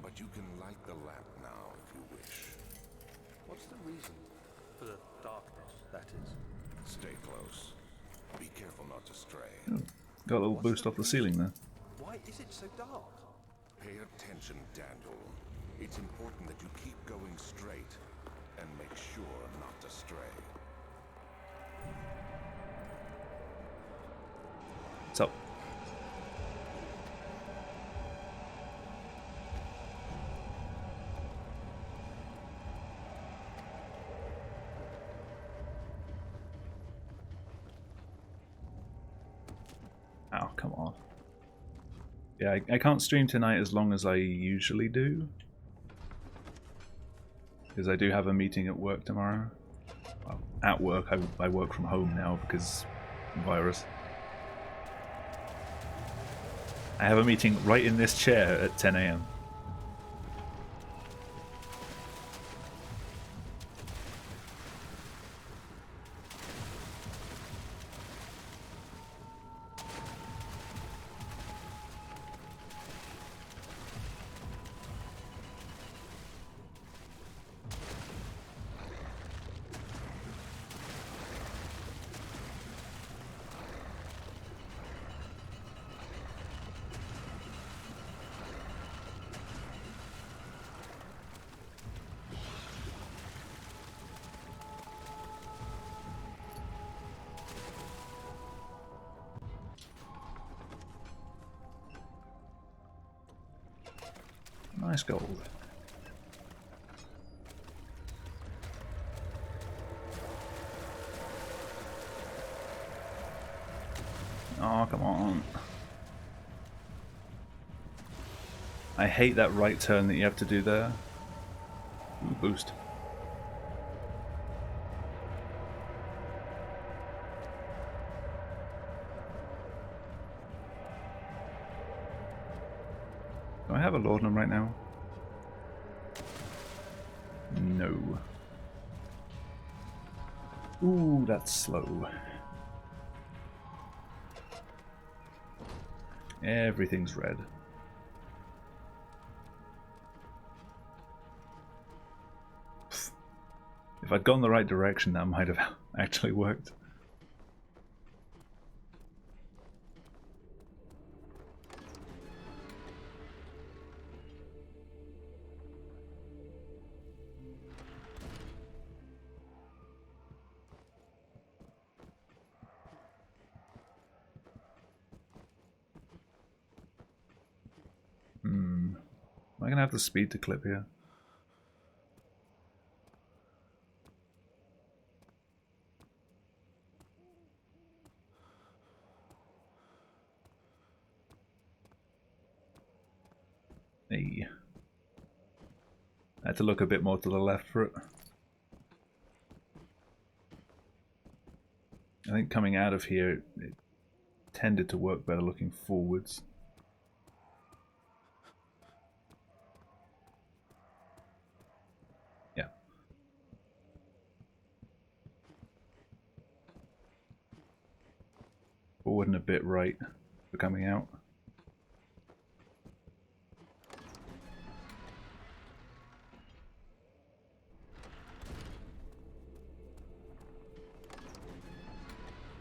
But you can light the lamp now if you wish. What's the reason for the darkness, that is? Stay close. Be careful not to stray. Got a little boost off the ceiling there. Why is it so dark? Pay attention, Daniel. It's important that you keep going straight and make sure not to stray. What's up? Oh, come on. Yeah, I can't stream tonight as long as I usually do. Because I do have a meeting at work tomorrow. Well, at work, I work from home now because virus. I have a meeting right in this chair at 10 AM. Nice gold. Oh, come on. I hate that right turn that you have to do there. Ooh, boost. Do I have a laudanum right now? No. Ooh, that's slow. Everything's red. Pfft. If I'd gone the right direction, that might have actually worked. Am I gonna have the speed to clip here? Hey. I had to look a bit more to the left for it. I think coming out of here, it tended to work better looking forwards. forward and a bit right for coming out.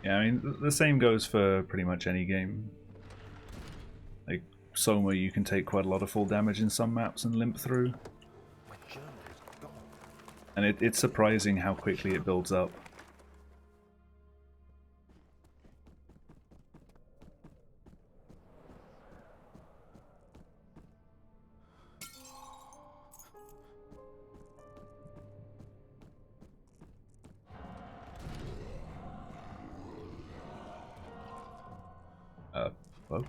Yeah, I mean, the same goes for pretty much any game. Like, Soma, you can take quite a lot of full damage in some maps and limp through. My journal is gone. And it's surprising how quickly it builds up. Hello?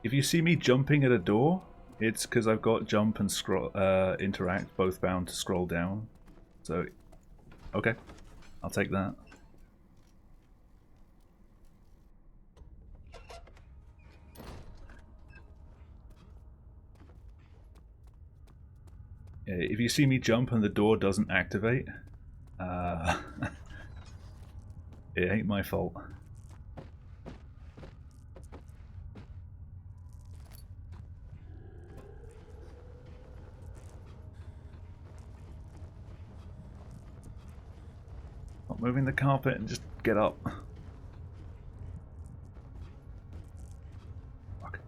If you see me jumping at a door, it's because I've got jump and scroll, interact both bound to scroll down. So, okay, I'll take that. Yeah, if you see me jump and the door doesn't activate, it ain't my fault. Not moving the carpet and just get up. Fuck.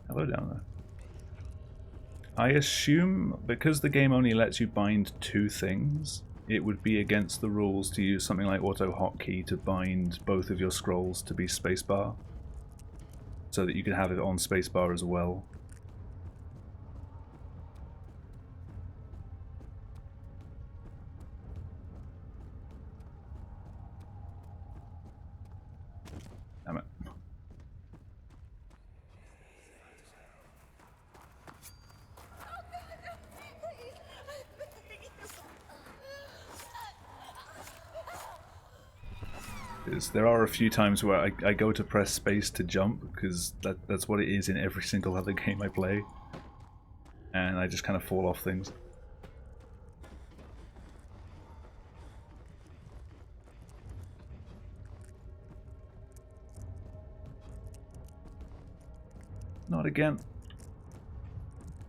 Hello down there. I assume because the game only lets you bind 2 things, it would be against the rules to use something like auto hotkey to bind both of your scrolls to be spacebar, so that you could have it on spacebar as well. Damn it. There are a few times where I go to press space to jump, because that's what it is in every single other game I play, and I just kind of fall off things. Not again.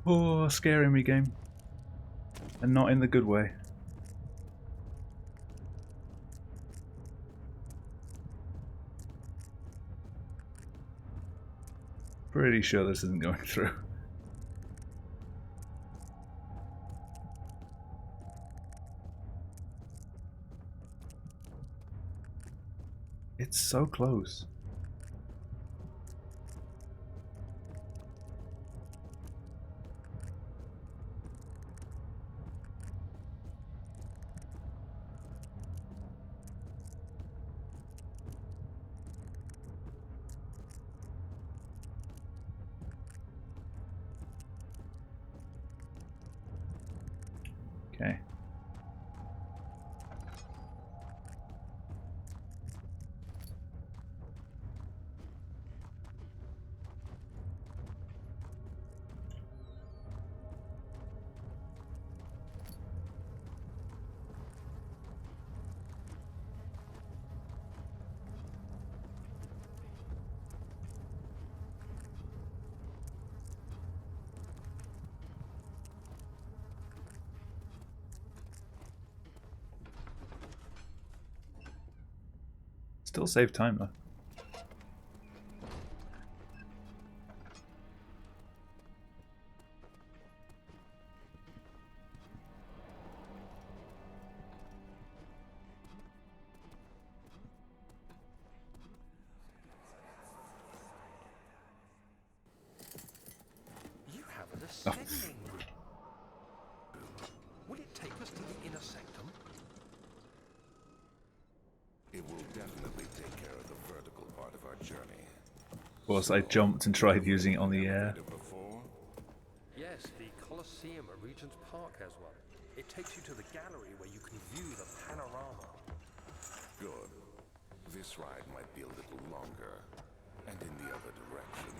Oh, scaring me, game. And not in the good way. Pretty sure this isn't going through. It's so close. Okay. Still save time though. You have an ascending room. Will it take us to the inner sanctum? It will definitely take care of the vertical part of our journey. Of course, I jumped and tried using it on the air. Before? Yes, the Colosseum at Regent's Park has one. It takes you to the gallery where you can view the panorama. this ride might be a little longer, and in the other direction.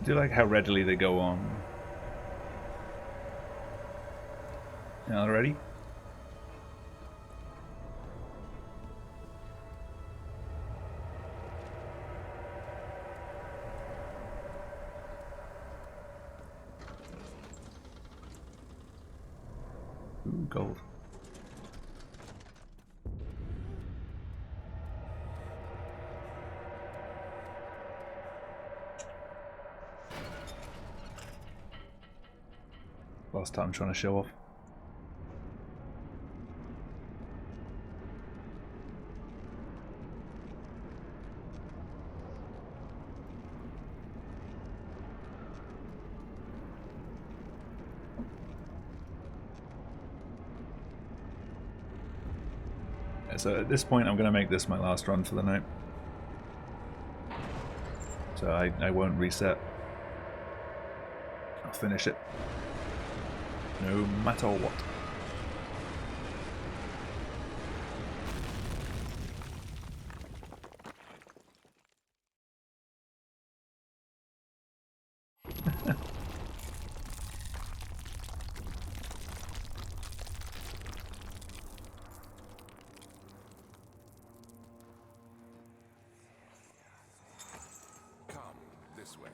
I do like how readily they go on. Now ready? Ooh, gold. Last time trying to show off. Yeah, so at this point I'm going to make this my last run for the night. So I won't reset. I'll finish it. No matter what. Come this way.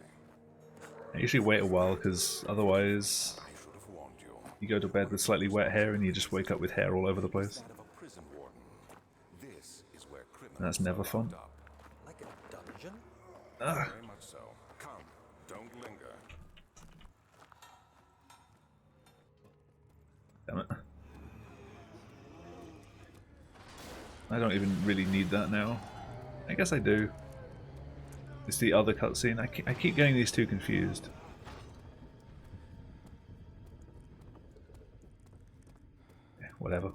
I usually wait a while because otherwise I should have warned you. you go to bed with slightly wet hair and you just wake up with hair all over the place. That of a prison warden. This is where criminals And that's never are fun. locked up. Like a dungeon? Very much so. Come, don't linger. Damn it. I don't even really need that now. I guess I do. It's the other cutscene. I keep getting these two confused. Yeah, whatever.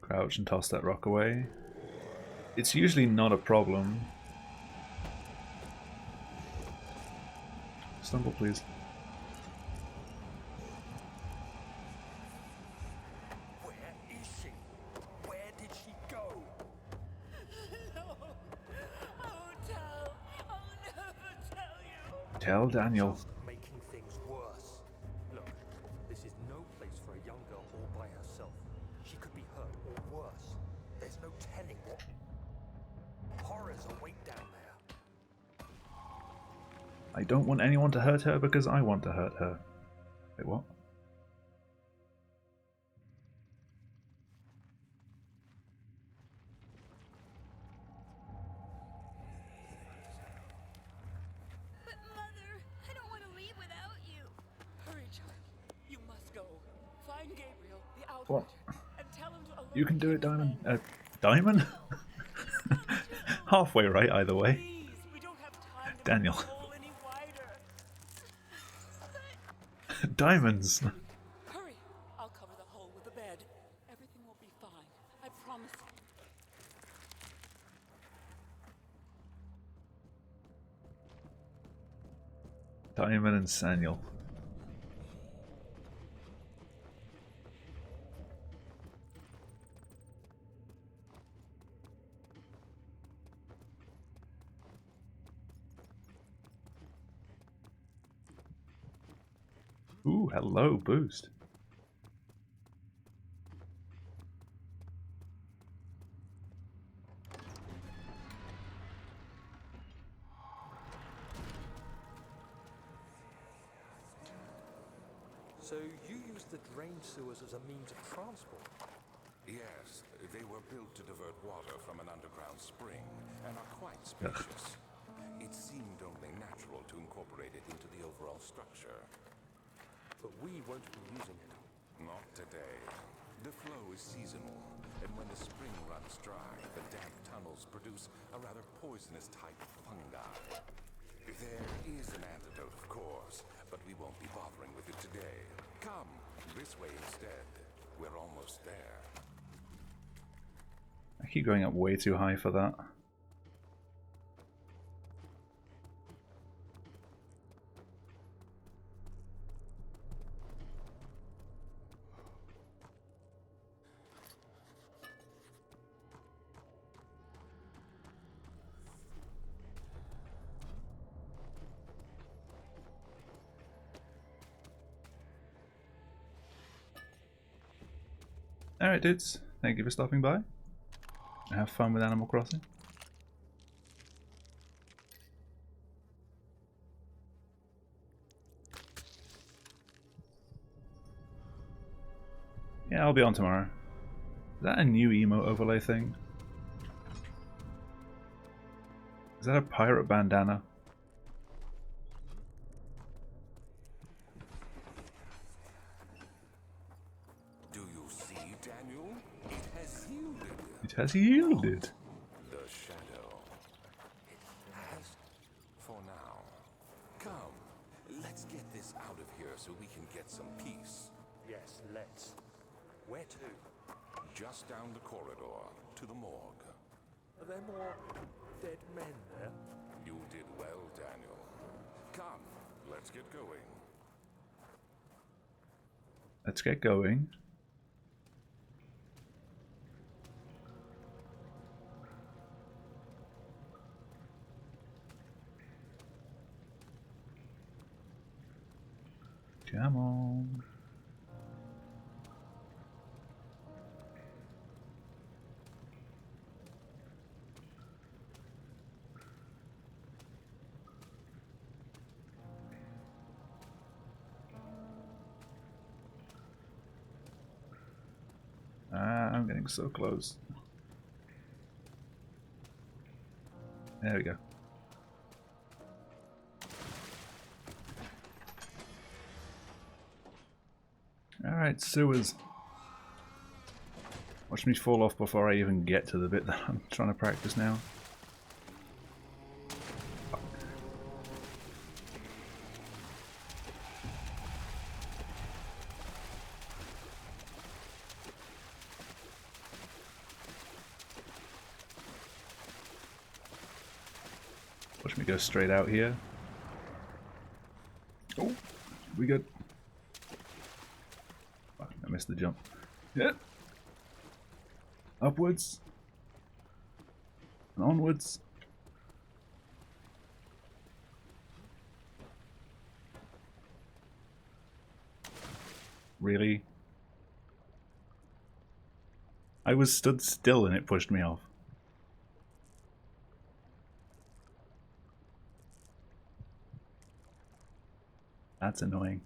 Crouch and toss that rock away. It's usually not a problem. Stumble, please. Where is she? Where did she go? No! I won't tell! I'll never tell you! Tell Daniel. Just making things worse. Look, this is no place for a young girl all by herself. She could be hurt or worse. There's no telling what horrors await down there. I don't want anyone to hurt her because I want to hurt her. Wait, what? But Mother, I don't want to leave without you. Hurry, child. You must go. Find Gabriel, the What? outrider, and tell him to alert You can do it, his Diamond. men. Diamond? Halfway right, either way. Please, we don't have time to Daniel. make the hole any wider. Diamonds! Hurry! I'll cover the hole with the bed. Everything will be fine. I promise you. Diamond and Saniel. Ooh, hello, boost. So you used the drain sewers as a means of transport? Yes, they were built to divert water from an underground spring and are quite spacious. It seemed only natural to incorporate it into the overall structure. But we won't be using it. Not today. The flow is seasonal, and when the spring runs dry, the damp tunnels produce a rather poisonous type of fungi. There is an antidote, of course, but we won't be bothering with it today. Come, this way instead. We're almost there. I keep going up way too high for that. Alright dudes, thank you for stopping by. Have fun with Animal Crossing. Yeah, I'll be on tomorrow. Is that a new emo overlay thing? Is that a pirate bandana? Do you see, Daniel? It has yielded. It has yielded. The shadow. It has. For now. Come, let's get this out of here so we can get some peace. Yes, let's. Where to? Just down the corridor, to the morgue. Are there more dead men there? You did well, Daniel. Come, let's get going. Let's get going. Come on. I'm getting so close. There we go. Alright, sewers. Watch me fall off before I even get to the bit that I'm trying to practice now. Watch me go straight out here. Oh, we good. Fuck, I missed the jump. Yeah. Upwards. And onwards. Really? I was stood still and it pushed me off. That's annoying.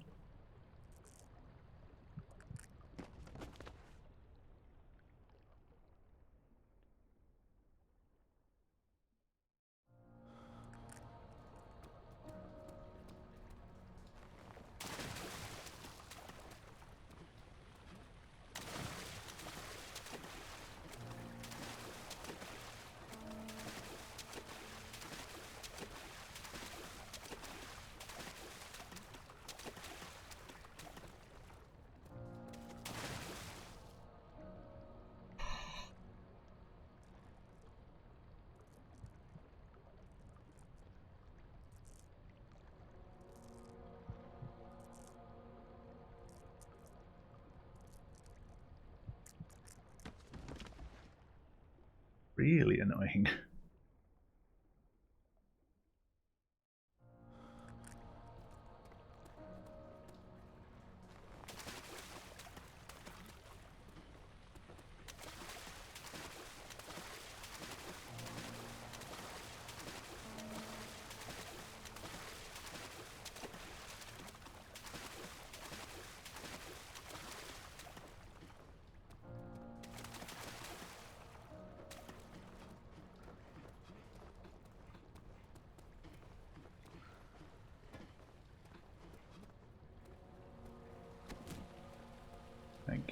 Really annoying.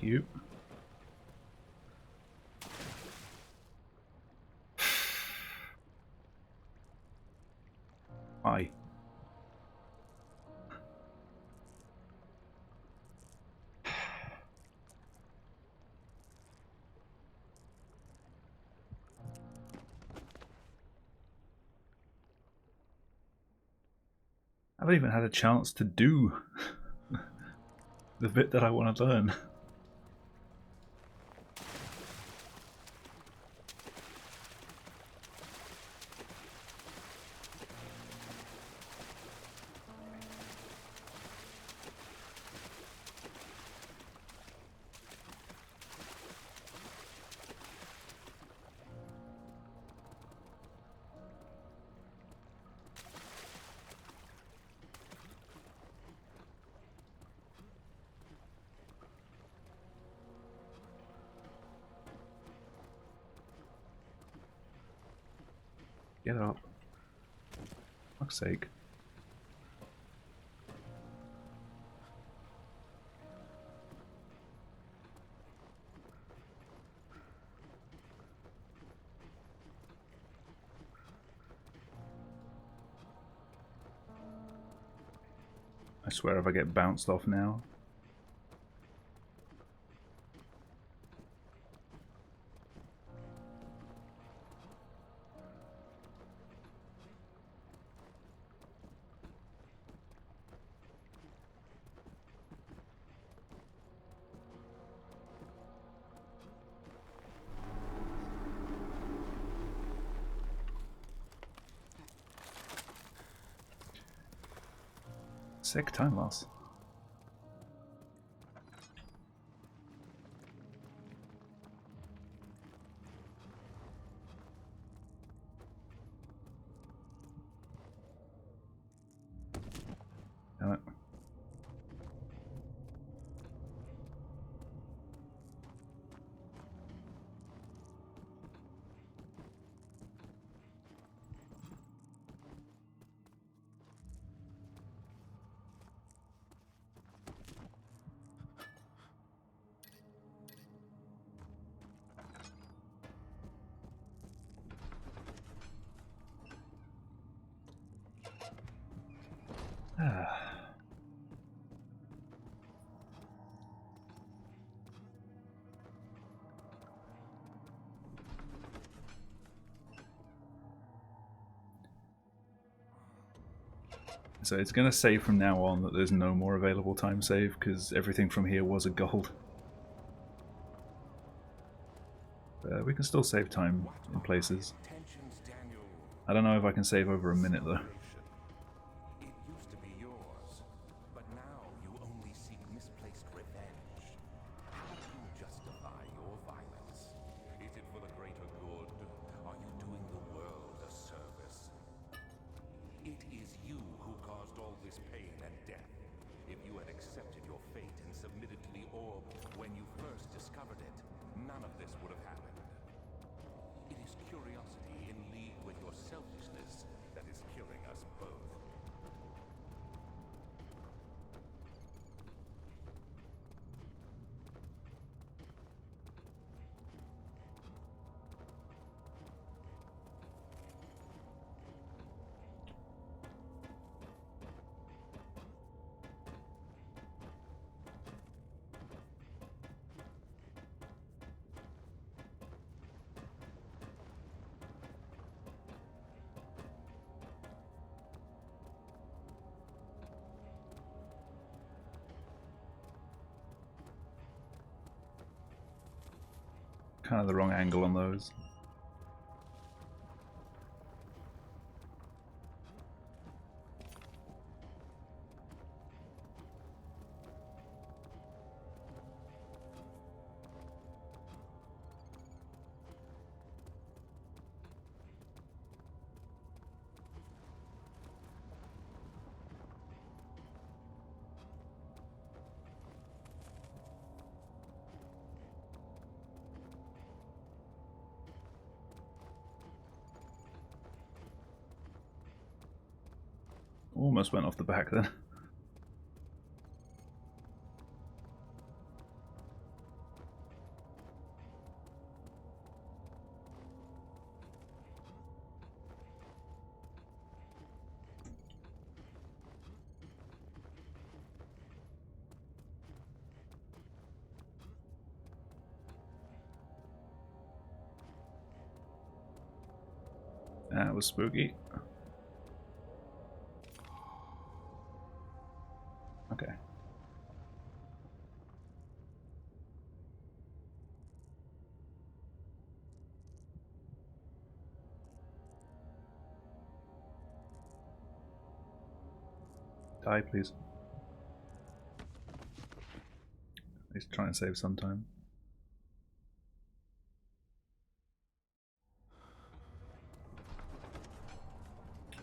you. Hi. I haven't even had a chance to do the bit that I want to learn. Get up. For fuck's sake. I swear if I get bounced off now. Sick time loss. Damn it. So it's going to say from now on that there's no more available time save because everything from here was a gold. We can still save time in places. I don't know if I can save over a minute though. It used to be yours, but now you only seek misplaced revenge. How do you justify your violence? Is it for the greater good? Are you doing the world a service? It is you who caused all this pain and death. If you had accepted your fate and submitted to the orb when you first discovered it, none of this would have happened. It is curiosity in league with your selfishness that is killing us both. Kind of the wrong angle on those. Almost went off the back then. That was spooky. Okay. Die, please. At least try and save some time.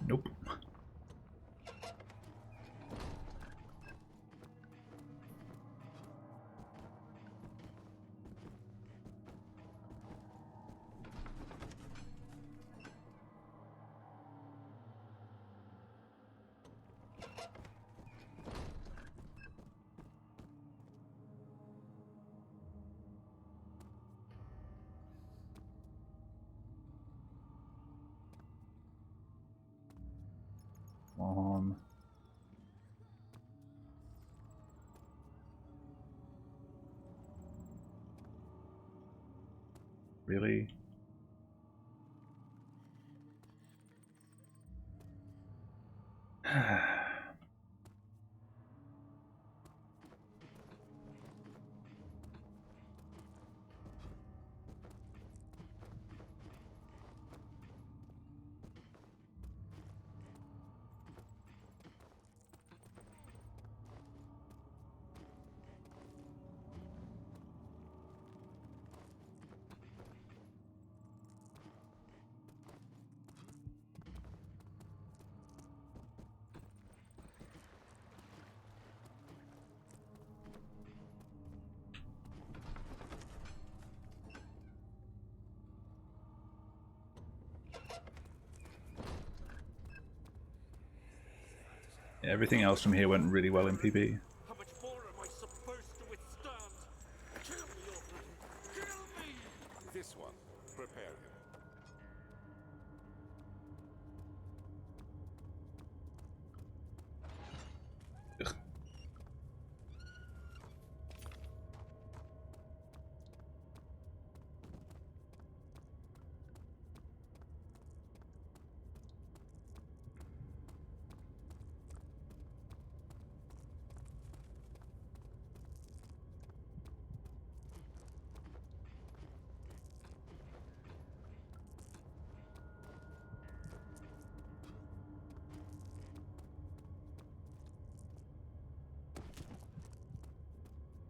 Nope. Come on. Really? Yeah, everything else from here went really well in PB. How much more am I supposed to withstand? Kill me already! Kill me! This one. Prepare him. Ugh.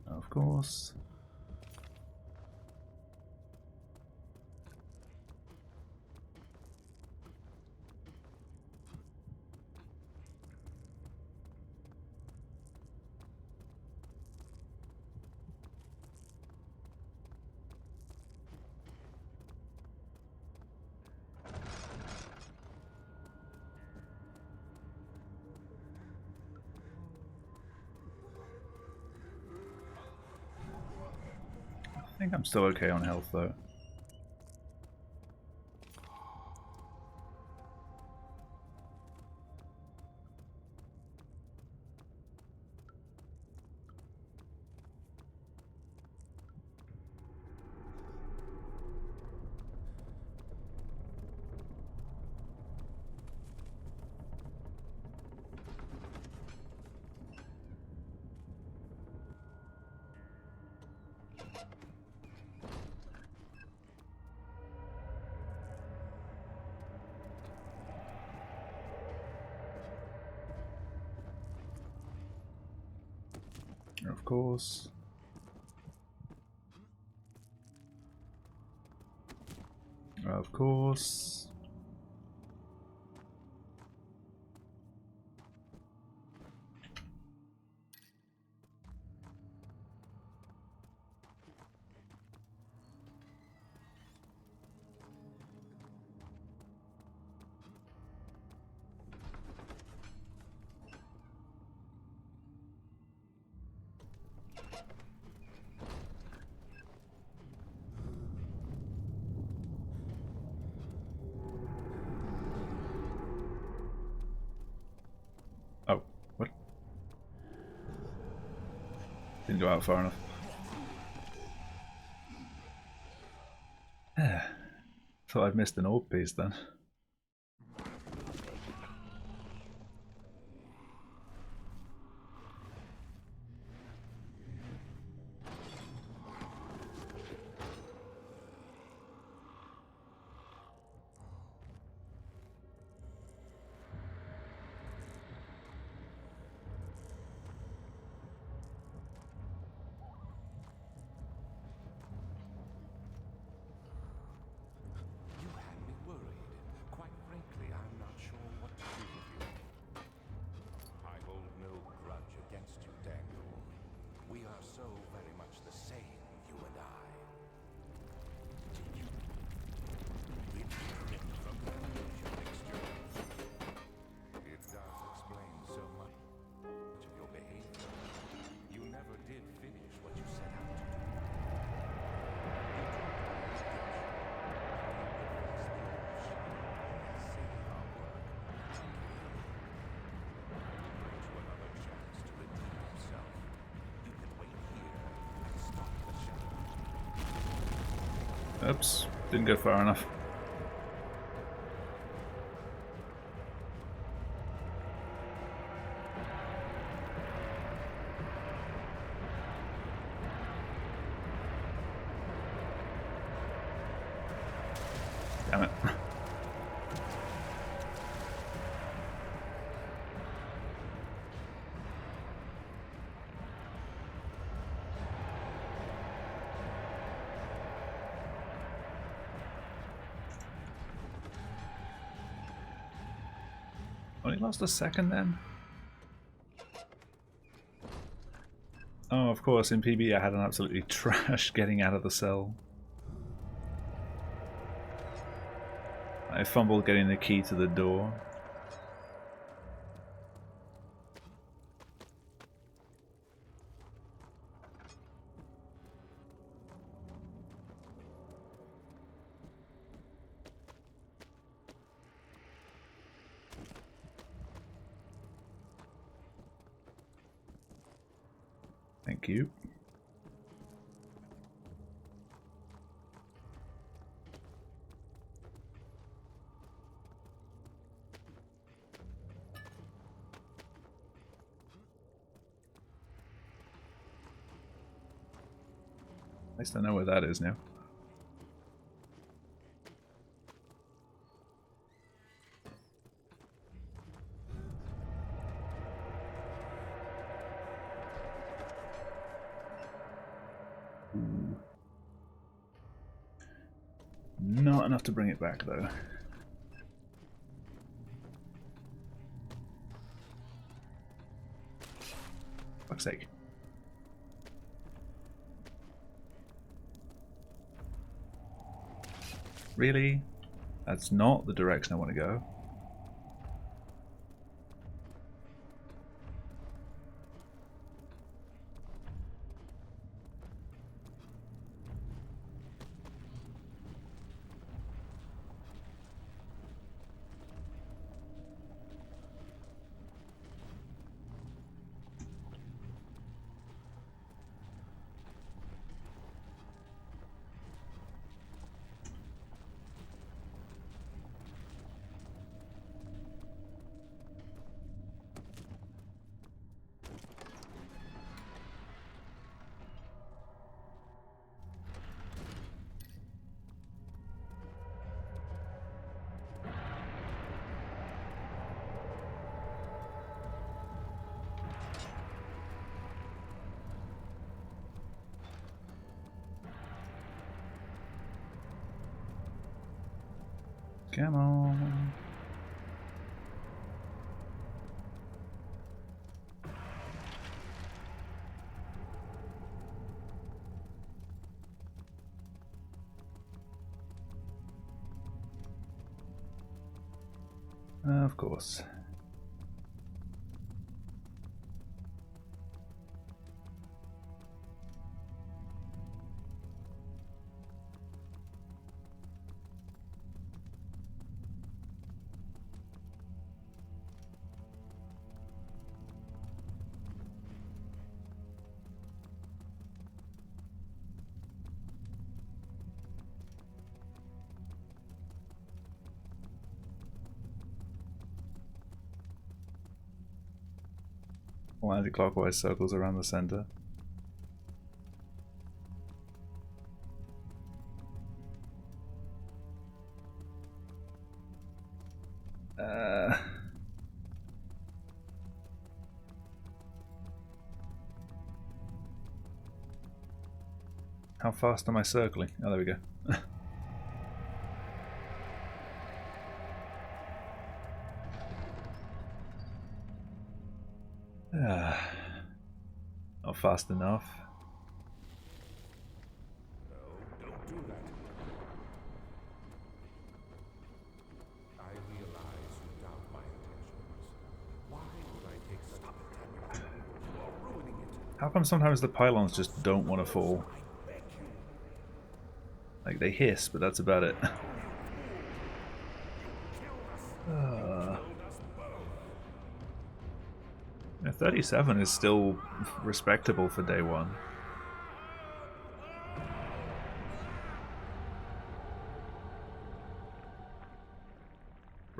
Of course. I think I'm still okay on health though. Of course. Of course. Oh, what? Didn't go out far enough. Thought I'd missed an orb piece then. Oops, didn't go far enough. Damn it. Only lost a second then? Oh, of course, in PB I had an absolutely trash getting out of the cell. I fumbled getting the key to the door. Thank you. At least I know where that is now. Ooh. Not enough to bring it back though. Fuck's sake. Really? That's not the direction I want to go. Come on. Of course. Anti-clockwise circles around the center. How fast am I circling? Oh, there we go. Not fast enough. No, don't do that. I realize you doubt my intentions. Why would I take such a time? You are ruining it. How come sometimes the pylons just don't want to fall? Like they hiss, but that's about it. 37 is still respectable for day one.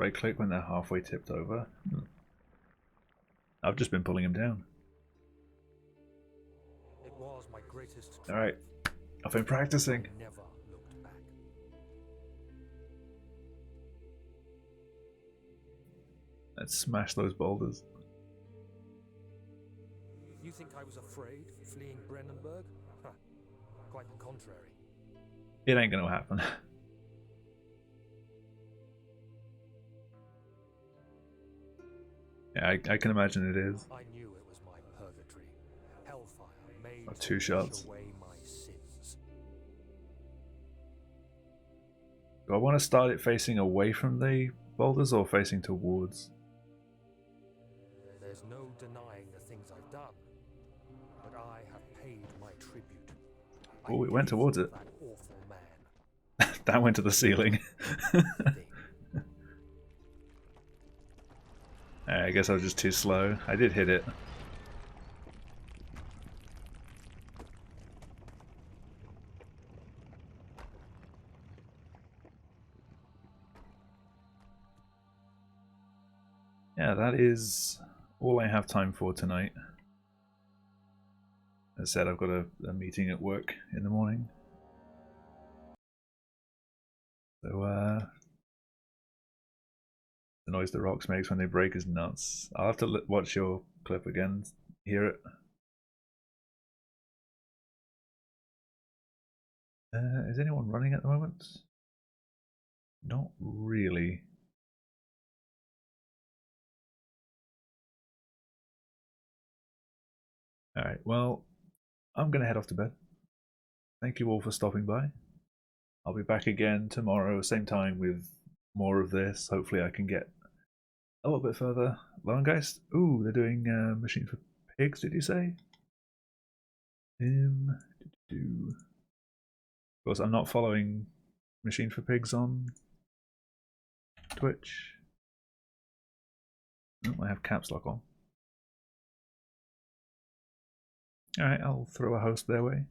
right click when they're halfway tipped over. I've just been pulling them down. It was my greatest Alright, I've been practicing. triumph. I never looked back. Let's smash those boulders. You think I was afraid fleeing Brennenburg? Huh. Quite the contrary. It ain't gonna happen. Yeah, I can imagine it is. I knew it was my purgatory. Hellfire made Or 2 to shots. wash away my sins. Do I want to start it facing away from the boulders or facing towards? There's no denying the things I've done, but I have paid my tribute. Oh, it went towards it. That awful man. That went to the ceiling. Thing. I guess I was just too slow. I did hit it. Yeah, that is all I have time for tonight. As I said, I've got a meeting at work in the morning. So, the noise the rocks makes when they break is nuts. I'll have to watch your clip again, hear it. Is anyone running at the moment? Not really. Alright, well, I'm going to head off to bed. Thank you all for stopping by. I'll be back again tomorrow, same time, with more of this. Hopefully I can get a little bit further. Lowengeist? Ooh, they're doing Machine for Pigs, did you say? Of course, I'm not following Machine for Pigs on Twitch. Oh, I have caps lock on. Alright, I'll throw a host their way.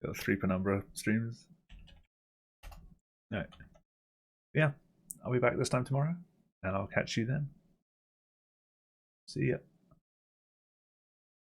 Got 3 penumbra streams. Alright. Yeah, I'll be back this time tomorrow, and I'll catch you then. See ya.